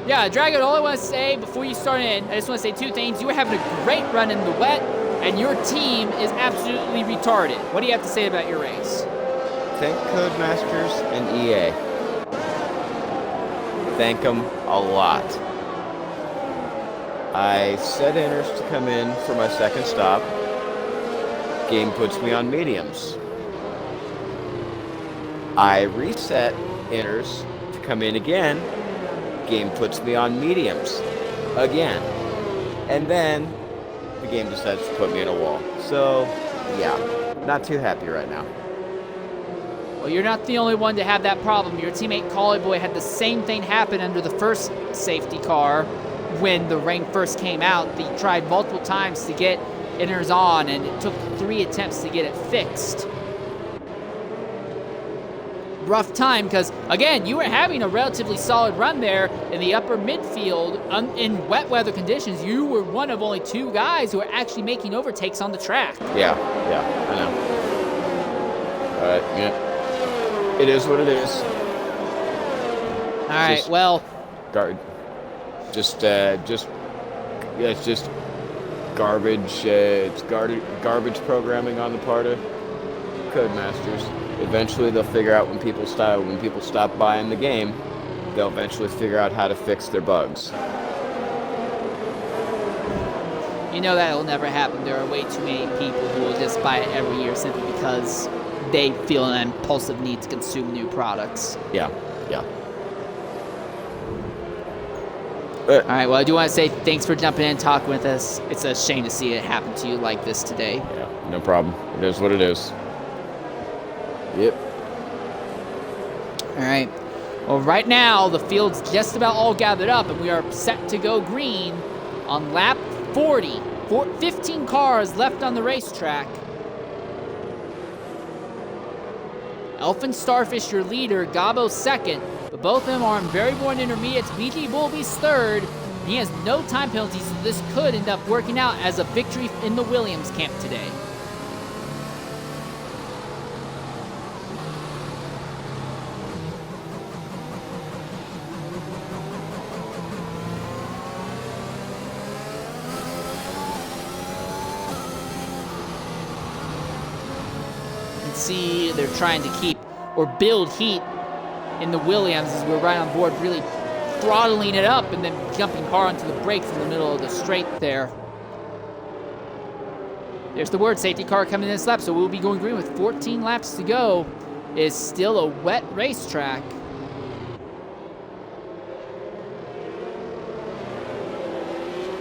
Yeah, Dragon, all I want to say before you start in, I just want to say two things. You were having a great run in the wet, and your team is absolutely retarded. What do you have to say about your race? Thank Codemasters and EA. Thank them a lot. I set inners to come in for my second stop. Game puts me on mediums. I reset inners to come in again. Game puts me on mediums again. And then the game decides to put me in a wall. So, yeah, not too happy right now. Well, you're not the only one to have that problem. Your teammate Collie Boy had the same thing happen under the first safety car when the rain first came out. He tried multiple times to get inners on, and it took 3 attempts to get it fixed. Rough time, because, again, you were having a relatively solid run there in the upper midfield. In wet weather conditions, you were one of only 2 guys who were actually making overtakes on the track. Yeah, I know. Alright, yeah. It is what it is. All right, Just- well, It's just garbage. It's garbage programming on the part of Codemasters. Eventually, they'll figure out when people stop buying the game, they'll eventually figure out how to fix their bugs. you know that will never happen. There are way too many people who will just buy it every year simply because they feel an impulsive need to consume new products. Yeah. All right, well, I do want to say thanks for jumping in and talking with us. It's a shame to see it happen to you like this today. Yeah, no problem. It is what it is. Yep. All right. Well, right now, the field's just about all gathered up, and we are set to go green on lap 40. 15 cars left on the racetrack. Elfin Starfish, your leader, Gabo second, but both of them are in very born intermediates. BG Bulby's third. He has no time penalties, so this could end up working out as a victory in the Williams camp today. See, they're trying to keep or build heat in the Williams as we're right on board, really throttling it up and then jumping hard onto the brakes in the middle of the straight there. There's the word safety car coming in this lap, so we'll be going green with 14 laps to go. It's still a wet racetrack.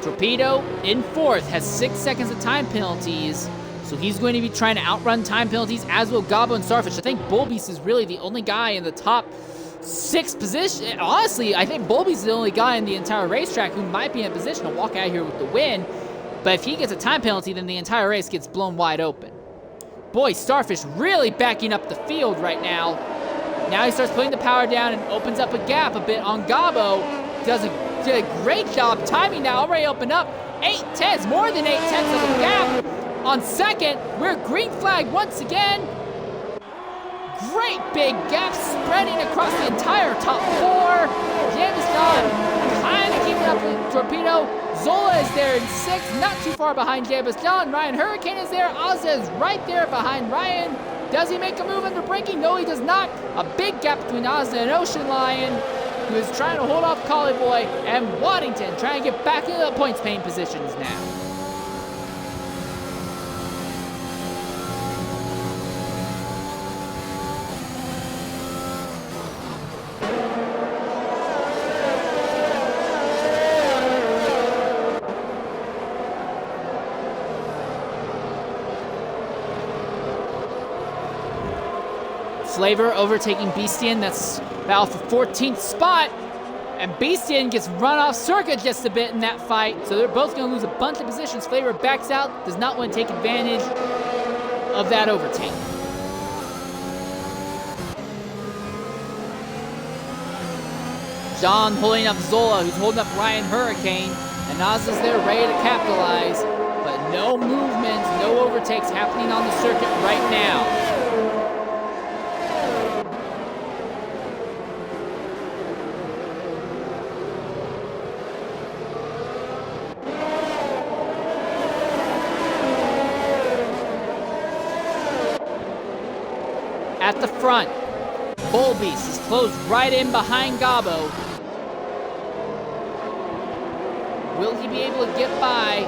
Torpedo in fourth has 6 seconds of time penalties. So he's going to be trying to outrun time penalties, as will Gabo and Starfish. I think Bulbies is really the only guy in the top 6 position. Honestly, I think Bulbies is the only guy in the entire racetrack who might be in a position to walk out here with the win. But if he gets a time penalty, then the entire race gets blown wide open. Boy, Starfish really backing up the field right now. Now he starts putting the power down and opens up a gap a bit on Gabo. Did a great job timing now, already opened up 8/10, more than 8/10 of a gap. On second, we're green flag once again. Great big gap spreading across the entire top 4. James Don kind of keeping up with Torpedo. Zola is there in 6th, not too far behind James Don. Ryan Hurricane is there. Ozza is right there behind Ryan. Does he make a move under braking? No, he does not. A big gap between Ozza and Ocean Lion, who is trying to hold off Collie Boy, and Waddington trying to get back into the points paying positions now. Flavor overtaking Beastian. That's battle for 14th spot. And Beastian gets run off circuit just a bit in that fight. So they're both going to lose a bunch of positions. Flavor backs out, does not want to take advantage of that overtake. John holding up Zola, who's holding up Ryan Hurricane, and Ozza's there ready to capitalize, but no movements, no overtakes happening on the circuit right now. At the front, Bullbeast is closed right in behind Gabo. Will he be able to get by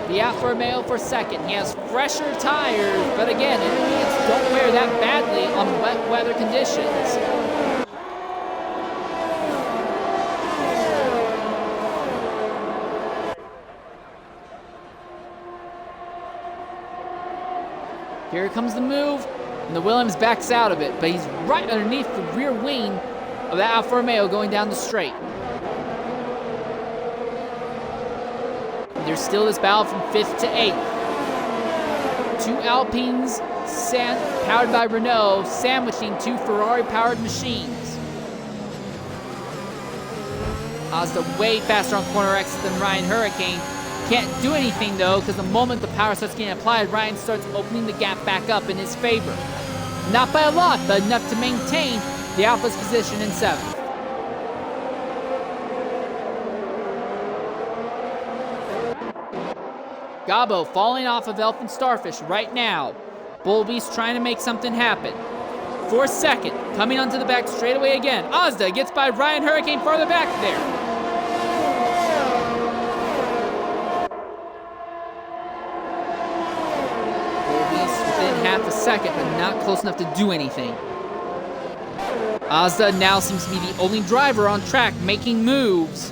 the Alfa Romeo for second? He has fresher tires, but again, intermediates don't wear that badly on wet weather conditions. Here comes the move. And the Williams backs out of it, but he's right underneath the rear wing of the Alfa Romeo going down the straight. And there's still this battle from 5th to 8th. Two Alpines powered by Renault sandwiching two Ferrari-powered machines. Mazda way faster on corner exit than Ryan Hurricane. Can't do anything though, because the moment the power starts getting applied, Ryan starts opening the gap back up in his favor. Not by a lot, but enough to maintain the Alfa's position in 7th. Gabo falling off of Elfin Starfish right now. Bullbeast trying to make something happen. For second, coming onto the back straightaway again. Ozda gets by Ryan Hurricane farther back there. Half a second, but not close enough to do anything. Ozda now seems to be the only driver on track making moves.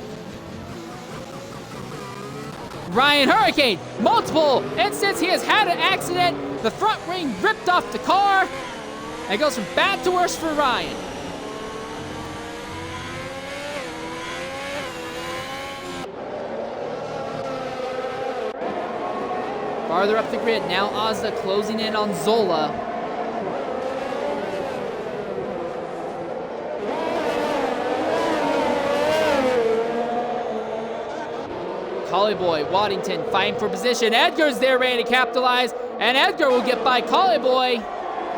Ryan Hurricane, multiple instances he has had an accident. The front wing ripped off the car. And it goes from bad to worse for Ryan. Farther up the grid, now Ozda closing in on Zola. Collie Waddington fighting for position. Edgar's there ready to capitalize, and Edgar will get by Collie.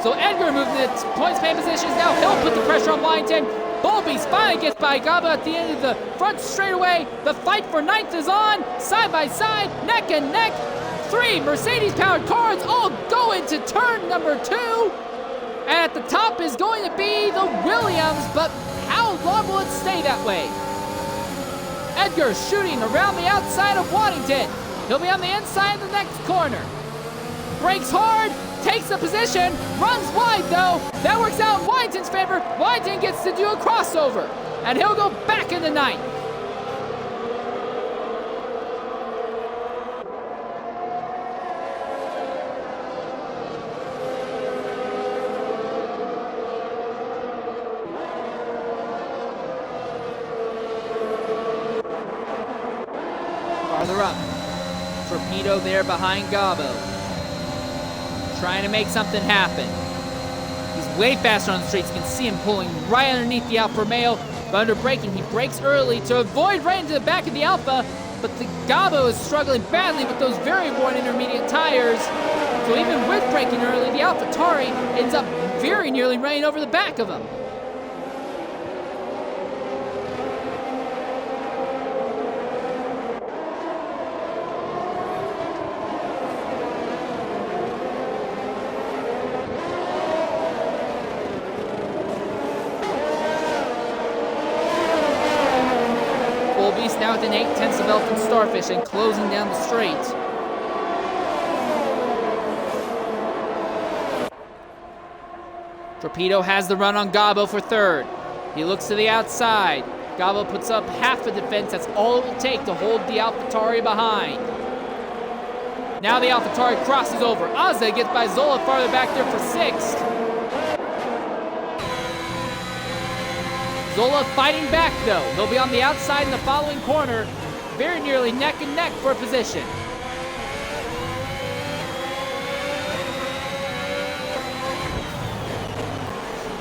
So Edgar moving to points pay positions. Now he'll put the pressure on Waddington. Bullbeast finally gets by Gabo at the end of the front straightaway. The fight for 9th is on, side by side, neck and neck. 3 Mercedes-powered cars all go into turn number 2. And at the top is going to be the Williams, but how long will it stay that way? Edgar shooting around the outside of Waddington. He'll be on the inside of the next corner. Brakes hard, takes the position, runs wide though. That works out in Waddington's favor. Waddington gets to do a crossover, and he'll go back in the 9th. Farther up, Torpedo there behind Gabo, trying to make something happen. He's way faster on the straights. You can see him pulling right underneath the Alfa Romeo, but under braking, he brakes early to avoid right into the back of the Alfa, but the Gabo is struggling badly with those very worn intermediate tires. So even with braking early, the AlphaTauri ends up very nearly running over the back of him. Now within 8/10 of Elfin Starfish and closing down the straight. Torpedo has the run on Gabo for 3rd. He looks to the outside. Gabo puts up half the defense. That's all it will take to hold the AlphaTauri behind. Now the AlphaTauri crosses over. Ozda gets by Zola farther back there for 6th. Zola fighting back though. He'll be on the outside in the following corner, very nearly neck and neck for position.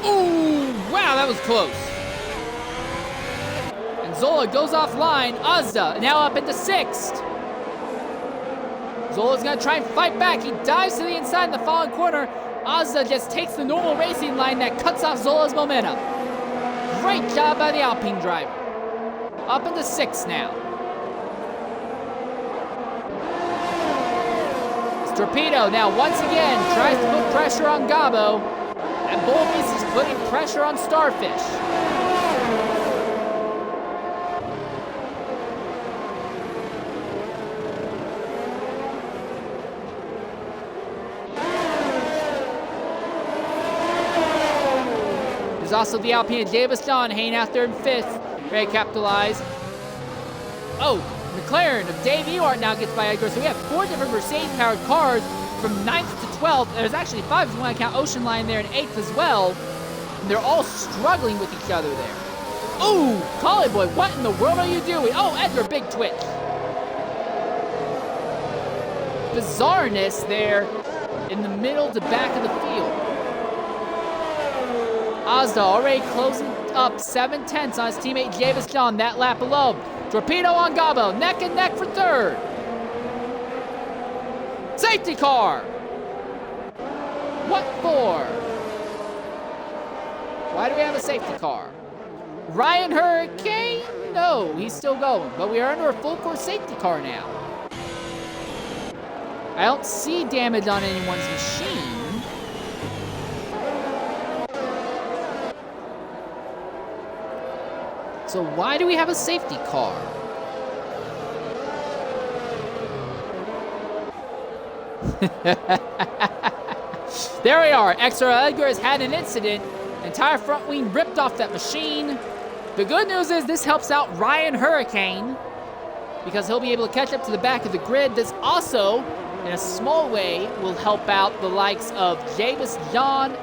Ooh, wow, that was close. Zola goes offline. Azda now up into 6th. Zola's gonna try and fight back. He dives to the inside in the fallen corner. Azda just takes the normal racing line that cuts off Zola's momentum. Great job by the Alpine driver. Up into 6th now. Torpedo now once again tries to put pressure on Gabo, and Bullbeast is putting pressure on Starfish. There's also the Alpine Davis John hanging out there in 5th, ready to capitalize. Oh, McLaren of Dave Ewart now gets by Edgar. So we have 4 different Mercedes-powered cars from 9th to 12th. There's actually 5 if you want to count Ocean Line there in 8th as well. And they're all struggling with each other there. Ooh, Collie Boy, what in the world are you doing? Oh, Edgar, big twitch. Bizarreness there in the middle to back of the field. Azda already closing up 7/10 on his teammate Davis John that lap alone. Torpedo on Gabo, neck and neck for 3rd. Safety car. What for? Why do we have a safety car? Ryan Hurricane? No, he's still going, but we are under a full course safety car now. I don't see damage on anyone's machine. So why do we have a safety car? There we are. Extra Edgar has had an incident. Entire front wing ripped off that machine. The good news is this helps out Ryan Hurricane because he'll be able to catch up to the back of the grid. This also, in a small way, will help out the likes of Javis John,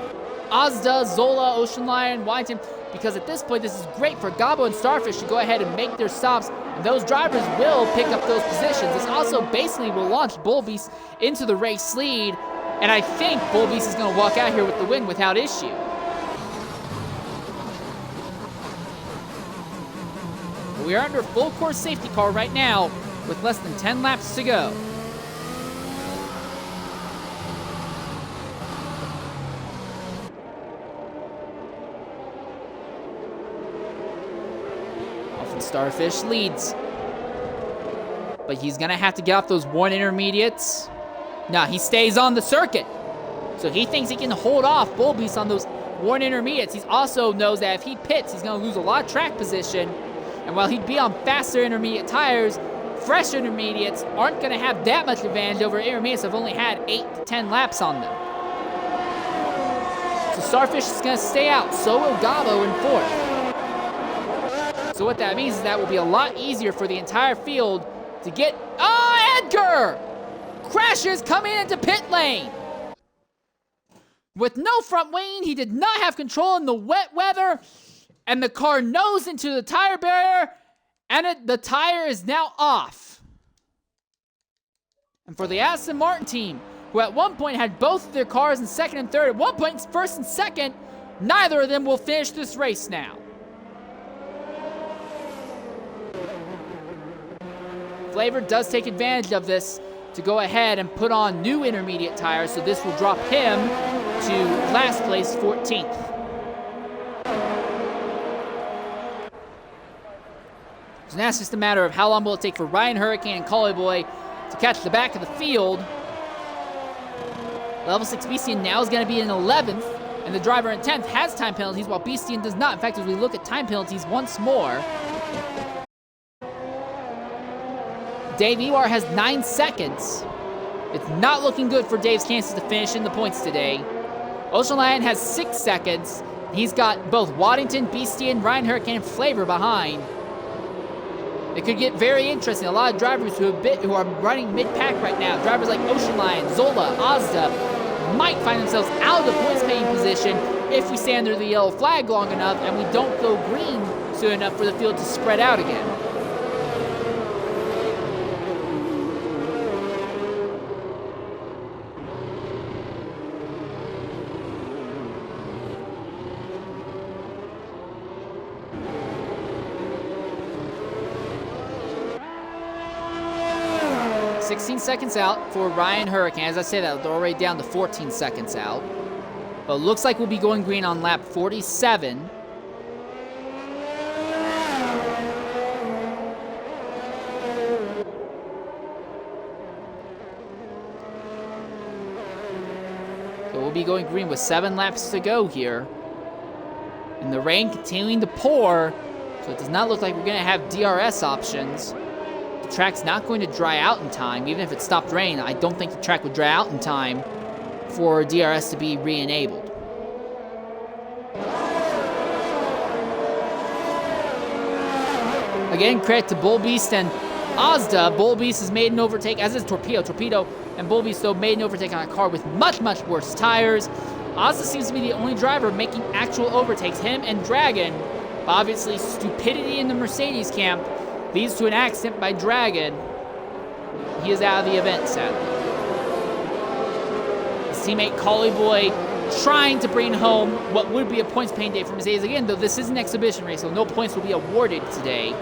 Azda, Zola, Ocean Lion, Wyington, because at this point, this is great for Gabo and Starfish to go ahead and make their stops, and those drivers will pick up those positions. This also basically will launch Bullbeast into the race lead, and I think Bullbeast is going to walk out here with the win without issue. We are under full course safety car right now with less than 10 laps to go. Starfish leads. But he's gonna have to get off those 1 intermediates. Nah, he stays on the circuit. So he thinks he can hold off Bullbeast on those 1 intermediates. He also knows that if he pits, he's gonna lose a lot of track position. And while he'd be on faster intermediate tires, fresh intermediates aren't gonna have that much advantage over intermediates that have only had 8 to 10 laps on them. So Starfish is gonna stay out. So will Gabo in 4th. So what that means is that will be a lot easier for the entire field to get... Oh, Edgar! Crashes coming into pit lane! With no front wing, he did not have control in the wet weather, and the car nosed into the tire barrier, and the tire is now off. And for the Aston Martin team, who at one point had both of their cars in 2nd and 3rd, at one point 1st and 2nd, neither of them will finish this race now. Flavor does take advantage of this to go ahead and put on new intermediate tires, so this will drop him to last place, 14th. So now it's just a matter of how long will it take for Ryan Hurricane and Collie Boy to catch the back of the field. Level 6 Beastian now is going to be in 11th, and the driver in 10th has time penalties, while Beastian does not. In fact, as we look at time penalties once more, Dave Ewart has 9 seconds. It's not looking good for Dave's chances to finish in the points today. Ocean Lion has 6 seconds. He's got both Waddington, Beastian, Ryan Hurricane, and Flavor behind. It could get very interesting. A lot of drivers who are running mid-pack right now, drivers like Ocean Lion, Zola, Azda, might find themselves out of the points-paying position if we stay under the yellow flag long enough and we don't go green soon enough for the field to spread out again. 16 seconds out for Ryan Hurricane. As I say that, they're already down to 14 seconds out. But it looks like we'll be going green on lap 47. So we'll be going green with 7 laps to go here. And the rain continuing to pour, so it does not look like we're going to have DRS options. The track's not going to dry out in time. Even if it stopped raining, I don't think the track would dry out in time for DRS to be re-enabled. Again, credit to Bullbeast and Ozda. Bullbeast has made an overtake, as is Torpedo. Torpedo and Bullbeast, though, made an overtake on a car with much, much worse tires. Ozda seems to be the only driver making actual overtakes. Him and Dragon. But obviously, stupidity in the Mercedes camp leads to an accident by Dragon. He is out of the event, sadly. His teammate Collie Boy trying to bring home what would be a points paying day for Mercedes. Again, though, this is an exhibition race, so no points will be awarded today.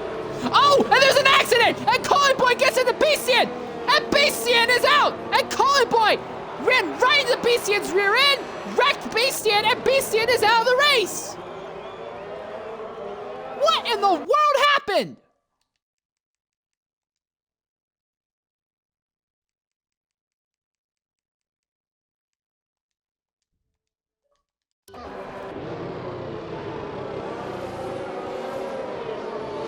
Oh, and there's an accident! And Collie Boy gets into Beastian! And Beastian is out! And Collie Boy ran right into Beastian's rear end, wrecked Beastian, and Beastian is out of the race! What in the world happened?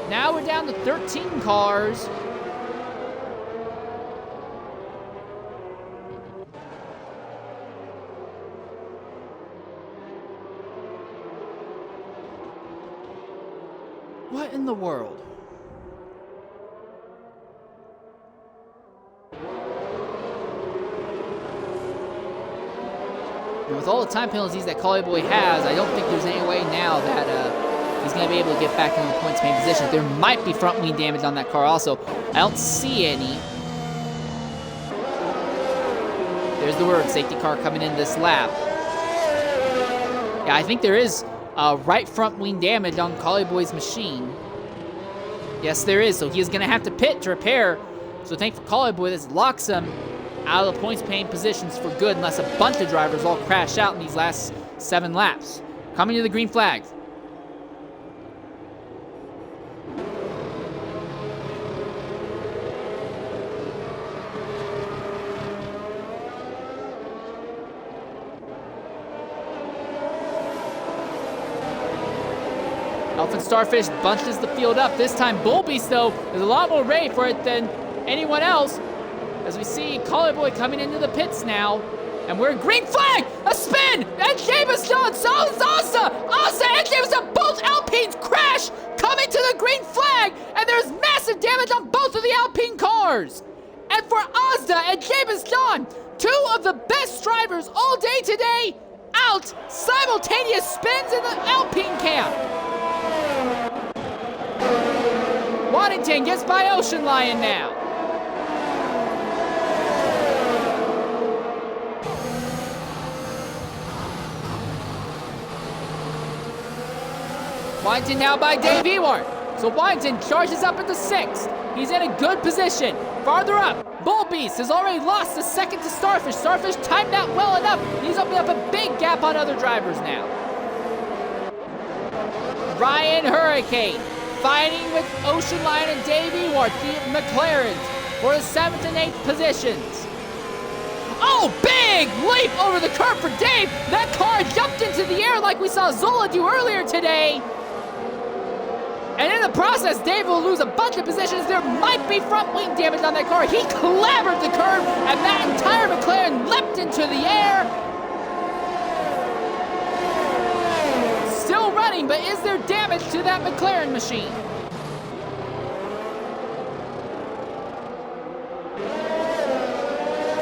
Now we're down to 13 cars. What in the world? And with all the time penalties that Collie Boy has, I don't think there's any way now that he's going to be able to get back into the points paying position. There might be front wing damage on that car also. I don't see any. There's the word, safety car coming in this lap. Yeah, I think there is right front wing damage on Collie Boy's machine. Yes, there is. So he is going to have to pit to repair. So thank for Collie Boy, this locks him out of the points paying positions for good unless a bunch of drivers all crash out in these last 7 laps. Coming to the green flag. Elfin Starfish bunches the field up. This time, Bullbeast, though, is a lot more ready for it than anyone else. As we see Collie Boy coming into the pits now. And we're green flag! A spin! And Jameson! So is Ozda! Ozda and Jameson, both Alpines crash! Coming to the green flag! And there's massive damage on both of the Alpine cars! And for Ozda and Jameson, 2 of the best drivers all day today, out! Simultaneous spins in the Alpine camp! Waddington gets by Ocean Lion now. Waddington now by Dave Ewart. So Waddington charges up into 6th. He's in a good position. Farther up, Bullbeast has already lost a second to Starfish. Starfish timed that well enough. He's opened up a big gap on other drivers now. Ryan Hurricane fighting with Ocean Lion and Dave Ewart, the McLarens, for the 7th and 8th positions. Oh, big leap over the curb for Dave. That car jumped into the air like we saw Zola do earlier today. And in the process, Dave will lose a bunch of positions. There might be front wing damage on that car. He clambered the curb, and that entire McLaren leapt into the air. Still running, but is there damage to that McLaren machine?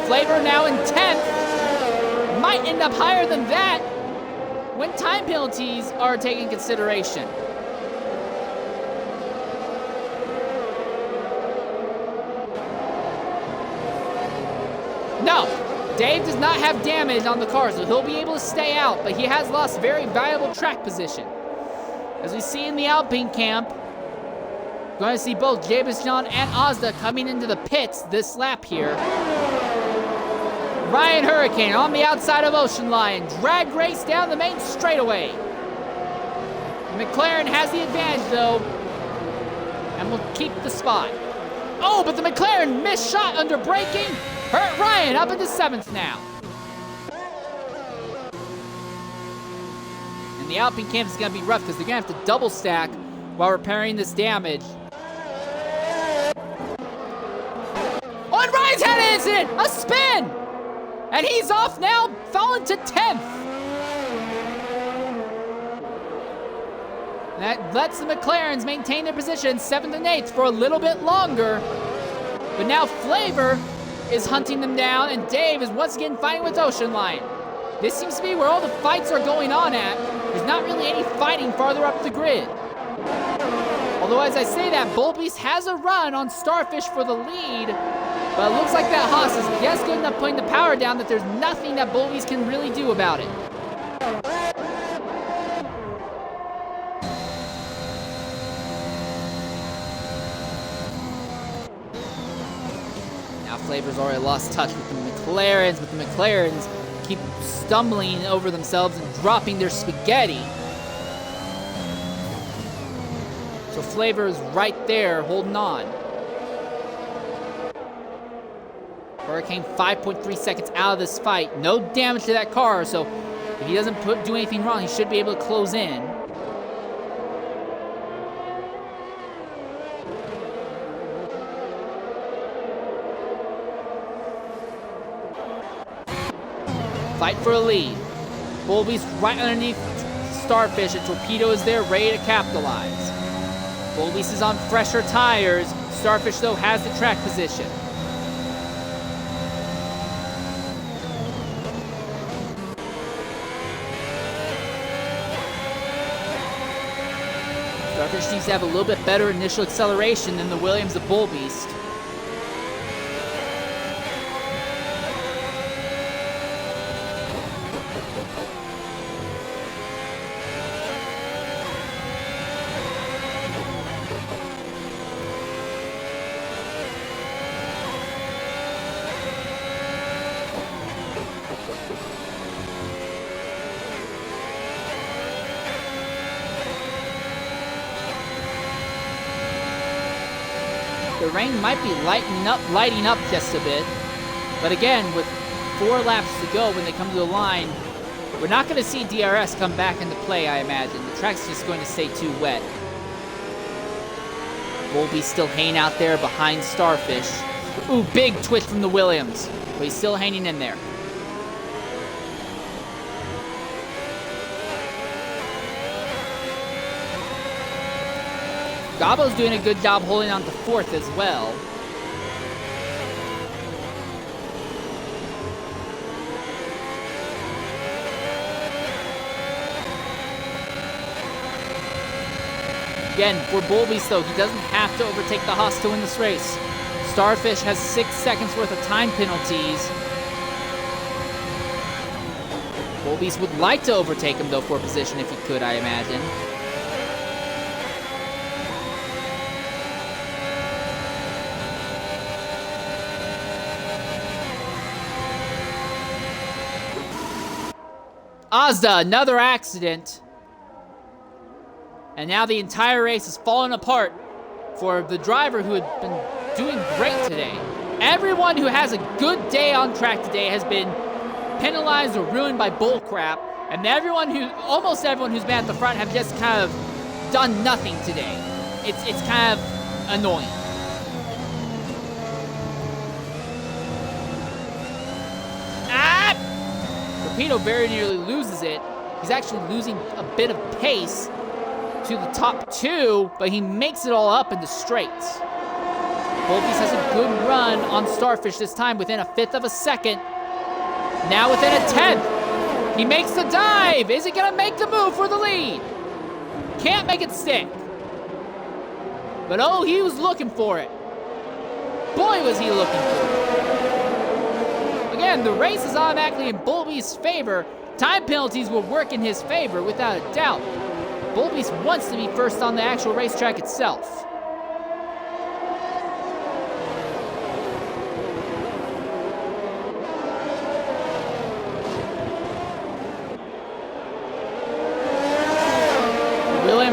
Flavor now in 10th. Might end up higher than that when time penalties are taken consideration. No, Dave does not have damage on the car, so he'll be able to stay out, but he has lost very valuable track position. As we see in the Alpine camp, Going to see both Jameson and Ozda coming into the pits this lap here. Ryan Hurricane on the outside of Ocean Lion. Drag race down the main straightaway. McLaren has the advantage though, and will keep the spot. Oh, but the McLaren missed shot under braking. Hurt Ryan up into 7th now. And the Alpine camp is going to be rough because they're going to have to double stack while repairing this damage. Oh, and Ryan's had an incident! A spin! And he's off now, falling to 10th. That lets the McLarens maintain their position 7th and 8th for a little bit longer. But now Flavor is hunting them down, and Dave is once again fighting with Ocean Lion. This seems to be where all the fights are going on at. There's not really any fighting farther up the grid. Although as I say that, Bullbeast has a run on Starfish for the lead, but it looks like that Haas is just good enough putting the power down that there's nothing that Bullbeast can really do about it. Now Flavor's already lost touch with the McLarens, but the McLarens keep stumbling over themselves and dropping their spaghetti. So Flavor is right there holding on. Hurricane 5.3 seconds out of this fight. No damage to that car, so if he doesn't do anything wrong, he should be able to close in. Fight for a lead. Bullbeast right underneath Starfish, and Torpedo is there ready to capitalize. Bullbeast is on fresher tires. Starfish, though, has the track position. Starfish seems to have a little bit better initial acceleration than the Williams of Bullbeast. The rain might be lighting up just a bit. But again, with 4 laps to go when they come to the line, we're not going to see DRS come back into play, I imagine. The track's just going to stay too wet. Bullbeast still hanging out there behind Starfish. Ooh, big twist from the Williams. But he's still hanging in there. Gabbo's doing a good job holding on to 4th as well. Again, for Bullbeast though, he doesn't have to overtake the Haas to win this race. Starfish has 6 seconds worth of time penalties. Bullbeast would like to overtake him though for position if he could, I imagine. Ozda, another accident. And now the entire race is falling apart for the driver who had been doing great today. Everyone who has a good day on track today has been penalized or ruined by bullcrap. And almost everyone who's been at the front have just kind of done nothing today. It's kind of annoying. Torpedo very nearly loses it. He's actually losing a bit of pace to the top 2, but he makes it all up in the straights. Bullbeast has a good run on Starfish this time within a 1/5 of a second. Now within a 10th. He makes the dive. Is he going to make the move for the lead? Can't make it stick. But oh, he was looking for it. Boy, was he looking for it. Again, the race is automatically in Bullbeast's favor. Time penalties will work in his favor without a doubt. Bullbeast wants to be first on the actual racetrack itself.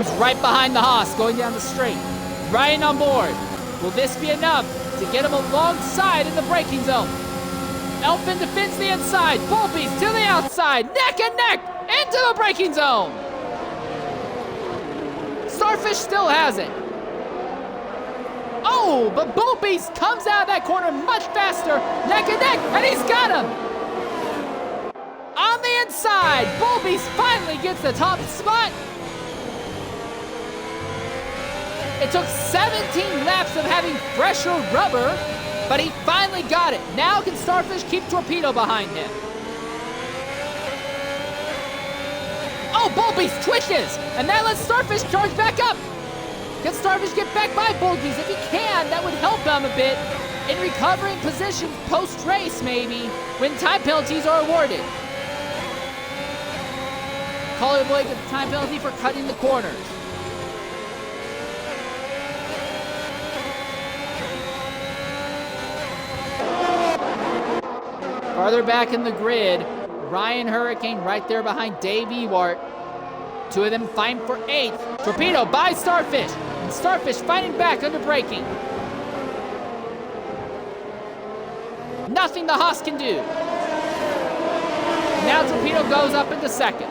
Williams right behind the Haas going down the straight. Ryan on board. Will this be enough to get him alongside in the braking zone? Elfin defends the inside. Bullbeast to the outside. Neck and neck into the braking zone. Starfish still has it. Oh, but Bullbeast comes out of that corner much faster. Neck and neck, and he's got him. On the inside, Bullbeast finally gets the top spot. It took 17 laps of having fresher rubber, but he finally got it. Now can Starfish keep Torpedo behind him? Oh, Bullbeast twitches, and that lets Starfish charge back up. Can Starfish get back by Bullbeast? If he can, that would help him a bit in recovering positions post-race, maybe, when time penalties are awarded. Collie Boy gets a time penalty for cutting the corners. Farther back in the grid, Ryan Hurricane right there behind Dave Ewart. Two of them fighting for 8th. Torpedo by Starfish. And Starfish fighting back under braking. Nothing the Haas can do. Now Torpedo goes up into 2nd.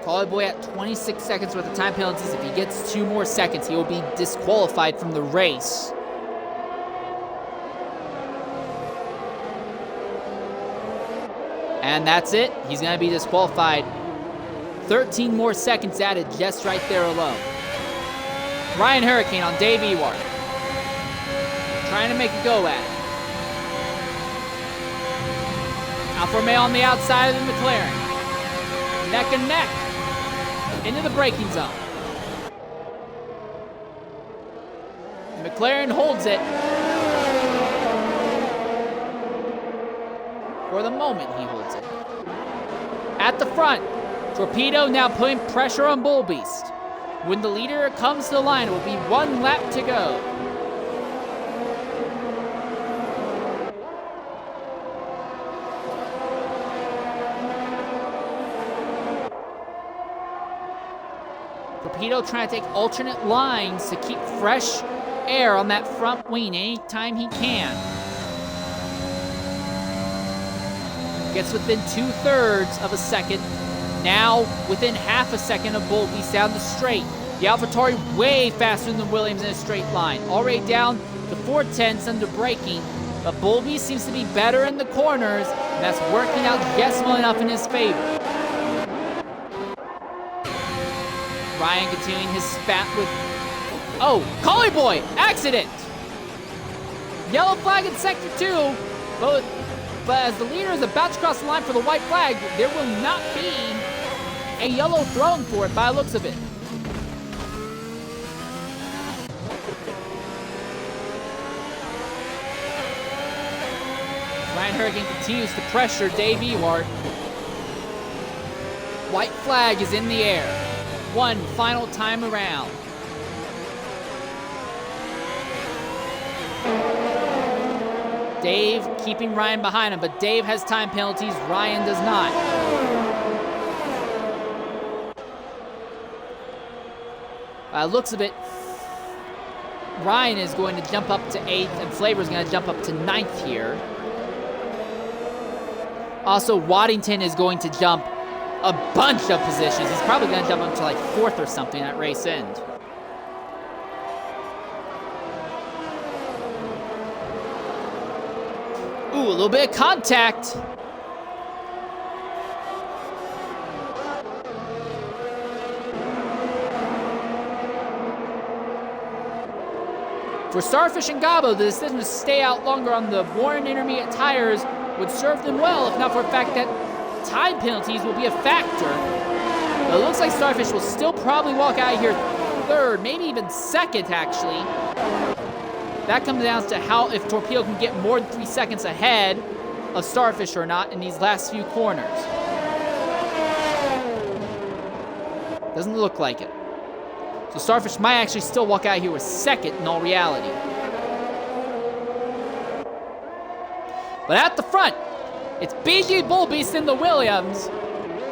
Collie Boy at 26 seconds worth of time penalties. If he gets 2 more seconds, he will be disqualified from the race. And that's it. He's going to be disqualified. 13 more seconds added just right there alone. Ryan Hurricane on Dave Ewart. Trying to make a go at it. Alfa Romeo on the outside of the McLaren. Neck and neck. Into the braking zone. McLaren holds it. For the moment, he holds it. At the front, Torpedo now putting pressure on Bullbeast. When the leader comes to the line, it will be 1 lap to go. Torpedo trying to take alternate lines to keep fresh air on that front wing anytime he can. Gets within 2/3 of a second. Now within half a second of Bullbeast down the straight. The AlphaTauri way faster than Williams in a straight line. Already down to 4/10 under braking. But Bullbeast seems to be better in the corners, and that's working out just well enough in his favor. Ryan continuing his spat with... Oh, Collie Boy! Accident! Yellow flag in Sector 2, but as the leader is about to cross the line for the white flag, there will not be a yellow thrown for it by the looks of it. Ryan Hurricane continues to pressure Dave Ewart. White flag is in the air. One final time around. Dave keeping Ryan behind him, but Dave has time penalties, Ryan does not. Looks of it, Ryan is going to jump up to 8th, and Flavor is going to jump up to 9th here. Also, Waddington is going to jump a bunch of positions. He's probably going to jump up to like 4th or something at race end. Ooh, a little bit of contact. For Starfish and Gabo, the decision to stay out longer on the Warren Intermediate tires would serve them well, if not for the fact that time penalties will be a factor. But it looks like Starfish will still probably walk out of here 3rd, maybe even 2nd, actually. That comes down to how if Torpedo can get more than 3 seconds ahead of Starfish or not in these last few corners. Doesn't look like it. So Starfish might actually still walk out here with second in all reality. But at the front, it's BG Bullbeast in the Williams,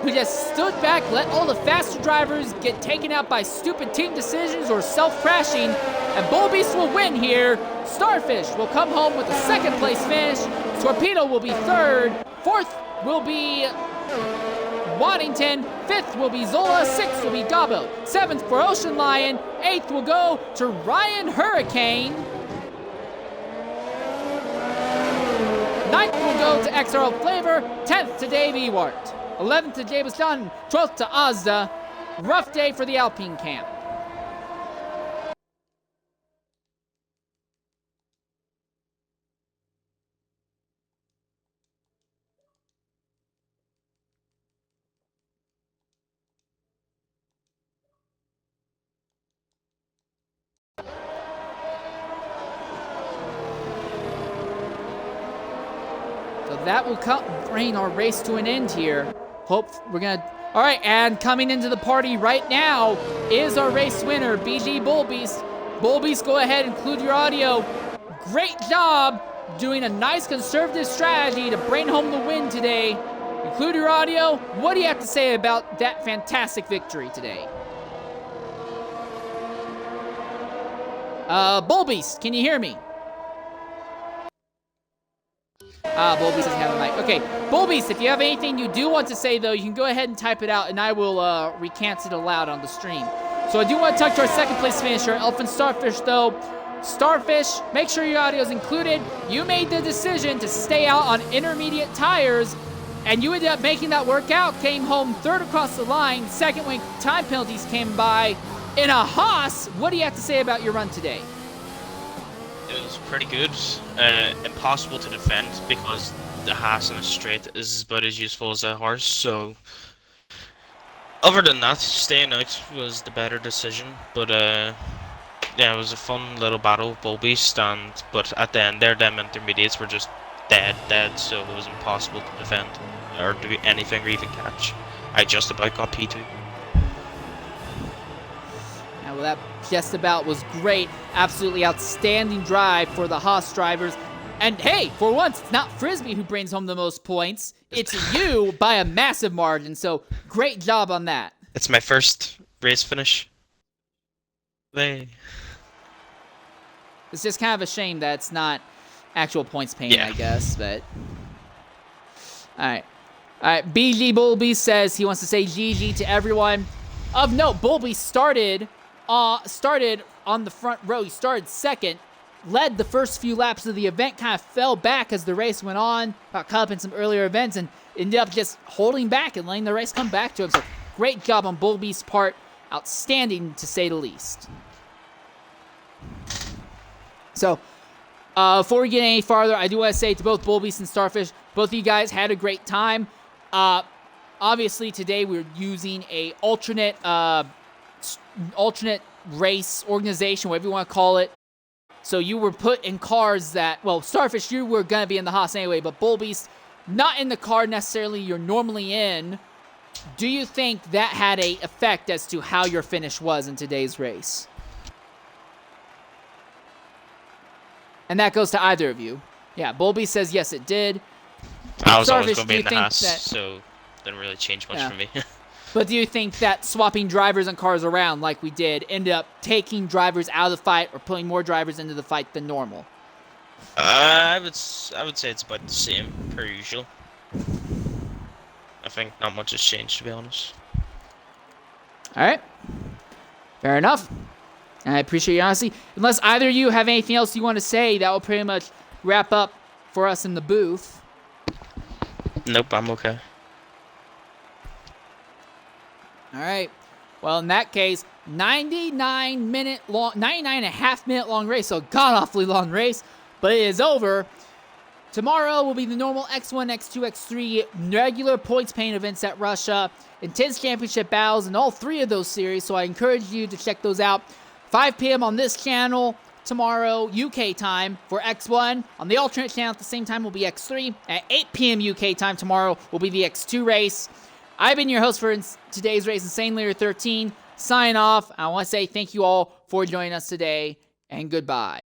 who just stood back, let all the faster drivers get taken out by stupid team decisions or self-crashing, and Bullbeast will win here. Starfish will come home with a second place finish. Torpedo will be third. Fourth will be Waddington. Fifth will be Zola. Sixth will be Gabo. Seventh for Ocean Lion. Eighth will go to Ryan Hurricane. Ninth will go to XRL Flavor. 10th to Dave Ewart. 11th to James Dunn. 12th to Ozda. Rough day for the Alpine camp. So that will bring our race to an end here. All right, and coming into the party right now is our race winner, BG Bullbeast. Bullbeast, go ahead, include your audio. Great job doing a nice conservative strategy to bring home the win today. Include your audio. What do you have to say about that fantastic victory today? Bullbeast, can you hear me? Bullbeast doesn't have a mic. Okay, Bullbeast, if you have anything you do want to say, though, you can go ahead and type it out, and I will recant it aloud on the stream. So I do want to touch our second place finisher, Elephant Starfish, though. Starfish, make sure your audio is included. You made the decision to stay out on intermediate tires, and you ended up making that work out. Came home third across the line. Second when time penalties came by. In a Haas, what do you have to say about your run today? It was pretty good. Impossible to defend because the Haas in a straight is about as useful as a horse. So, other than that, staying out was the better decision. But yeah, it was a fun little battle with Bullbeast. But at the end there, them intermediates were just dead. So it was impossible to defend or do anything or even catch. I just about got P2. Well, that just about was great. Absolutely outstanding drive for the Haas drivers. And hey, for once, it's not Frisbee who brings home the most points. It's you by a massive margin. So great job on that. It's my first race finish. Hey. It's just kind of a shame that it's not actual points painting, I guess. But all right. BG Bullbeast says he wants to say GG to everyone. Of note, Bullbeast started on the front row. He started second, led the first few laps of the event, kind of fell back as the race went on, got caught up in some earlier events, and ended up just holding back and letting the race come back to him. So great job on Bullbeast's part. Outstanding, to say the least. So, before we get any farther, I do want to say to both Bullbeast and Starfish, both of you guys had a great time. Obviously, today we're using a alternate race organization, whatever you want to call it. So you were put in cars that, well, Starfish, you were going to be in the Haas anyway, but Bullbeast, not in the car necessarily you're normally in. Do you think that had a effect as to how your finish was in today's race? And that goes to either of you. Yeah, Bullbeast says yes, it did. I was always Starfish, going to be in the Haas, that, so it didn't really change much for me. But do you think that swapping drivers and cars around like we did ended up taking drivers out of the fight or putting more drivers into the fight than normal? I would say it's about the same per usual. I think not much has changed, to be honest. All right. Fair enough. I appreciate your honesty. Unless either of you have anything else you want to say, that will pretty much wrap up for us in the booth. Nope, I'm okay. All right. Well, in that case, 99.5 minute long race. So god-awfully long race, but it is over. Tomorrow will be the normal X1, X2, X3 regular points paint events at Russia, intense championship battles in all three of those series. So I encourage you to check those out. 5 p.m. on this channel tomorrow, UK time for X1. On the alternate channel at the same time will be X3. At 8 p.m. UK time tomorrow will be the X2 race. I've been your host for today's race, Insane Leader 13. sign off. I want to say thank you all for joining us today, and goodbye.